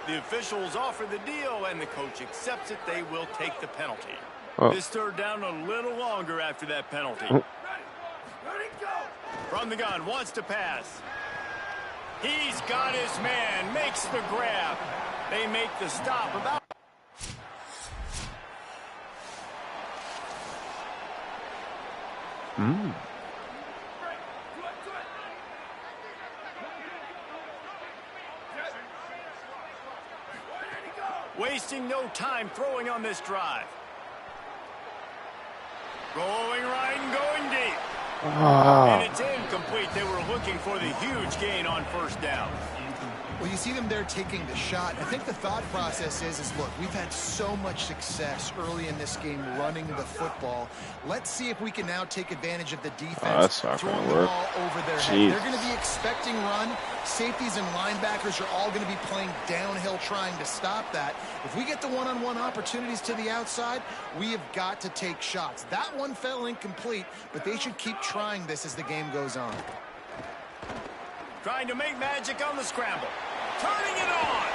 The officials offer the deal, and the coach accepts it. They will take the penalty. Oh. This third down a little longer after that penalty. Ready, go! From the gun, wants to pass. He's got his man, makes the grab. They make the stop about. Wasting no time throwing on this drive. Going right and going deep. And it's incomplete. They were looking for the huge gain on first down. Well, you see them there taking the shot. I think the thought process is look, we've had so much success early in this game running the football. Let's see if we can now take advantage of the defense, throwing the ball over their head. They're going to be expecting run. Safeties and linebackers are all going to be playing downhill trying to stop that. If we get the one-on-one opportunities to the outside, we have got to take shots. That one fell incomplete, but they should keep trying this as the game goes on. Trying to make magic on the scramble. Turning it on.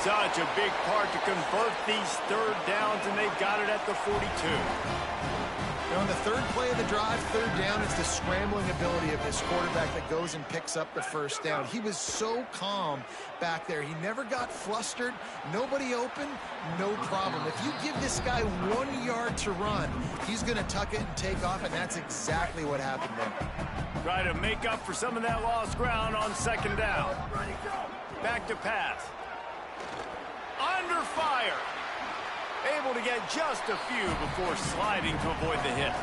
Such a big part to convert these third downs, and they've got it at the 42. Now, on the third play of the drive, third down, it's the scrambling ability of this quarterback that goes and picks up the first down. He was so calm back there. He never got flustered. Nobody open, no problem. If you give this guy 1 yard to run, he's going to tuck it and take off, and that's exactly what happened there. Try to make up for some of that lost ground on second down. Back to pass. Under fire. Able to get just a few before sliding to avoid the hits.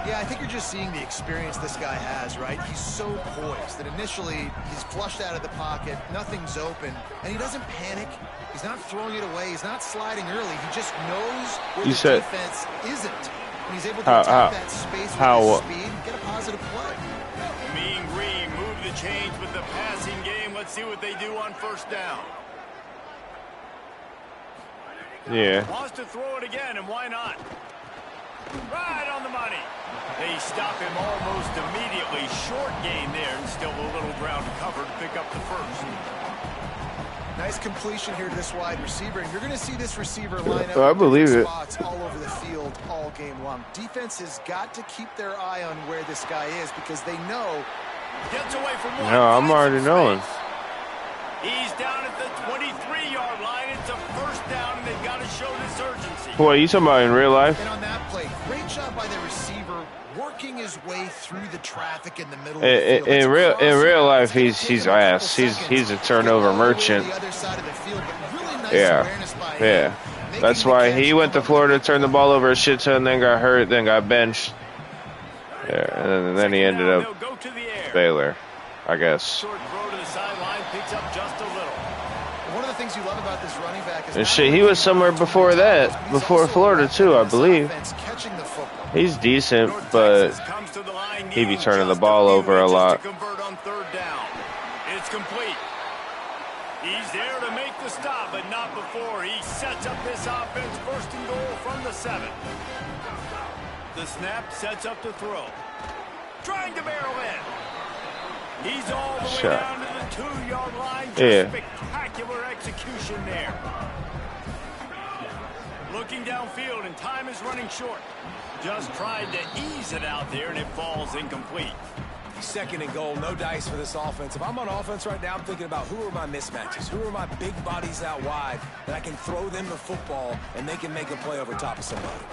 Yeah, I think you're just seeing the experience this guy has, right? He's so poised that initially he's flushed out of the pocket, nothing's open, and he doesn't panic. He's not throwing it away. He's not sliding early. He just knows where the defense isn't. And he's able to attack that space with his speed and get a positive play. Mean Green move the change with the passing game. Let's see what they do on first down. Yeah. Wants to throw it again, and why not? Right on the money. They stop him almost immediately. Short gain there, and still a little ground to cover to pick up the first. Nice completion here to this wide receiver, and you're going to see this receiver line up I believe it. spots all over the field all game long. Defense has got to keep their eye on where this guy is because they know. Gets away from one. No, I'm already knowing. He's down at the 23-yard line. It's a first down, and they've got to show this urgency. Boy, you talking about in real life? And on that play, great job by the receiver working his way through the traffic in the middle In of the field. in real life, he's ass. He's a turnover merchant. Yeah. That's why he went to Florida, turned the ball over a shit ton, then got hurt, then got benched. Yeah, and then he ended up Baylor, I guess. Short throw to the sideline, picks up just a little. One of the things you love about this running back is and shit, he was somewhere before that, before Florida too, I believe. He's decent, but he be turning the ball over a lot. It's complete. He's there to make the stop, but not before he sets up this offense first and goal from the 7. The snap sets up the throw. Trying to barrel in. He's all the way down to the 2-yard line. Just spectacular execution there. Looking downfield, and time is running short. Just tried to ease it out there, and it falls incomplete. 2nd and goal, no dice for this offense. If I'm on offense right now, I'm thinking about who are my mismatches? Who are my big bodies out wide that I can throw them the football and they can make a play over top of somebody?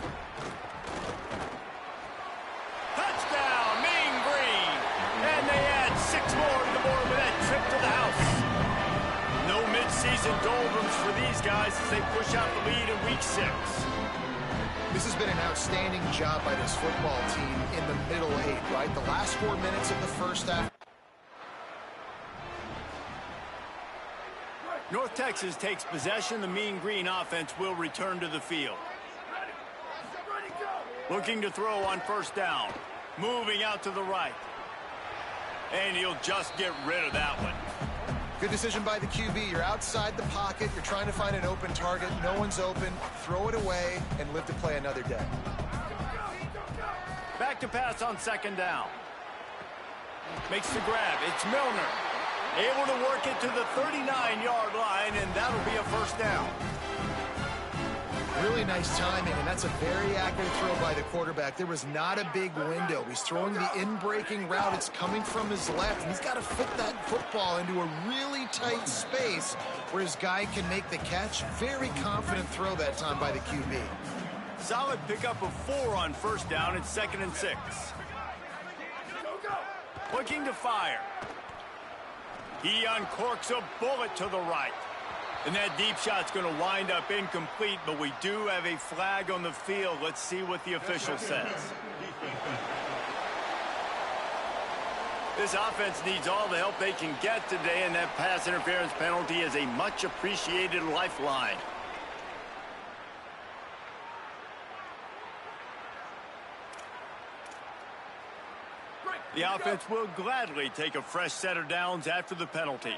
Touchdown, Mean Green! And they add 6 more to the board with that trip to the house. No midseason doldrums for these guys as they push out the lead in week 6. This has been an outstanding job by this football team in the middle 8, right? The last 4 minutes of the first half. North Texas takes possession. The Mean Green offense will return to the field. Looking to throw on first down. Moving out to the right. And he'll just get rid of that one. Good decision by the QB. You're outside the pocket. You're trying to find an open target. No one's open. Throw it away and live to play another day. Back to pass on 2nd down. Makes the grab. It's Milner. Able to work it to the 39-yard line, and that'll be a first down. Really nice timing, and that's a very accurate throw by the quarterback. There was not a big window. He's throwing the in-breaking route. It's coming from his left, and he's got to fit that football into a really tight space where his guy can make the catch. Very confident throw that time by the QB. Solid pickup of 4 on first down. It's 2nd and 6. Looking to fire. He uncorks a bullet to the right. And that deep shot's going to wind up incomplete, but we do have a flag on the field. Let's see what the official says. This offense needs all the help they can get today, and that pass interference penalty is a much-appreciated lifeline. The offense will gladly take a fresh set of downs after the penalty.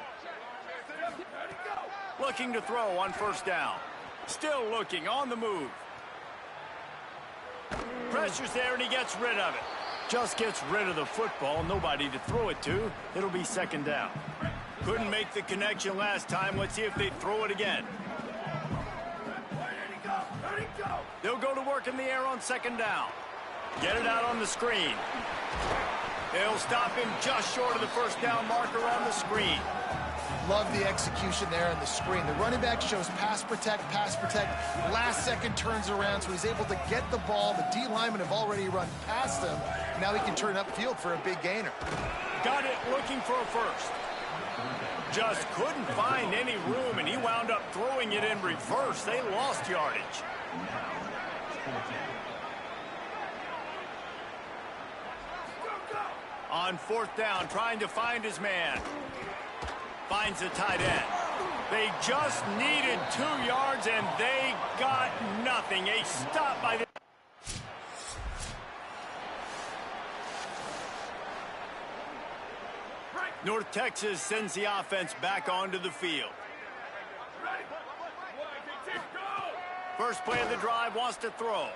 Looking to throw on first down. Still looking on the move. Pressure's there and he gets rid of it. Just gets rid of the football. Nobody to throw it to. It'll be 2nd down. Couldn't make the connection last time. Let's see if they throw it again. They'll go to work in the air on 2nd down. Get it out on the screen. They'll stop him just short of the first down marker on the screen. Love the execution there on the screen. The running back shows pass protect, pass protect. Last second turns around, so he's able to get the ball. The D linemen have already run past him. Now he can turn upfield for a big gainer. Got it looking for a first. Just couldn't find any room, and he wound up throwing it in reverse. They lost yardage. On 4th down, trying to find his man. Finds the tight end. They just needed 2 yards, and they got nothing. A stop by the... North Texas sends the offense back onto the field. First play of the drive, wants to throw.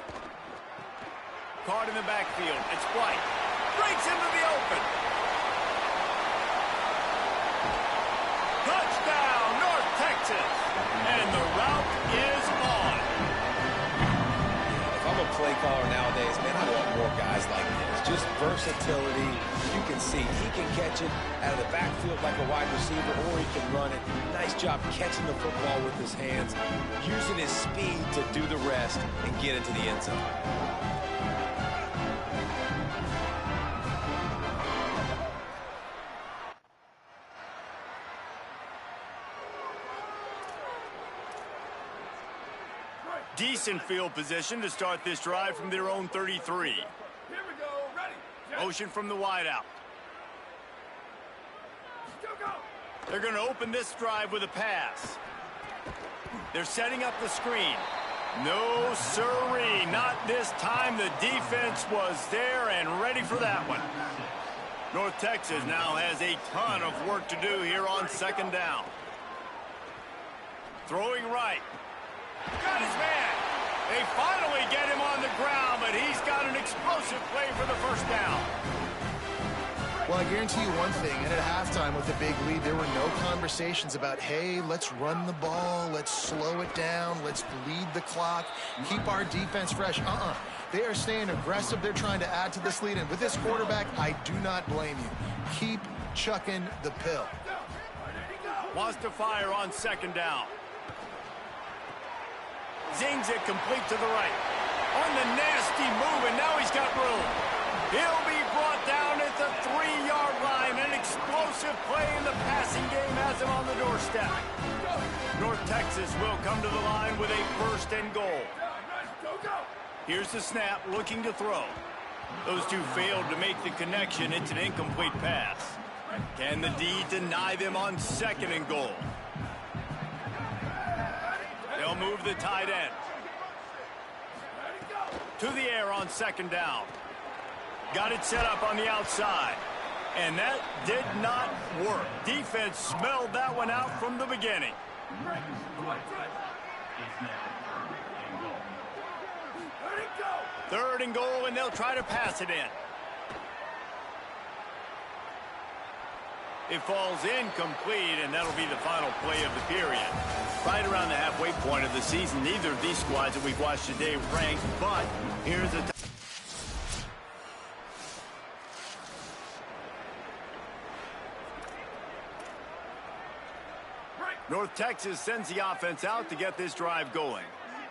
Caught in the backfield. It's White. Breaks into the open. Touchdown, North Texas. And the route is on. If I'm a play caller nowadays, man, I want more guys like this. Just versatility. You can see he can catch it out of the backfield like a wide receiver, or he can run it. Nice job catching the football with his hands, using his speed to do the rest and get into the end zone. Decent field position to start this drive from their own 33. Here we go. Ready. Motion from the wideout. Go. They're going to open this drive with a pass. They're setting up the screen. No siree, not this time. The defense was there and ready for that one. North Texas now has a ton of work to do here on 2nd down. Throwing right. Got his man. They finally get him on the ground, but he's got an explosive play for the first down. Well, I guarantee you one thing, and at halftime with the big lead, there were no conversations about, hey, let's run the ball, let's slow it down, let's bleed the clock, keep our defense fresh. They are staying aggressive. They're trying to add to this lead, and with this quarterback, I do not blame you. Keep chucking the pill. Wants to fire on second down. Zings it complete to the right. On the nasty move, and now he's got room. He'll be brought down at the 3-yard line. An explosive play in the passing game has him on the doorstep. North Texas will come to the line with a first and goal. Here's the snap, looking to throw. Those two failed to make the connection. It's an incomplete pass. Can the D deny them on second and goal? They'll move the tight end. To the air on second down. Got it set up on the outside. And that did not work. Defense smelled that one out from the beginning. Third and goal, and they'll try to pass it in. It falls incomplete, and that'll be the final play of the period. Right around the halfway point of the season, neither of these squads that we've watched today ranked, but here's a North Texas sends the offense out to get this drive going.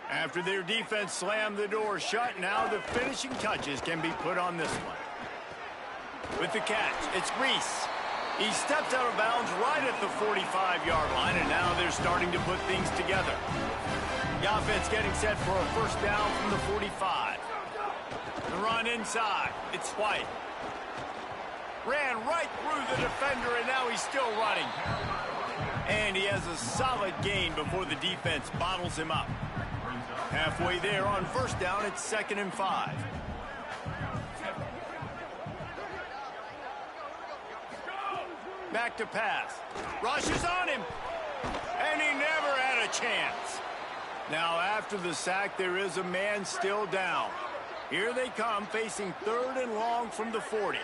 After their defense slammed the door shut, now the finishing touches can be put on this one. With the catch, it's Reese. He steps out of bounds right at the 45-yard line, and now they're starting to put things together. The offense getting set for a first down from the 45. The run inside. It's White. Ran right through the defender, and now he's still running. And he has a solid gain before the defense bottles him up. Halfway there on first down, it's 2nd and 5. Back to pass. Rush is on him. And he never had a chance. Now after the sack, there is a man still down. Here they come, facing 3rd and long from the 40.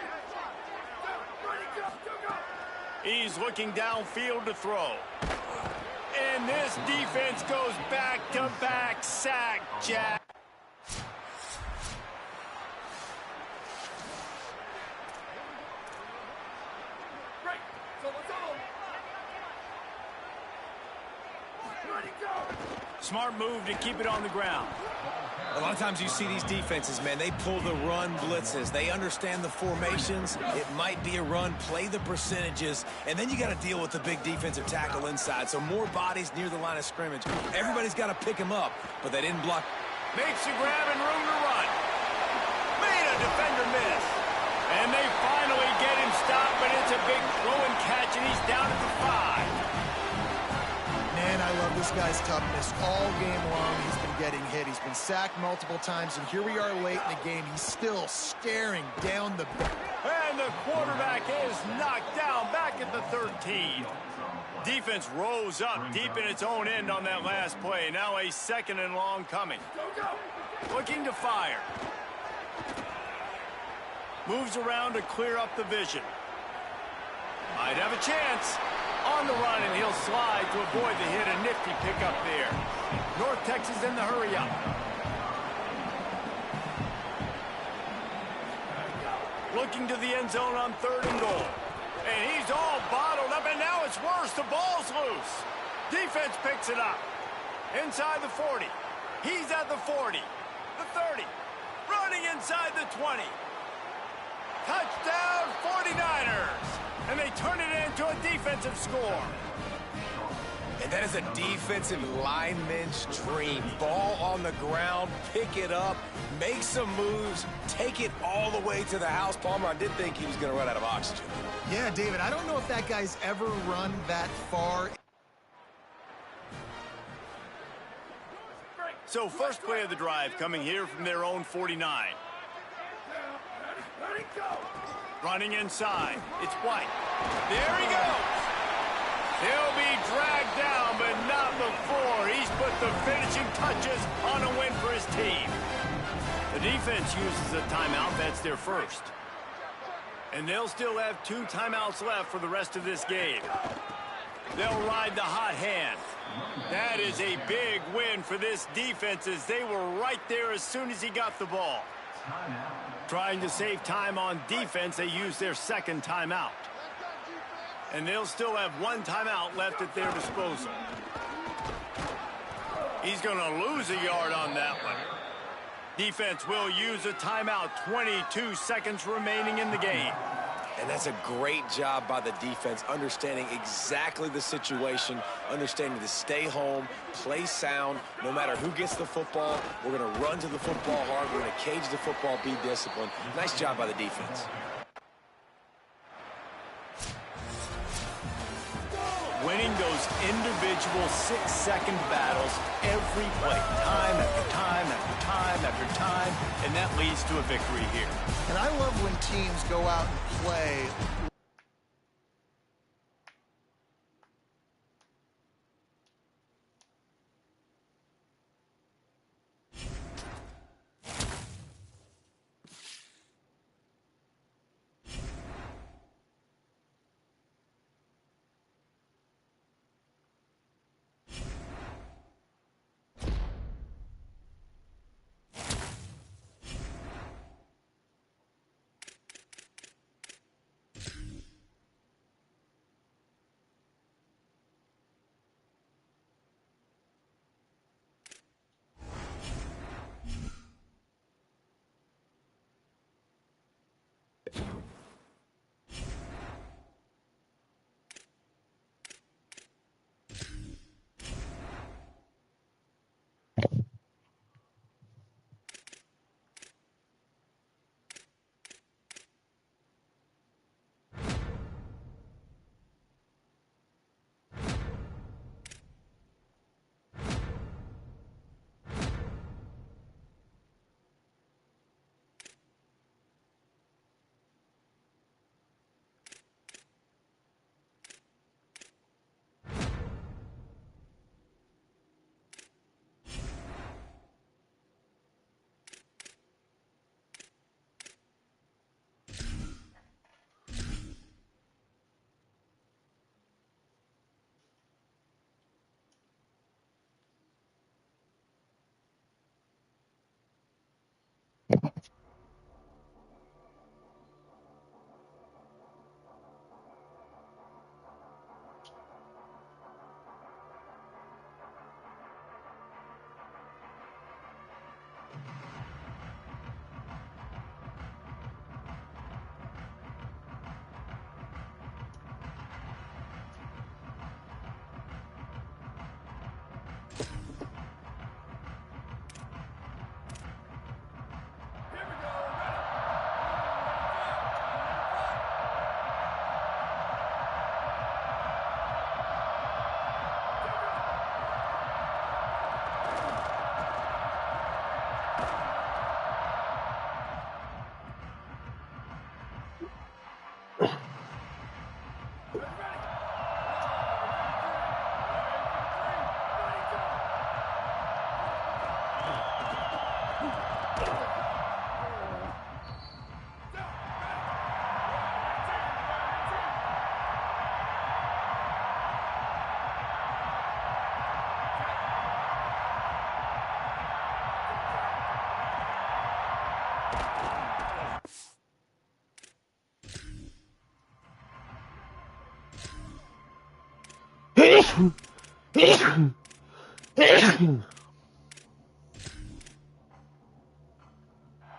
He's looking downfield to throw. And this defense goes back-to-back sack, Jack. Smart move to keep it on the ground. A lot of times you see these defenses, man, they pull the run blitzes. They understand the formations. It might be a run, play the percentages, and then you got to deal with the big defensive tackle inside. So more bodies near the line of scrimmage. Everybody's got to pick him up, but they didn't block. Makes the grab and room to run. Made a defender miss. And they finally get him stopped, but it's a big throw and catch, and he's down at the 5. Man, I love this guy's toughness. All game long, he's been getting hit. He's been sacked multiple times, and here we are late in the game. He's still staring down the... And the quarterback is knocked down back at the 13. Defense rose up deep in its own end on that last play. Now a 2nd and long coming. Looking to fire. Moves around to clear up the vision. Might have a chance. On the run, and he'll slide to avoid the hit. A nifty pickup there. North Texas in the hurry-up. Looking to the end zone on 3rd and goal. And he's all bottled up, and now it's worse. The ball's loose. Defense picks it up. Inside the 40. He's at the 40. The 30. Running inside the 20. Touchdown, 49ers. And they turn it into a defensive score. And that is a defensive lineman's dream. Ball on the ground, pick it up, make some moves, take it all the way to the house. Palmer, I did think he was going to run out of oxygen. Yeah, David, I don't know if that guy's ever run that far. So first play of the drive coming here from their own 49. Running inside. It's White. There he goes. He'll be dragged down, but not before he's put the finishing touches on a win for his team. The defense uses a timeout. That's their first. And they'll still have 2 timeouts left for the rest of this game. They'll ride the hot hand. That is a big win for this defense as they were right there as soon as he got the ball. Trying to save time on defense, they use their second timeout. And they'll still have 1 timeout left at their disposal. He's going to lose a yard on that one. Defense will use a timeout. 22 seconds remaining in the game. And that's a great job by the defense, understanding exactly the situation, understanding to stay home, play sound. No matter who gets the football, we're going to run to the football hard. We're going to cage the football, be disciplined. Nice job by the defense. Winning those individual 6-second battles every play, time after time after time after time, and that leads to a victory here. And I love when teams go out and play.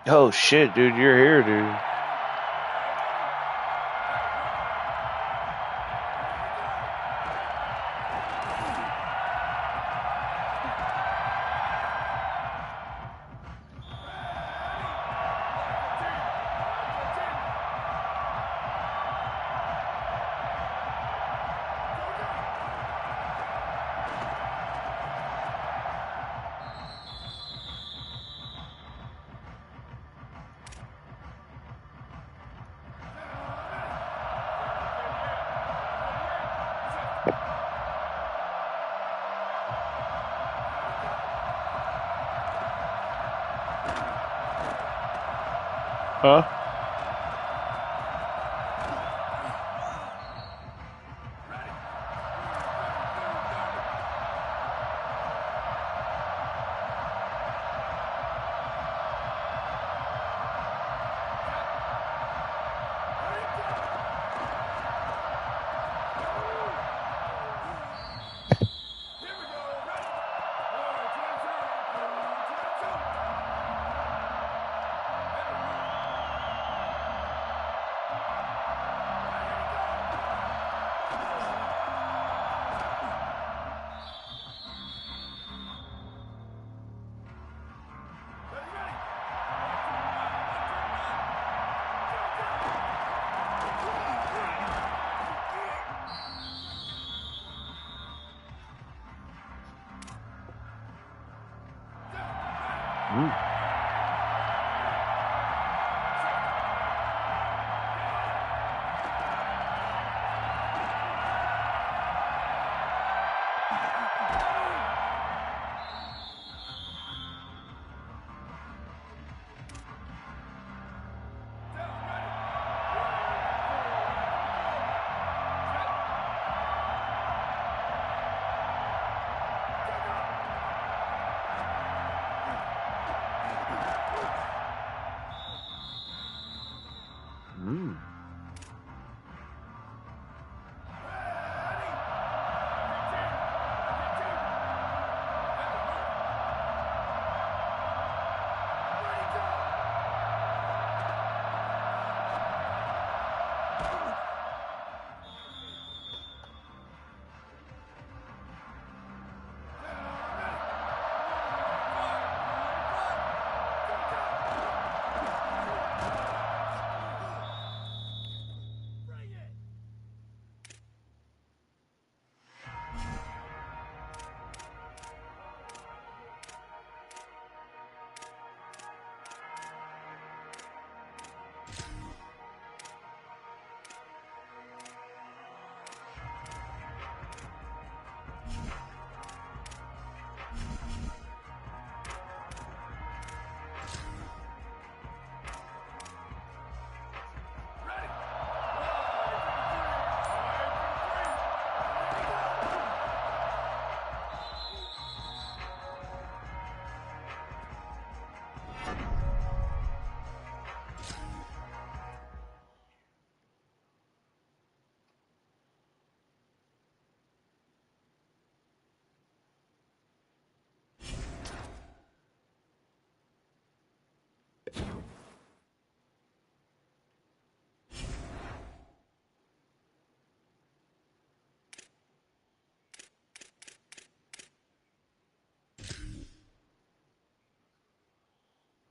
Oh shit, dude, you're here, dude. Huh?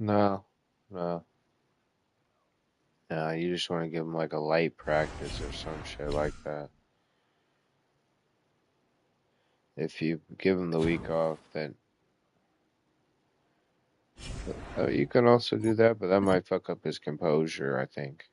No, no. No, you just want to give them like a light practice or some shit like that. If you give him the week off, then you can also do that, but that might fuck up his composure, I think.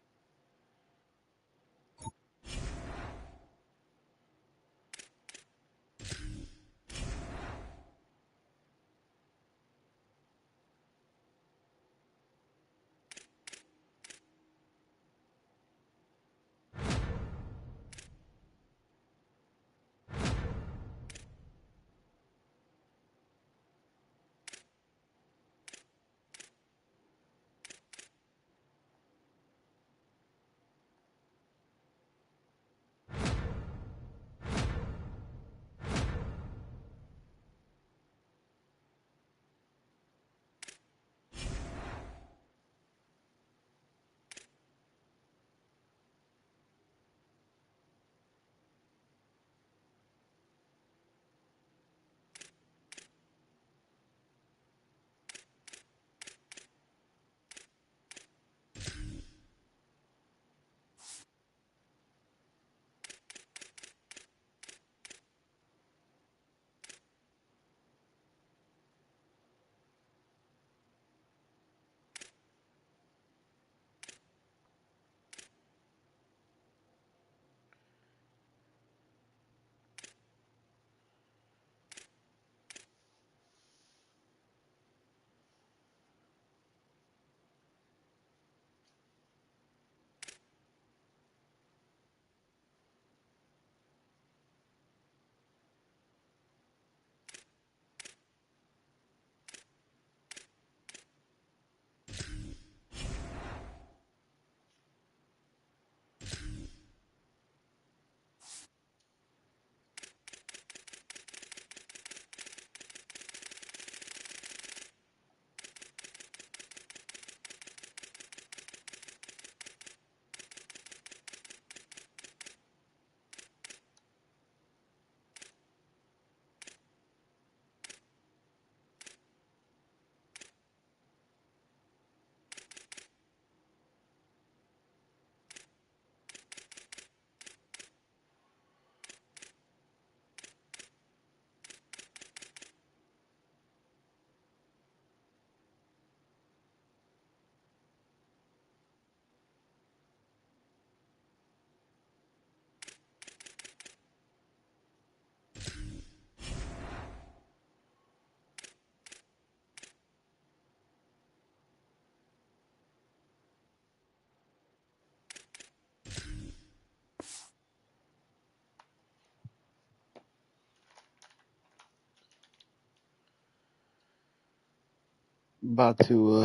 About to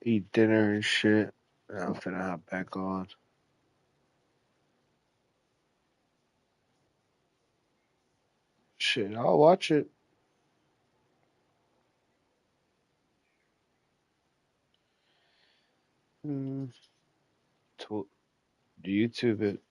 eat dinner and shit. And I'm finna hop back on. Shit, I'll watch it. Mm, YouTube it.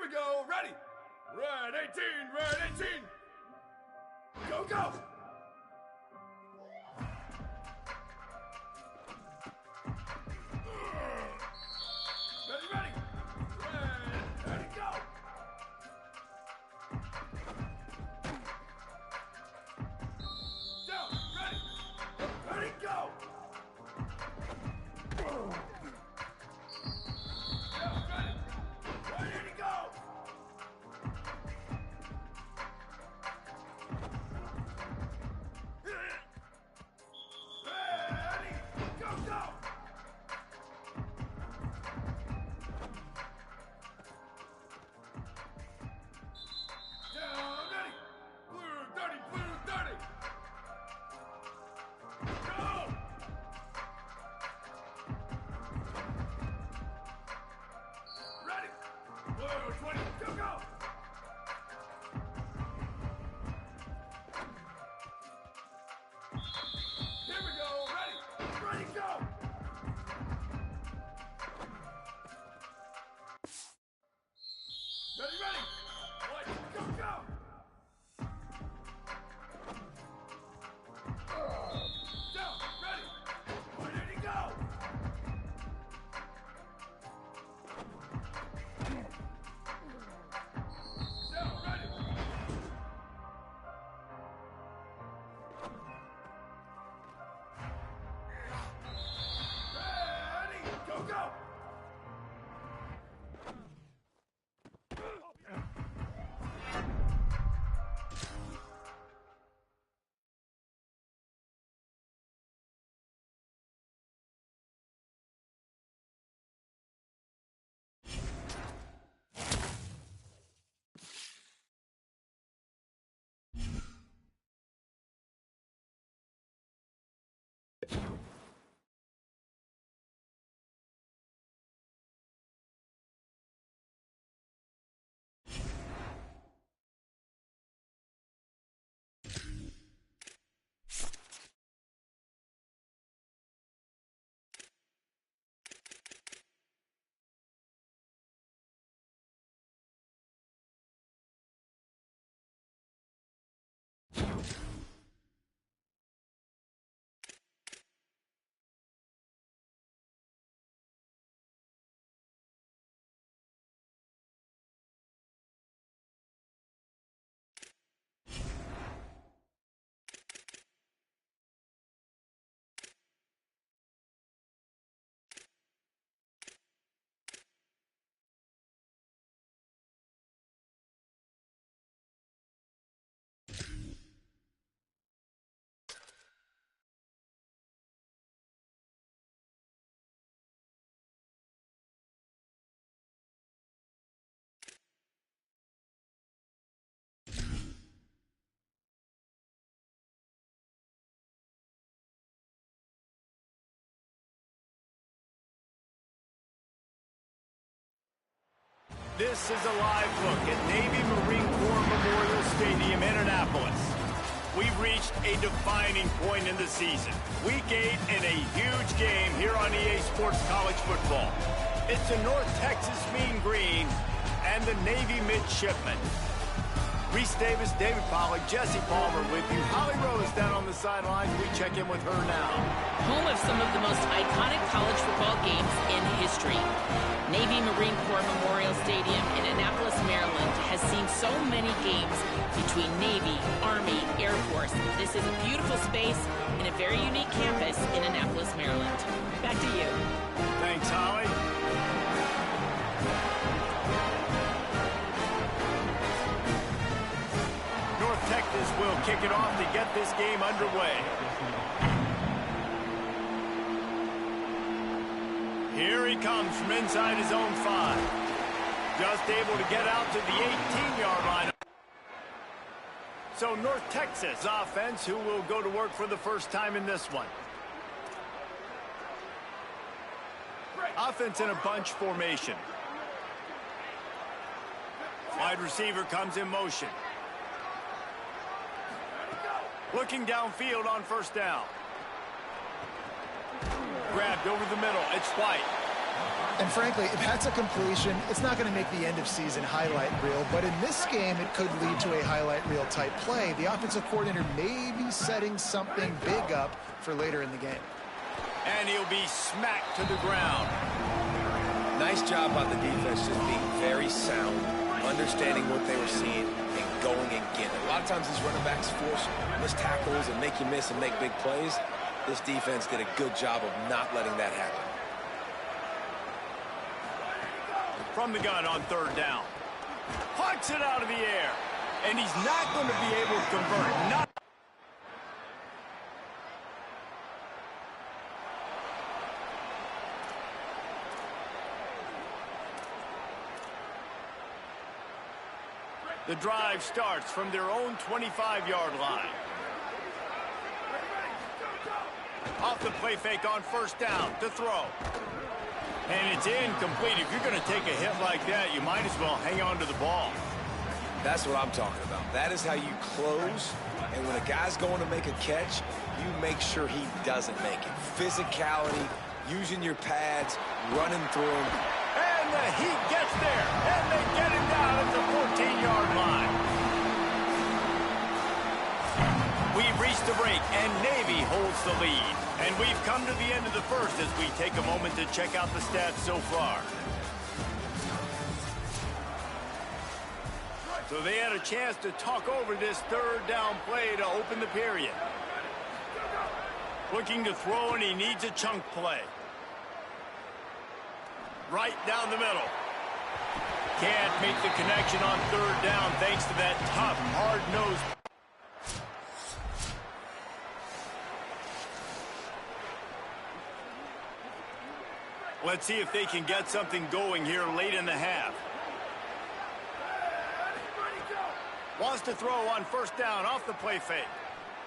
we go. Ready. Red 18. Red 18. Go, go. Ready, ready. Red, ready, go. Down, ready. Ready, go. Down, ready. Ready to go. Ready, go, go. Down, ready. Blue 30, blue 30. Go. Ready. Blue 20, go, go. Here we go. Ready. Ready, go. Ready, ready. White, go, go. Down, ready. Ready to go. Down, ready. Ready, go, go. This is a live look at Navy Marine Corps Memorial Stadium in Annapolis. We've reached a defining point in the season. Week 8 and a huge game here on EA Sports College Football. It's the North Texas Mean Green and the Navy Midshipmen. Reese Davis, David Pollack, Jesse Palmer with you. Holly Rose down on the sidelines. We check in with her now. Home of some of the most iconic college football games in history. Navy Marine Corps Memorial Stadium in Annapolis, Maryland has seen so many games between Navy, Army, Air Force. This is a beautiful space and a very unique campus in Annapolis, Maryland. Back to you. Thanks, Holly. North Texas will kick it off to get this game underway. Here he comes from inside his own 5. Just able to get out to the 18-yard line. So North Texas offense, who will go to work for the first time in this one. Offense in a bunch formation. Wide receiver comes in motion. Looking downfield on first down. Grabbed over the middle. It's White. And frankly, if that's a completion, it's not going to make the end-of-season highlight reel. But in this game, it could lead to a highlight reel type play. The offensive coordinator may be setting something big up for later in the game. And he'll be smacked to the ground. Nice job by the defense, just being very sound, understanding what they were seeing, and going and getting it. A lot of times these running backs force missed tackles and make you miss and make big plays. This defense did a good job of not letting that happen. From the gun on third down. Pucks it out of the air. And he's not going to be able to convert. Not The drive starts from their own 25-yard line. Off the play fake on first down to throw. And it's incomplete. If you're going to take a hit like that, you might as well hang on to the ball. That's what I'm talking about. That is how you close. And when a guy's going to make a catch, you make sure he doesn't make it. Physicality, using your pads, running through him. And the Heat gets there. And they get him down at the 14-yard line. We've reached the break, and Navy holds the lead. And we've come to the end of the first as we take a moment to check out the stats so far. So they had a chance to talk over this third down play to open the period. Looking to throw, and he needs a chunk play. Right down the middle. Can't make the connection on third down thanks to that tough, hard-nosed. Let's see if they can get something going here late in the half. Wants to throw on first down off the play fake.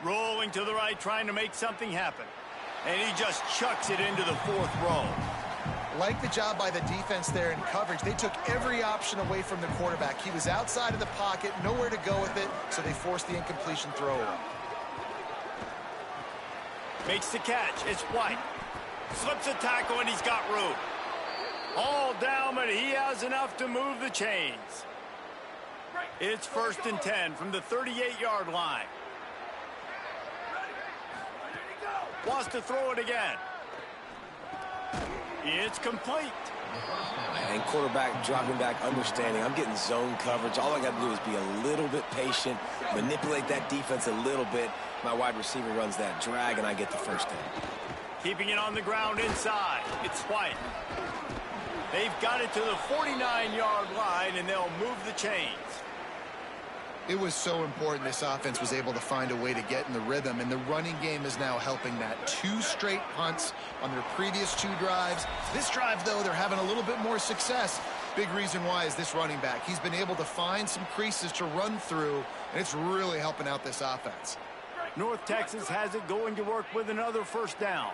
Rolling to the right, trying to make something happen. And he just chucks it into the fourth row. Like the job by the defense there in coverage. They took every option away from the quarterback. He was outside of the pocket, nowhere to go with it, so they forced the incompletion throw away. Makes the catch. It's White. Slips a tackle, and he's got room. All down, but he has enough to move the chains. It's 1st and 10 from the 38-yard line. Wants to throw it again. It's complete. And quarterback dropping back, understanding. I'm getting zone coverage. All I got to do is be a little bit patient, manipulate that defense a little bit. My wide receiver runs that drag, and I get the first down. Keeping it on the ground inside. It's White. They've got it to the 49-yard line, and they'll move the chains. It was so important this offense was able to find a way to get in the rhythm, and the running game is now helping that. 2 straight punts on their previous 2 drives. This drive, though, they're having a little bit more success. Big reason why is this running back. He's been able to find some creases to run through, and it's really helping out this offense. North Texas has it going to work with another first down.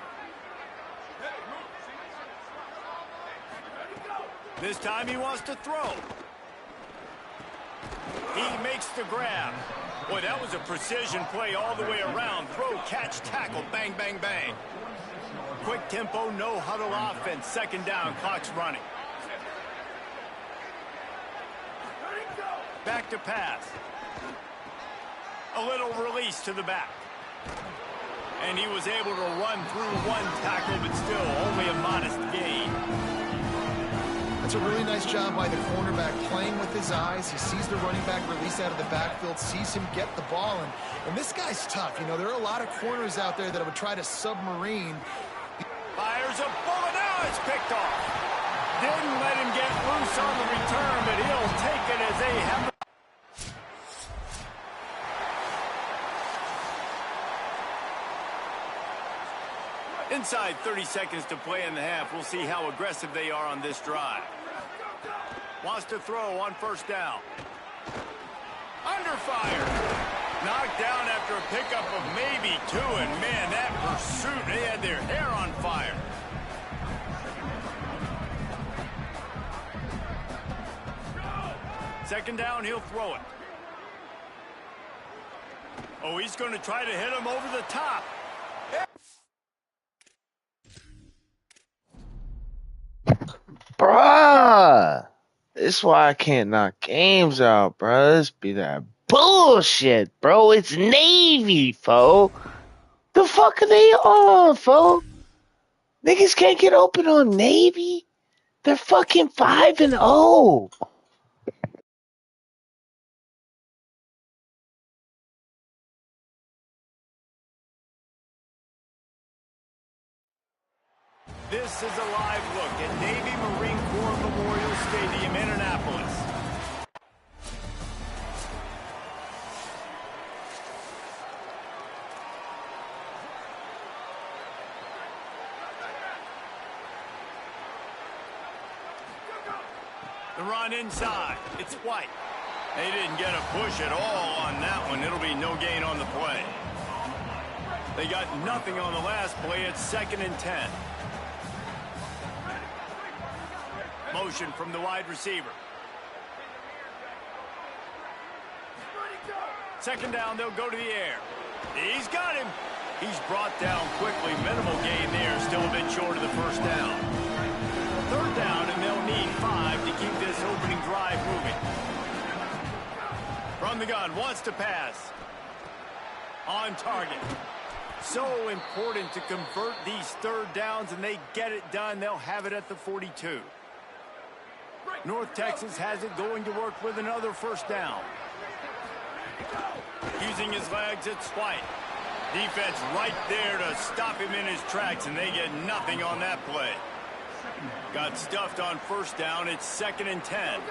This time he wants to throw. He makes the grab. Boy, that was a precision play all the way around. Throw, catch, tackle, bang, bang, bang. Quick tempo, no huddle offense. 2nd down, clock's running. Back to pass. A little release to the back. And he was able to run through 1 tackle, but still only a modest gain. That's a really nice job by the cornerback playing with his eyes. He sees the running back release out of the backfield, sees him get the ball. And this guy's tough. You know, there are a lot of corners out there that would try to submarine. Fires a bullet. Now it's picked off. Didn't let him get loose on the return, but he'll take it as they have. Inside 30 seconds to play in the half. We'll see how aggressive they are on this drive. Wants to throw on first down. Under fire. Knocked down after a pickup of maybe 2. And, man, that pursuit, they had their hair on fire. Second down, he'll throw it. Oh, he's going to try to hit him over the top. Bruh. This is why I can't knock games out, bruh. This be that bullshit, bro. It's Navy, fo. The fuck are they on, fo? Niggas can't get open on Navy? They're fucking 5-0. This is a live look at Navy Marine Corps Memorial Stadium in Annapolis. The run inside. It's White. They didn't get a push at all on that one. It'll be no gain on the play. They got nothing on the last play. It's 2nd and 10. Motion from the wide receiver. 2nd down, they'll go to the air. He's got him. He's brought down quickly. Minimal gain there. Still a bit short of the 1st down. 3rd down, and they'll need 5 to keep this opening drive moving. From the gun, wants to pass. On target. So important to convert these 3rd downs, and they get it done. They'll have it at the 42. North Texas has it, going to work with another 1st down. Using his legs, it's White. Defense right there to stop him in his tracks, and they get nothing on that play. Got stuffed on 1st down. It's 2nd and 10.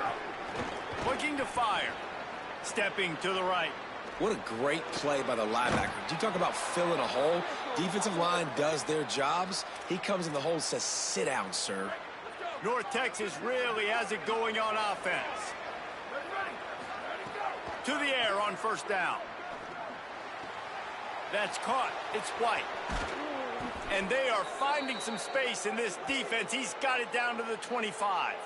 Looking to fire. Stepping to the right. What a great play by the linebacker. You talk about filling a hole. Defensive line does their jobs. He comes in the hole and says, sit down, sir. North Texas really has it going on offense. To the air on 1st down. That's caught. It's White. And they are finding some space in this defense. He's got it down to the 25.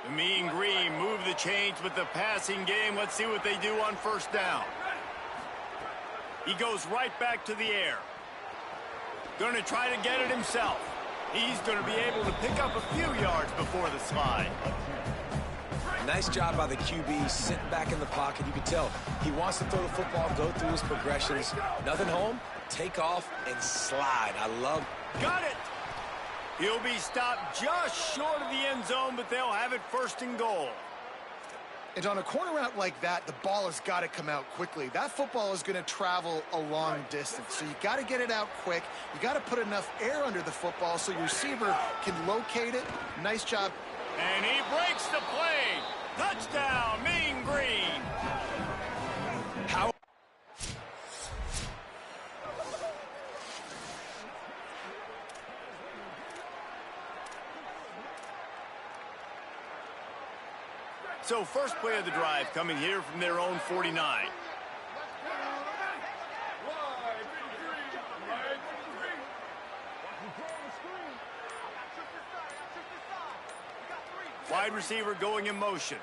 The Mean Green move the chains with the passing game. Let's see what they do on 1st down. He goes right back to the air. Going to try to get it himself. He's going to be able to pick up a few yards before the slide. Nice job by the QB, sitting back in the pocket. You can tell he wants to throw the football, go through his progressions. Nothing home, take off, and slide. I love. Got it. He'll be stopped just short of the end zone, but they'll have it 1st and goal. And on a corner route like that, the ball has got to come out quickly. That football is going to travel a long distance. So you got to get it out quick. You got to put enough air under the football so your receiver can locate it. Nice job. And he breaks the play. Touchdown, Mean Green. How? So 1st play of the drive coming here from their own 49. Wide receiver going in motion.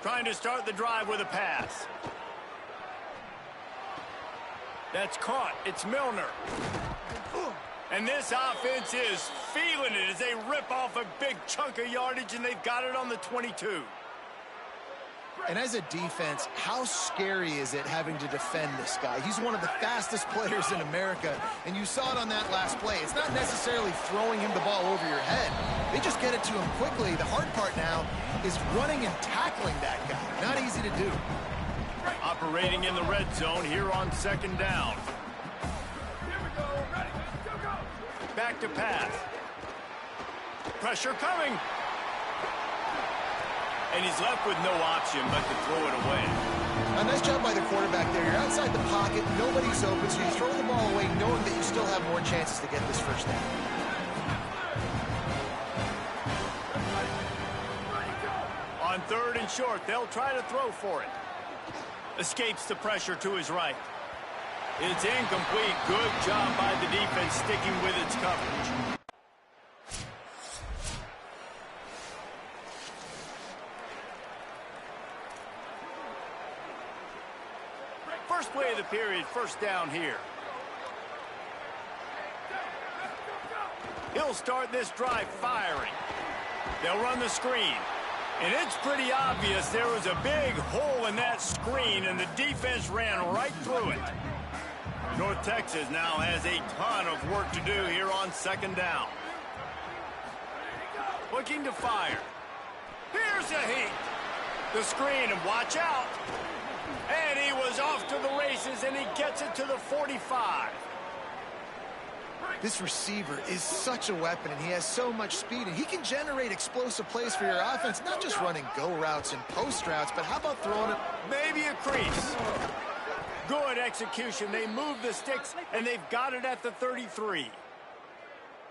Trying to start the drive with a pass. That's caught. It's Milner. And this offense is feeling it as they rip off a big chunk of yardage, and they've got it on the 22. And as a defense, how scary is it having to defend this guy? He's one of the fastest players in America, and you saw it on that last play. It's not necessarily throwing him the ball over your head. They just get it to him quickly. The hard part now is running and tackling that guy. Not easy to do. Operating in the red zone here on 2nd down. Back to pass. Pressure coming. And he's left with no option but to throw it away. A nice job by the quarterback there. You're outside the pocket. Nobody's open, so you throw the ball away knowing that you still have more chances to get this 1st down. On 3rd and short, they'll try to throw for it. Escapes the pressure to his right. It's incomplete. Good job by the defense sticking with its coverage. First play of the period, 1st down here. He'll start this drive firing. They'll run the screen. And it's pretty obvious there was a big hole in that screen, and the defense ran right through it. North Texas now has a ton of work to do here on second down. Looking to fire. Here's a heat. The screen, and watch out. And he was off to the races, and he gets it to the 45. This receiver is such a weapon, and he has so much speed, and he can generate explosive plays for your offense, not just running go routes and post routes, but how about throwing it? Maybe a crease. Good execution. They move the sticks, and they've got it at the 33.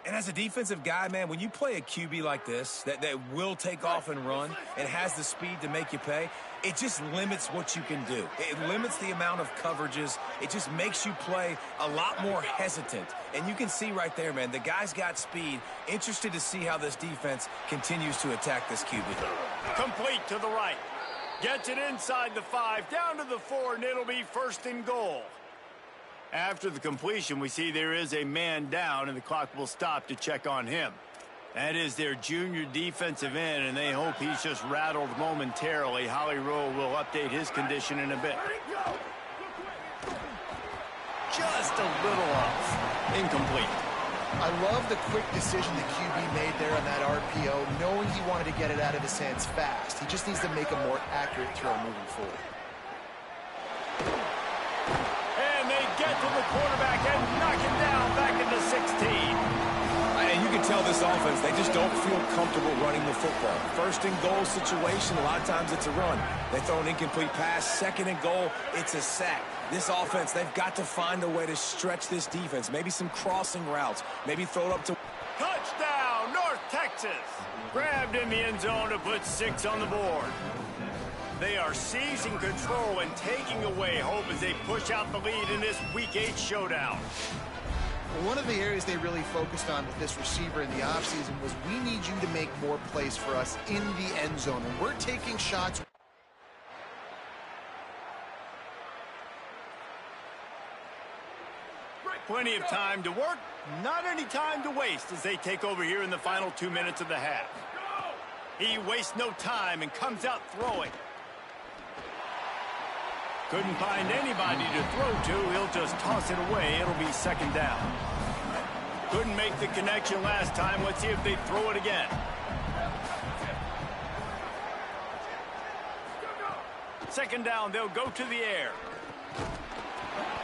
And as a defensive guy, man, when you play a QB like this that will take off and run and has the speed to make you pay, it just limits what you can do. It limits the amount of coverages. It just makes you play a lot more hesitant. And you can see right there, man, the guy's got speed. Interested to see how this defense continues to attack this QB. Complete to the right. Gets it inside the 5, down to the 4, and it'll be first and goal. After the completion, we see there is a man down, and the clock will stop to check on him. That is their junior defensive end, and they hope he's just rattled momentarily. Holly Rowe will update his condition in a bit. Just a little off. Incomplete. I love the quick decision the QB made there on that RPO, knowing he wanted to get it out of his hands fast. He just needs to make a more accurate throw moving forward. Get to the quarterback and knock him down back into 16. And you can tell this offense, they just don't feel comfortable running the football. First and goal situation, a lot of times it's a run. They throw an incomplete pass. Second and goal, it's a sack. This offense, they've got to find a way to stretch this defense. Maybe some crossing routes. Maybe throw it up to... Touchdown, North Texas. Grabbed in the end zone to put 6 on the board. They are seizing control and taking away hope as they push out the lead in this Week 8 showdown. One of the areas they really focused on with this receiver in the offseason was we need you to make more plays for us in the end zone. And we're taking shots. Plenty of time to work, not any time to waste as they take over here in the final 2 minutes of the half. He wastes no time and comes out throwing. Couldn't find anybody to throw to. He'll just toss it away. It'll be second down. Couldn't make the connection last time. Let's see if they throw it again. Second down, they'll go to the air.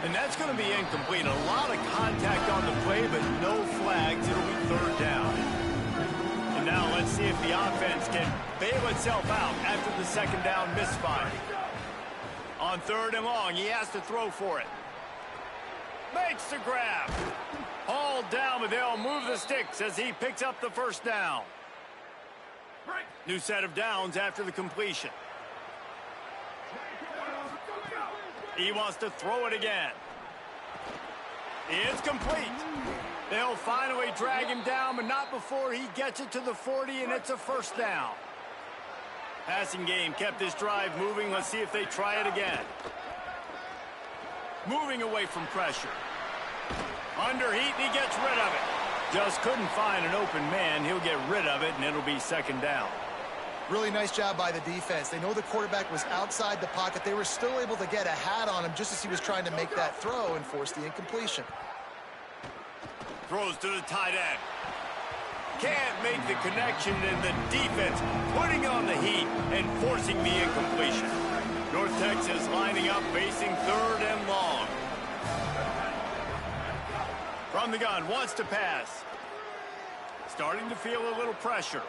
And that's going to be incomplete. A lot of contact on the play, but no flags. It'll be third down. And now let's see if the offense can bail itself out after the second down misfire. On third and long, he has to throw for it. Makes the grab. Hauled down, but they'll move the sticks as he picks up the first down. New set of downs after the completion. He wants to throw it again. It's complete. They'll finally drag him down, but not before he gets it to the 40, and it's a first down. Passing game kept this drive moving. Let's see if they try it again. Moving away from pressure. Under heat, and he gets rid of it. Just couldn't find an open man. He'll get rid of it, and it'll be second down. Really nice job by the defense. They know the quarterback was outside the pocket. They were still able to get a hat on him just as he was trying to make that throw and force the incompletion. Throws to the tight end. Can't make the connection, and the defense putting on the heat and forcing the incompletion. North Texas lining up, facing third and long. From the gun, wants to pass. Starting to feel a little pressure.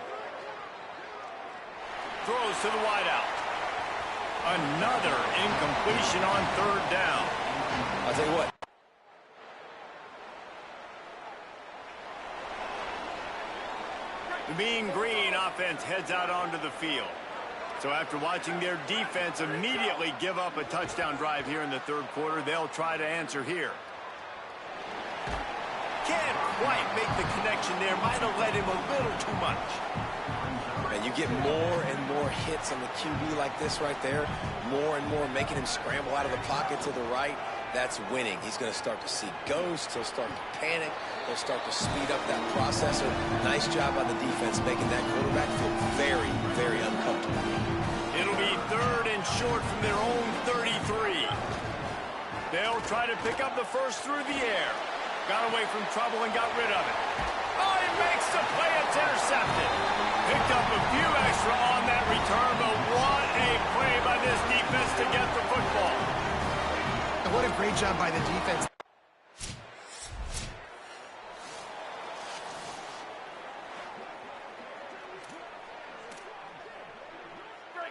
Throws to the wideout. Another incompletion on third down. I'll tell you what. The Mean Green offense heads out onto the field. So after watching their defense immediately give up a touchdown drive here in the third quarter, they'll try to answer here. Can't quite make the connection there. Might have led him a little too much. And you get more and more hits on the QB like this right there. More and more making him scramble out of the pocket to the right. that's winning. He's going to start to see ghosts. He'll start to panic. He'll start to speed up that process. So nice job on the defense making that quarterback feel very, very uncomfortable. It'll be 3rd and short from their own 33. They'll try to pick up the first through the air. Got away from trouble and got rid of it. Oh, he makes the play. It's intercepted. Picked up a few extra on that return, but what a play by this defense to get the football. And what a great job by the defense.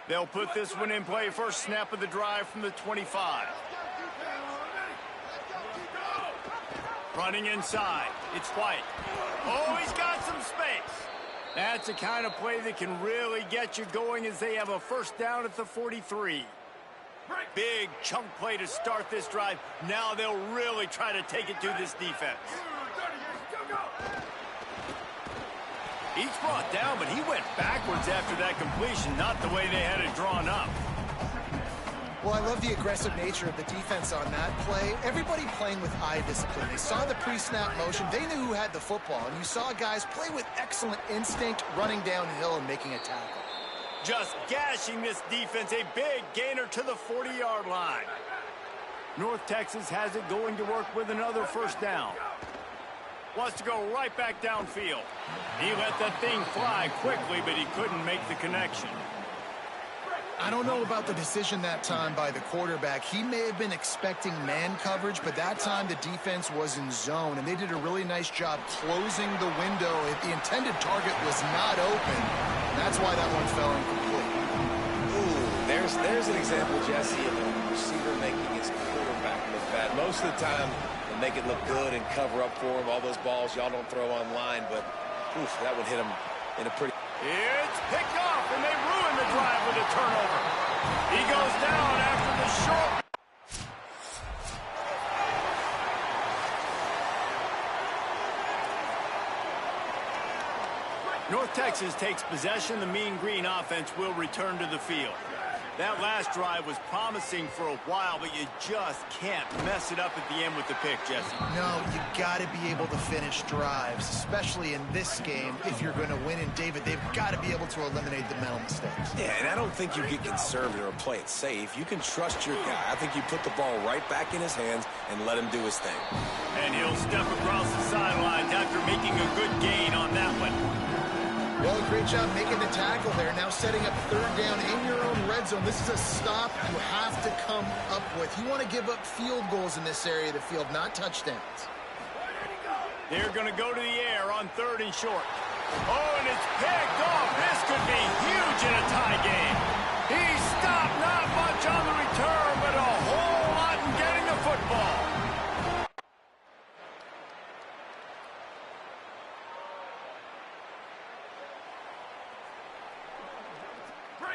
They'll put this one in play. First snap of the drive from the 25. Running inside. It's White. Oh, he's got some space. That's the kind of play that can really get you going as they have a first down at the 43. Big chunk play to start this drive. Now they'll really try to take it to this defense. He's brought down, but he went backwards after that completion, not the way they had it drawn up. Well, I love the aggressive nature of the defense on that play. Everybody playing with eye discipline. They saw the pre-snap motion. They knew who had the football, and you saw guys play with excellent instinct, running downhill and making a tackle. Just gashing this defense, a big gainer to the 40-yard line. North Texas has it going to work with another first down. Wants to go right back downfield. He let that thing fly quickly, but he couldn't make the connection. I don't know about the decision that time by the quarterback. He may have been expecting man coverage, but that time the defense was in zone, and they did a really nice job closing the window. The intended target was not open. That's why that one fell incomplete. Ooh, there's an example, Jesse, of a receiver making his quarterback look bad. Most of the time, they make it look good and cover up for him. All those balls y'all don't throw online, but oof, that would hit him in a pretty... It's picked off, and they ruin the drive with a turnover. He goes down after the short. North Texas takes possession. The Mean Green offense will return to the field. That last drive was promising for a while, but you just can't mess it up at the end with the pick, Jesse. No, you got to be able to finish drives, especially in this game. If you're going to win, and David, they've got to be able to eliminate the mental mistakes. Yeah, and I don't think you get conservative or play it safe. You can trust your guy. I think you put the ball right back in his hands and let him do his thing. And he'll step across the sidelines after making a good gain on that one. Well, great job making the tackle there. Now setting up third down in your own red zone. This is a stop you have to come up with. You want to give up field goals in this area of the field, not touchdowns. They're going to go to the air on 3rd and short. Oh, and it's picked off. This could be huge in a tie game. He stopped not much on the return, but a whole lot in getting the football.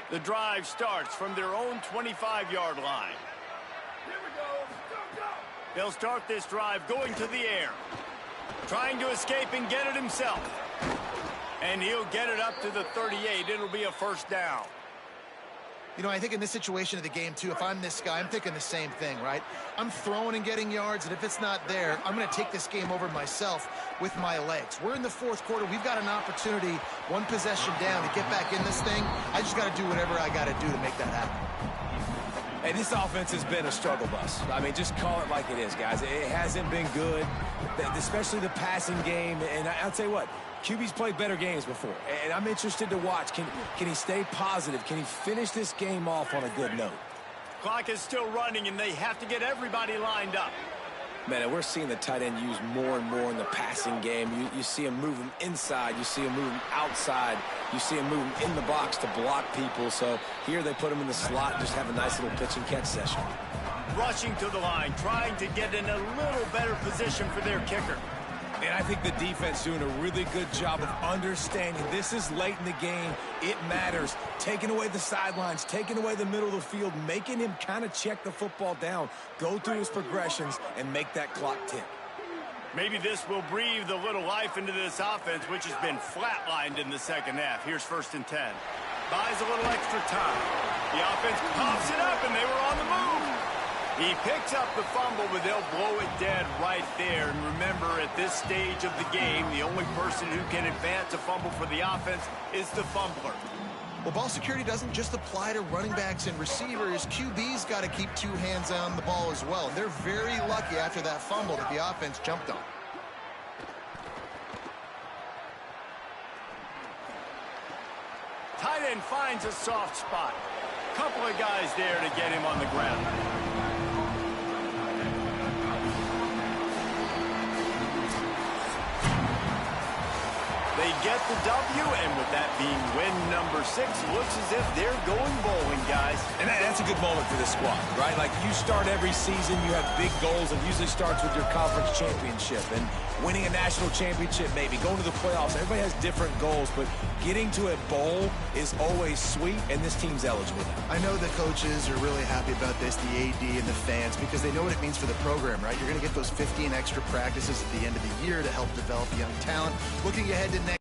The drive starts from their own 25-yard line. Here we go. Go, go. They'll start this drive going to the air, trying to escape and get it himself. And he'll get it up to the 38. It'll be a first down. You know, I think in this situation of the game, too, if I'm this guy, I'm thinking the same thing, right? I'm throwing and getting yards, and if it's not there, I'm going to take this game over myself with my legs. We're in the 4th quarter. We've got an opportunity, one possession down, to get back in this thing. I just got to do whatever I got to do to make that happen. Hey, this offense has been a struggle bus. I mean, just call it like it is, guys. It hasn't been good, especially the passing game. And I'll tell you what, QB's played better games before, and I'm interested to watch. Can he stay positive? Can he finish this game off on a good note? Clock is still running, and they have to get everybody lined up. Man, and we're seeing the tight end used more and more in the passing game. You see him move him inside. You see him move him outside. You see him move him in the box to block people. So here they put him in the slot and just have a nice little pitch and catch session. Rushing to the line, trying to get in a little better position for their kicker. And I think the defense doing a really good job of understanding this is late in the game. It matters. Taking away the sidelines, taking away the middle of the field, making him kind of check the football down, go through his progressions, and make that clock tick. Maybe this will breathe a little life into this offense, which has been flatlined in the second half. Here's 1st and 10. Buys a little extra time. The offense pops it up, and they were on the move. He picks up the fumble, but they'll blow it dead right there. And remember, at this stage of the game, the only person who can advance a fumble for the offense is the fumbler. Well, ball security doesn't just apply to running backs and receivers. QB's got to keep two hands on the ball as well. They're very lucky after that fumble that the offense jumped on. Tight end finds a soft spot. Couple of guys there to get him on the ground. They get the W, and with that being win number 6, looks as if they're going bowling, guys. And that's a good moment for this squad, right? Like, you start every season, you have big goals, and usually starts with your conference championship and winning a national championship, maybe going to the playoffs. Everybody has different goals, but getting to a bowl is always sweet, and this team's eligible now. I know the coaches are really happy about this, the AD and the fans, because they know what it means for the program, right? You're going to get those 15 extra practices at the end of the year to help develop young talent. Looking ahead to next.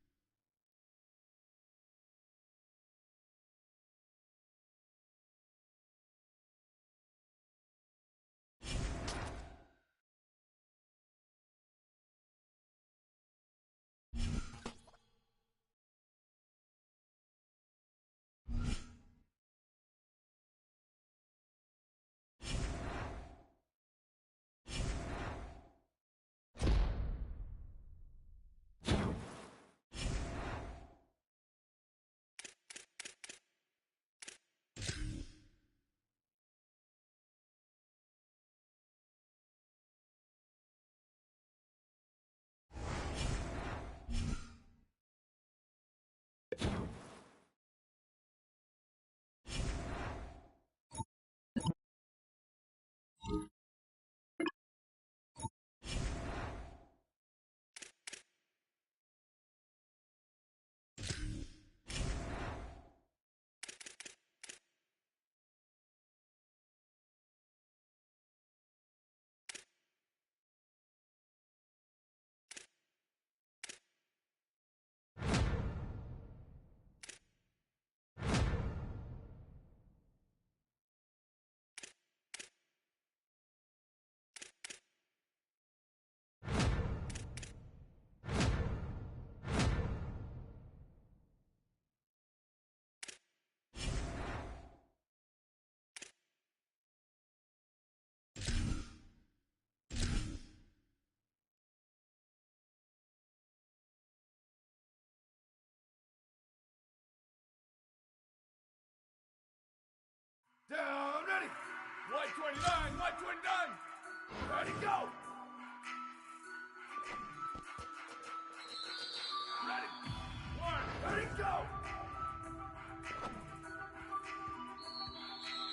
Down, ready. White 29, white 29. Ready, go. Ready. One, ready, go.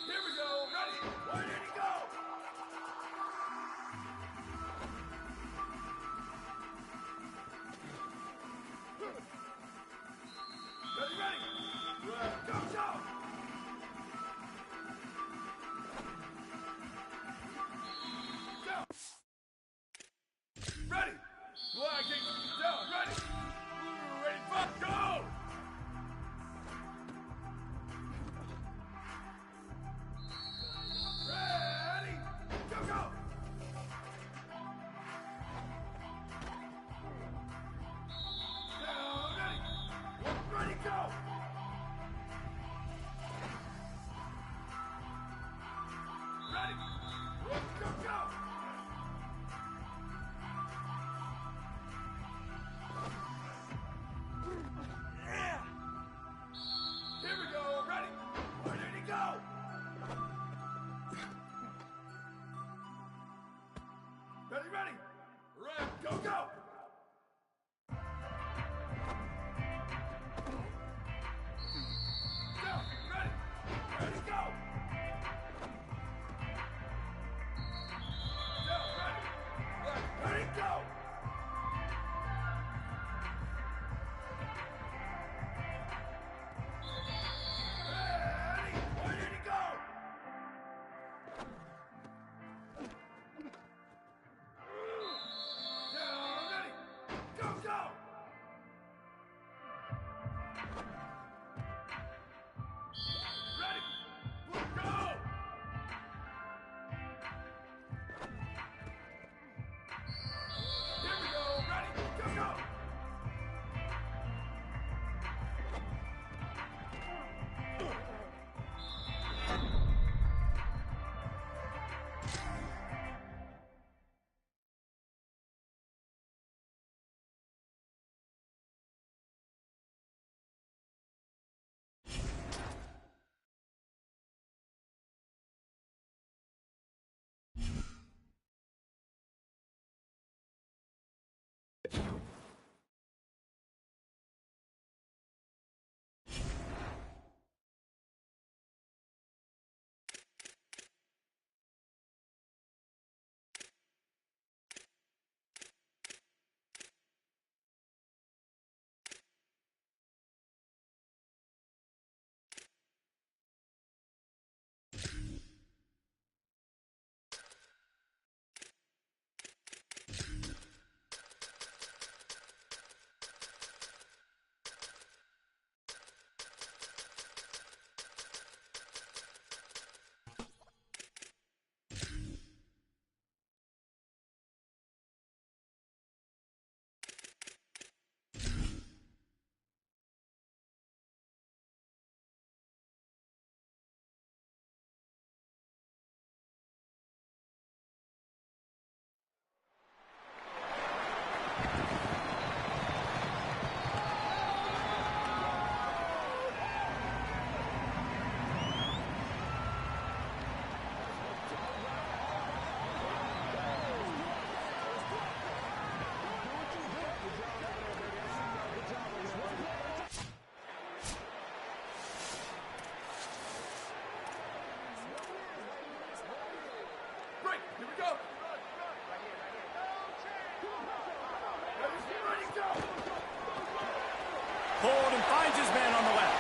Here we go. Ready. One, ready, go. Ready, ready. Right, go, go. Ready! Flag down, ready! Ready, fuck, go! Ready! Go, go! Down, ready! Ready, go! Ready! Go, go! Finds his man on the left.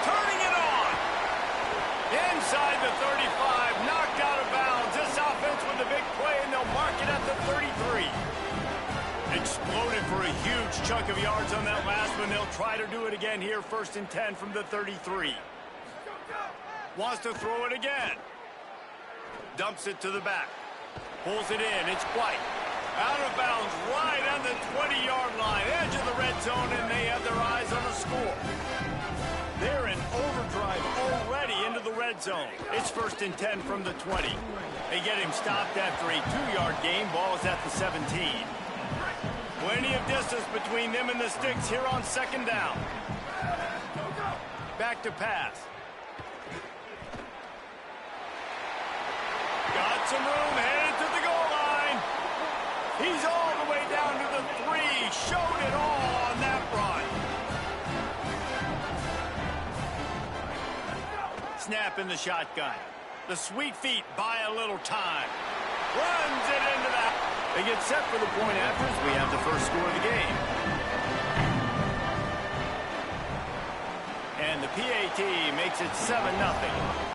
Turning it on. Inside the 35. Knocked out of bounds. This offense with a big play, and they'll mark it at the 33. Exploded for a huge chunk of yards on that last one. They'll try to do it again here. 1st and 10 from the 33. Wants to throw it again. Dumps it to the back. Pulls it in. It's White. Out of bounds right on the 20-yard line. Edge of the red zone, and they have their eyes on the score. They're in overdrive already into the red zone. It's 1st and 10 from the 20. They get him stopped after a 2-yard gain. Ball is at the 17. Plenty of distance between them and the sticks here on 2nd down. Back to pass. Got some room, headed to the goal line. He's all the way down to the 3. Showed it all on that run. Snap in the shotgun. The sweet feet buy a little time. Runs it into that. They get set for the point after as we have the first score of the game. And the PAT makes it 7-0.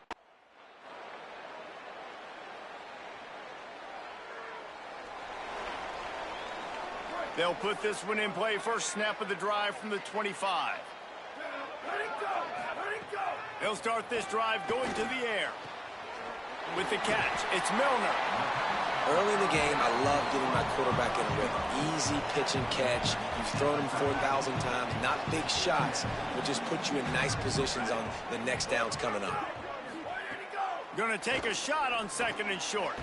They'll put this one in play. First snap of the drive from the 25. Let it go! Let it go! They'll start this drive going to the air. With the catch, it's Milner. Early in the game, I love getting my quarterback in a rhythm. Easy pitch and catch. You've thrown him 4,000 times. Not big shots, but just put you in nice positions on the next downs coming up. Gonna take a shot on 2nd and short.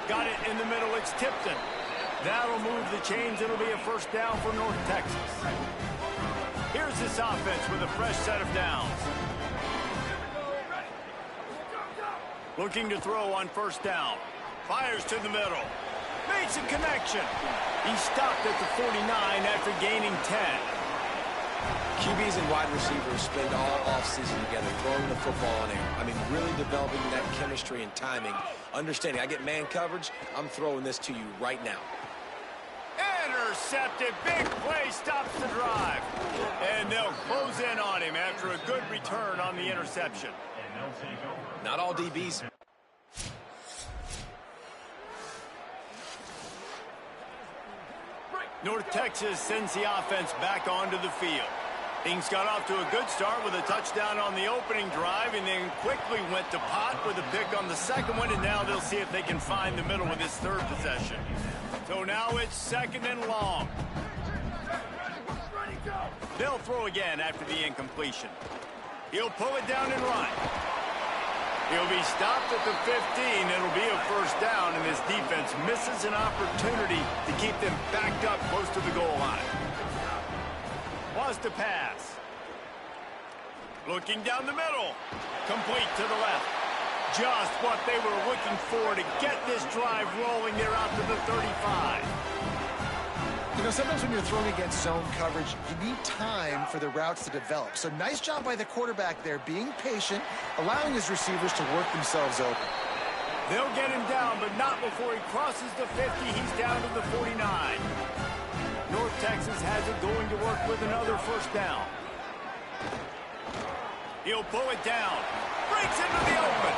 Got it in the middle. It's Tipton. That'll move the chains. It'll be a 1st down for North Texas. Here's this offense with a fresh set of downs. Looking to throw on 1st down. Fires to the middle. Makes a connection. He stopped at the 49 after gaining 10. QBs and wide receivers spend all offseason together throwing the football in air. I mean, really developing that chemistry and timing. Understanding, I get man coverage, I'm throwing this to you right now. Intercepted. Big play stops the drive. And they'll close in on him after a good return on the interception. Not all DBs. North Texas sends the offense back onto the field. Things got off to a good start with a touchdown on the opening drive and then quickly went to pot with a pick on the second one, and now they'll see if they can find the middle with this 3rd possession. So now it's 2nd and long. They'll throw again after the incompletion. He'll pull it down and run. He'll be stopped at the 15. It'll be a 1st down, and this defense misses an opportunity to keep them backed up close to the goal line. Wants to pass. Looking down the middle. Complete to the left. Just what they were looking for to get this drive rolling. They're out to the 35. You know, sometimes when you're throwing against zone coverage, you need time for the routes to develop. So nice job by the quarterback there, being patient, allowing his receivers to work themselves open. They'll get him down, but not before he crosses the 50. He's down to the 49. North Texas has it going to work with another 1st down. He'll pull it down. Breaks into the open.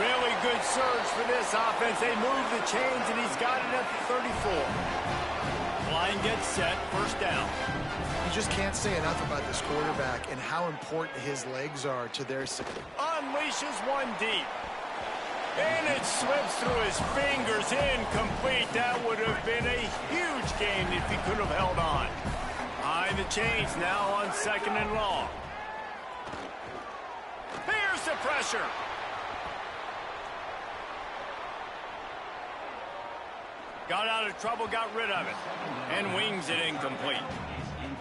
Really good surge for this offense. They move the chains, and he's got it at the 34. Line gets set, 1st down. You just can't say enough about this quarterback and how important his legs are to their success. Unleashes one deep. And it slips through his fingers, incomplete. That would have been a huge gain if he could have held on. Behind the chains now on 2nd and long. Here's the pressure. Got out of trouble, got rid of it, and wings it incomplete.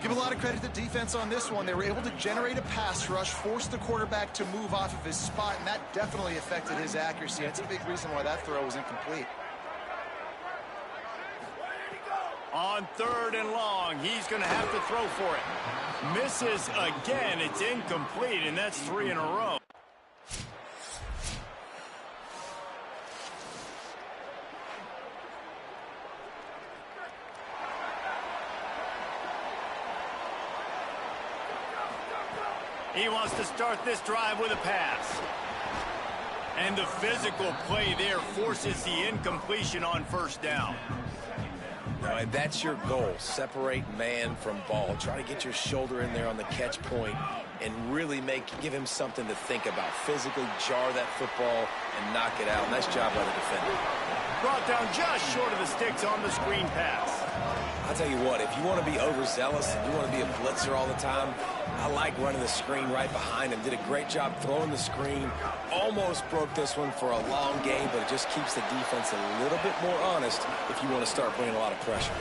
Give a lot of credit to the defense on this one. They were able to generate a pass rush, force the quarterback to move off of his spot, and that definitely affected his accuracy. That's a big reason why that throw was incomplete. On 3rd and long, he's going to have to throw for it. Misses again. It's incomplete, and that's 3 in a row. He wants to start this drive with a pass. And the physical play there forces the incompletion on first down. And that's your goal. Separate man from ball. Try to get your shoulder in there on the catch point and really give him something to think about. Physically jar that football and knock it out. Nice job by the defender. Brought down just short of the sticks on the screen pass. I'll tell you what, if you want to be overzealous and you want to be a blitzer all the time, I like running the screen right behind him. Did a great job throwing the screen. Almost broke this one for a long game, but it just keeps the defense a little bit more honest if you want to start bringing a lot of pressure.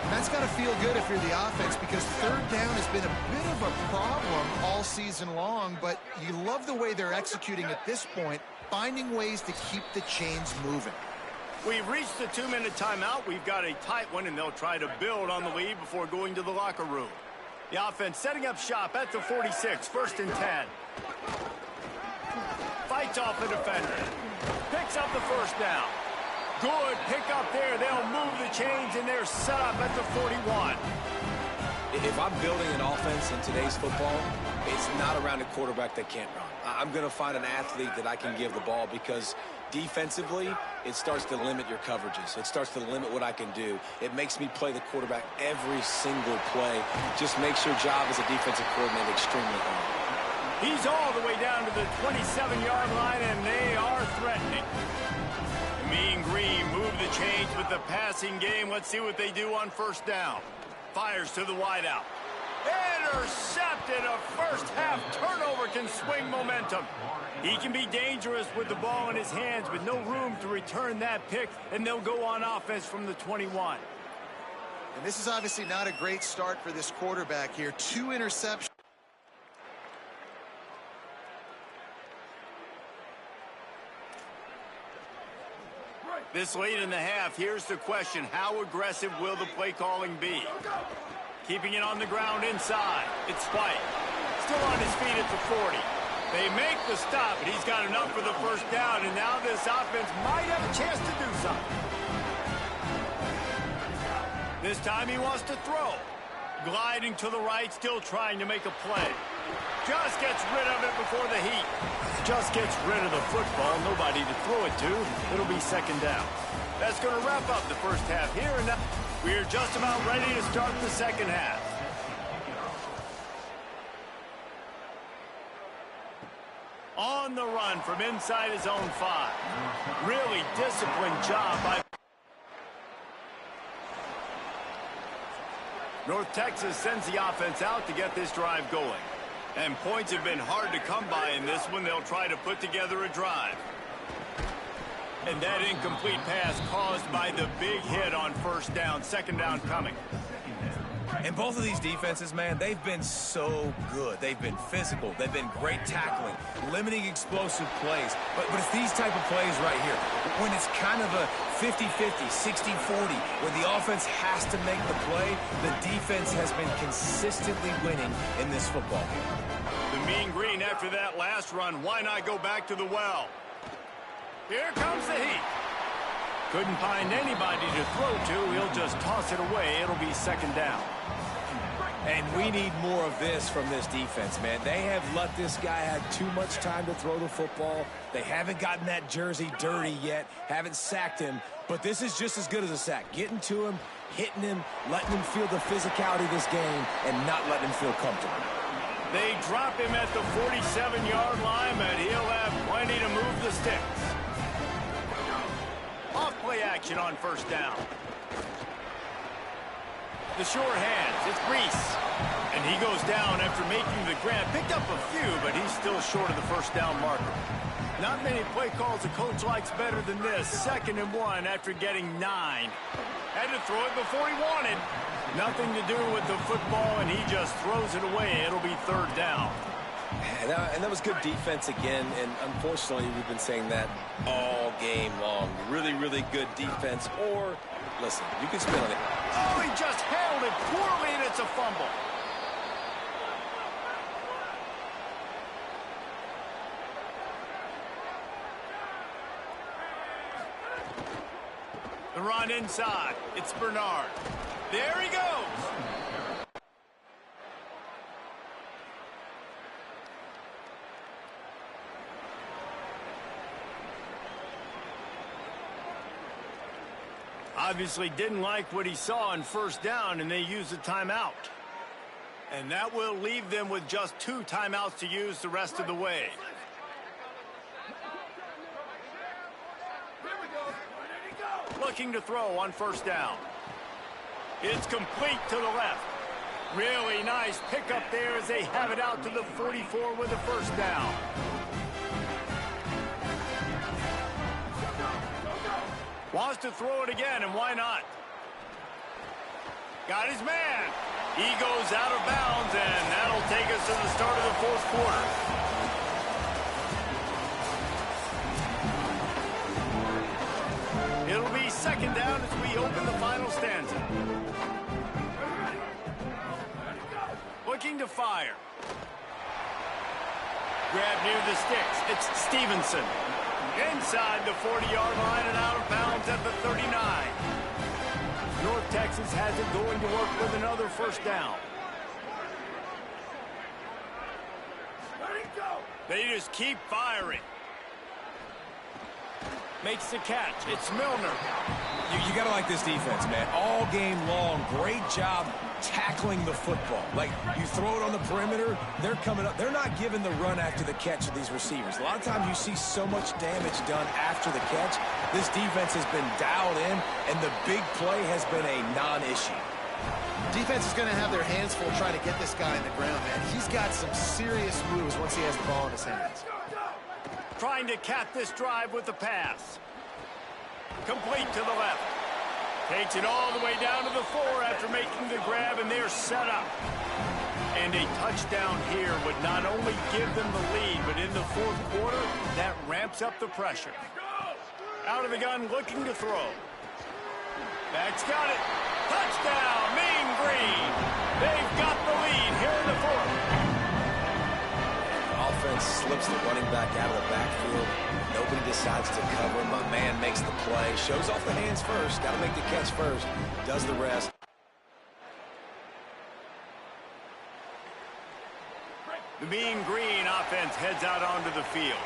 And that's got to feel good if you're the offense, because third down has been a bit of a problem all season long, but you love the way they're executing at this point, finding ways to keep the chains moving. We've reached the 2-minute timeout. We've got a tight one, and they'll try to build on the lead before going to the locker room. The offense setting up shop at the 46, 1st and 10. Fights off the defender. Picks up the first down. Good pick up there. They'll move the chains, and they're set up at the 41. If I'm building an offense in today's football, it's not around a quarterback that can't run. I'm going to find an athlete that I can give the ball, because defensively, it starts to limit your coverages. It starts to limit what I can do. It makes me play the quarterback every single play. Just makes your job as a defensive coordinator extremely hard. He's all the way down to the 27-yard line, and they are threatening. The Mean Green move the chains with the passing game. Let's see what they do on first down. Fires to the wideout. Intercepted. A first-half turnover can swing momentum. He can be dangerous with the ball in his hands, with no room to return that pick, and they'll go on offense from the 21. And this is obviously not a great start for this quarterback here. 2 interceptions. This late in the half, here's the question: how aggressive will the play calling be? Keeping it on the ground inside. It's Spike. Still on his feet at the 40. They make the stop, and he's got enough for the first down, and now this offense might have a chance to do something. This time he wants to throw. Gliding to the right, still trying to make a play. Just gets rid of it before the heat. Just gets rid of the football. Nobody to throw it to. It'll be second down. That's going to wrap up the first half here, and now we're just about ready to start the second half. On the run from inside his own 5. Really disciplined job by North Texas. Sends the offense out to get this drive going. And points have been hard to come by in this one. They'll try to put together a drive. And that incomplete pass caused by the big hit on first down. Second down coming. And both of these defenses, man, they've been so good. They've been physical. They've been great tackling, limiting explosive plays. But it's these type of plays right here, when it's kind of a 50-50, 60-40, where the offense has to make the play, the defense has been consistently winning in this football game. The Mean Green after that last run. Why not go back to the well? Here comes the heat. Couldn't find anybody to throw to. He'll just toss it away. It'll be second down. And we need more of this from this defense, man. They have let this guy have too much time to throw the football. They haven't gotten that jersey dirty yet, haven't sacked him. But this is just as good as a sack. Getting to him, hitting him, letting him feel the physicality of this game, and not letting him feel comfortable. They drop him at the 47-yard line, but he'll have plenty to move the sticks. Off play action on first down. The sure hands, it's Reese. And he goes down after making the grab. Picked up a few, but he's still short of the first down marker. Not many play calls a coach likes better than this. 2nd and 1 after getting 9. Had to throw it before he wanted. Nothing to do with the football, and he just throws it away. It'll be third down. And that was good defense again, and unfortunately we've been saying that all game long. Really, really good defense, or, listen, you can spin on it. Oh, he just held it poorly, and it's a fumble. The run inside. It's Bernard. There he goes. Obviously didn't like what he saw on first down, and they used a timeout. And that will leave them with just 2 timeouts to use the rest of the way. Looking to throw on first down. It's complete to the left. Really nice pickup there as they have it out to the 44 with the first down. Wants to throw it again, and why not? Got his man. He goes out of bounds, and that'll take us to the start of the fourth quarter. It'll be second down as we open the final stanza. Looking to fire. Grab near the sticks. It's Stevenson. Inside the 40-yard line and out of bounds at the 39. North Texas has it going to work with another first down. They just keep firing. Makes the catch. It's Milner. You got to like this defense, man. All game long, great job tackling the football. Like, you throw it on the perimeter, they're coming up. They're not giving the run after the catch of these receivers. A lot of times you see so much damage done after the catch. This defense has been dialed in, and the big play has been a non-issue. Defense is going to have their hands full trying to get this guy in the ground, man. He's got some serious moves once he has the ball in his hands. Trying to cap this drive with the pass. Complete to the left. Takes it all the way down to the 4 after making the grab, and they're set up. And a touchdown here would not only give them the lead, but in the fourth quarter, that ramps up the pressure. Out of the gun, looking to throw. Back's got it. Touchdown, Mean Green. They've got the lead here in the fourth. Offense slips the running back out of the backfield. Nobody decides to cover him. My man makes the play. Shows off the hands first. Got to make the catch first. Does the rest. The Mean Green offense heads out onto the field.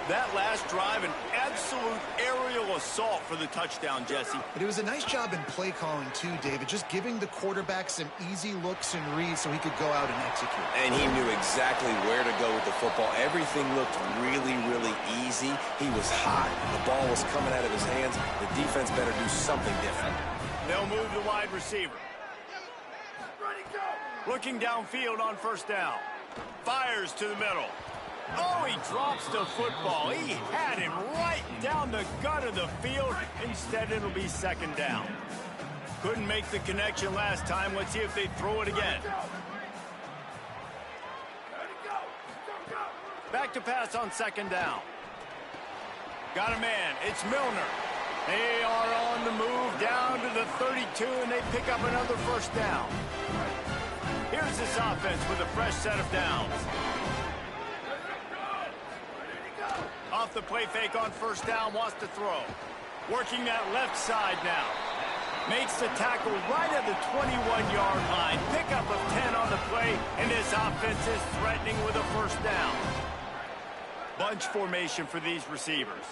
That last drive, an absolute aerial assault for the touchdown, Jesse. But it was a nice job in play calling too, David, just giving the quarterback some easy looks and reads so he could go out and execute. And he knew exactly where to go with the football. Everything looked really, really easy. He was hot. The ball was coming out of his hands. The defense better do something different. They'll move the wide receiver. Looking downfield on first down. Fires to the middle. Oh, he drops the football. He had him right down the gut of the field. Instead, it'll be second down. Couldn't make the connection last time. Let's see if they throw it again. Back to pass on second down. Got a man. It's Milner. They are on the move down to the 32, and they pick up another first down. Here's this offense with a fresh set of downs. Off the play fake on first down, wants to throw. Working that left side now. Makes the tackle right at the 21-yard line. Pickup of 10 on the play, and this offense is threatening with a first down. Bunch formation for these receivers.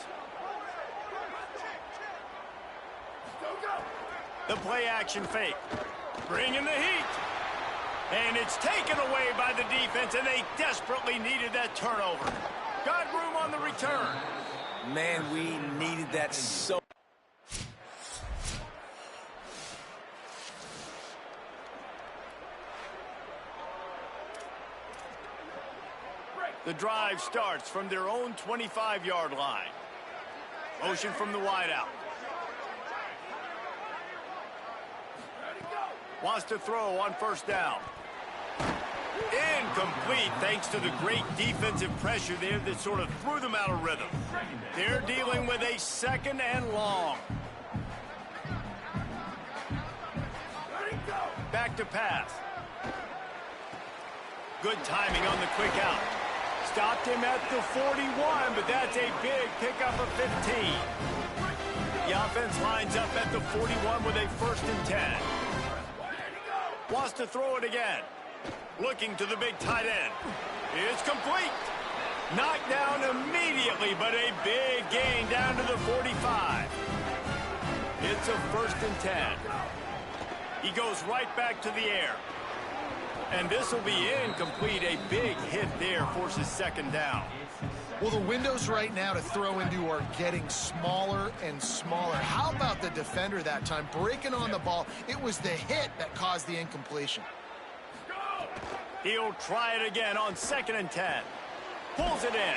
The play action fake. Bringing the heat. And it's taken away by the defense, and they desperately needed that turnover. Got room on the return. Man, we needed that so. The drive starts from their own 25-yard line. Motion from the wideout. Wants to throw on first down. Incomplete thanks to the great defensive pressure there that sort of threw them out of rhythm. They're dealing with a second and long. Back to pass. Good timing on the quick out. Stopped him at the 41, but that's a big pickup of 15. The offense lines up at the 41 with a 1st and 10. Wants to throw it again. Looking to the big tight end. It's complete. Knocked down immediately, but a big gain down to the 45. It's a 1st and 10. He goes right back to the air. And this will be incomplete. A big hit there forces 2nd down. Well, the windows right now to throw into are getting smaller and smaller. How about the defender that time breaking on the ball? It was the hit that caused the incompletion. He'll try it again on 2nd and 10. Pulls it in.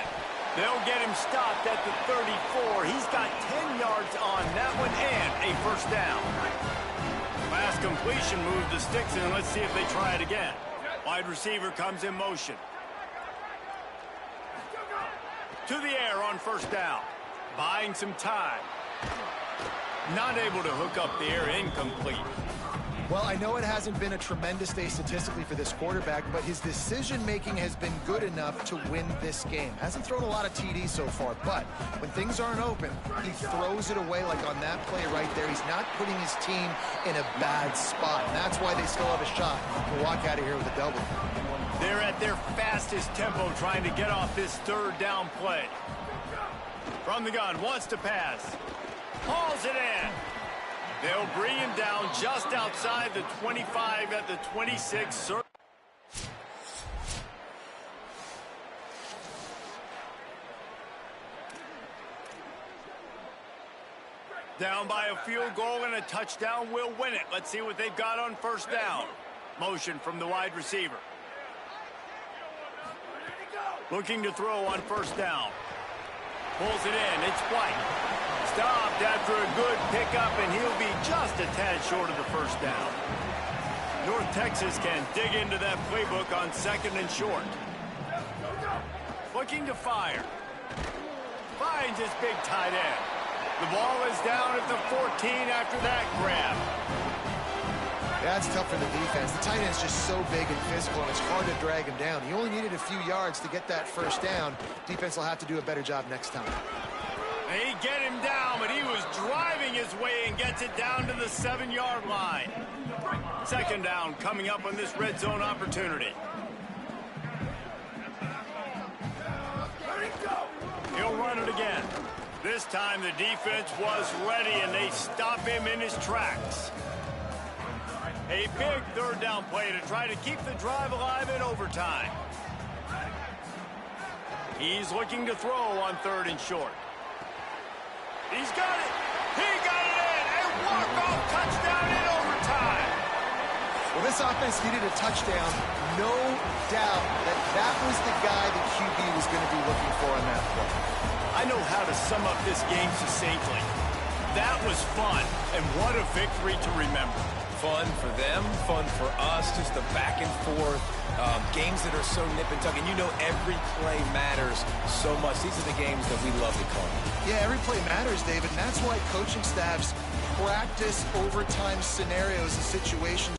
They'll get him stopped at the 34. He's got 10 yards on that one and a 1st down. Last completion moved the sticks in. Let's see if they try it again. Wide receiver comes in motion. To the air on 1st down. Buying some time. Not able to hook up there. Incomplete. Well, I know it hasn't been a tremendous day statistically for this quarterback, but his decision-making has been good enough to win this game. Hasn't thrown a lot of TDs so far, but when things aren't open, he throws it away like on that play right there. He's not putting his team in a bad spot, and that's why they still have a shot to walk out of here with a double. They're at their fastest tempo trying to get off this 3rd down play. From the gun, wants to pass. Hauls it in. They'll bring him down just outside the 25 at the 26. Down by a field goal and a touchdown will win it. Let's see what they've got on 1st down. Motion from the wide receiver. Looking to throw on 1st down. Pulls it in. It's White. Stopped after a good pickup, and he'll be just a tad short of the 1st down. North Texas can dig into that playbook on 2nd and short. Looking to fire. Finds his big tight end. The ball is down at the 14 after that grab. That's tough for the defense. The tight end's just so big and physical, and it's hard to drag him down. He only needed a few yards to get that 1st down. Defense will have to do a better job next time. They get him down, but he was driving his way and gets it down to the 7-yard line. 2nd down coming up on this red zone opportunity. He'll run it again. This time the defense was ready, and they stop him in his tracks. A big 3rd down play to try to keep the drive alive in overtime. He's looking to throw on 3rd and short. He's got it. He got it in. A walk-off touchdown in overtime. Well, this offense needed a touchdown. No doubt that that was the guy the QB was going to be looking for on that play. I know how to sum up this game succinctly. That was fun, and what a victory to remember. Fun for them, fun for us, just the back and forth, games that are so nip and tuck, and you know every play matters so much. These are the games that we love to call. Yeah, every play matters, David, and that's why coaching staffs practice overtime scenarios and situations.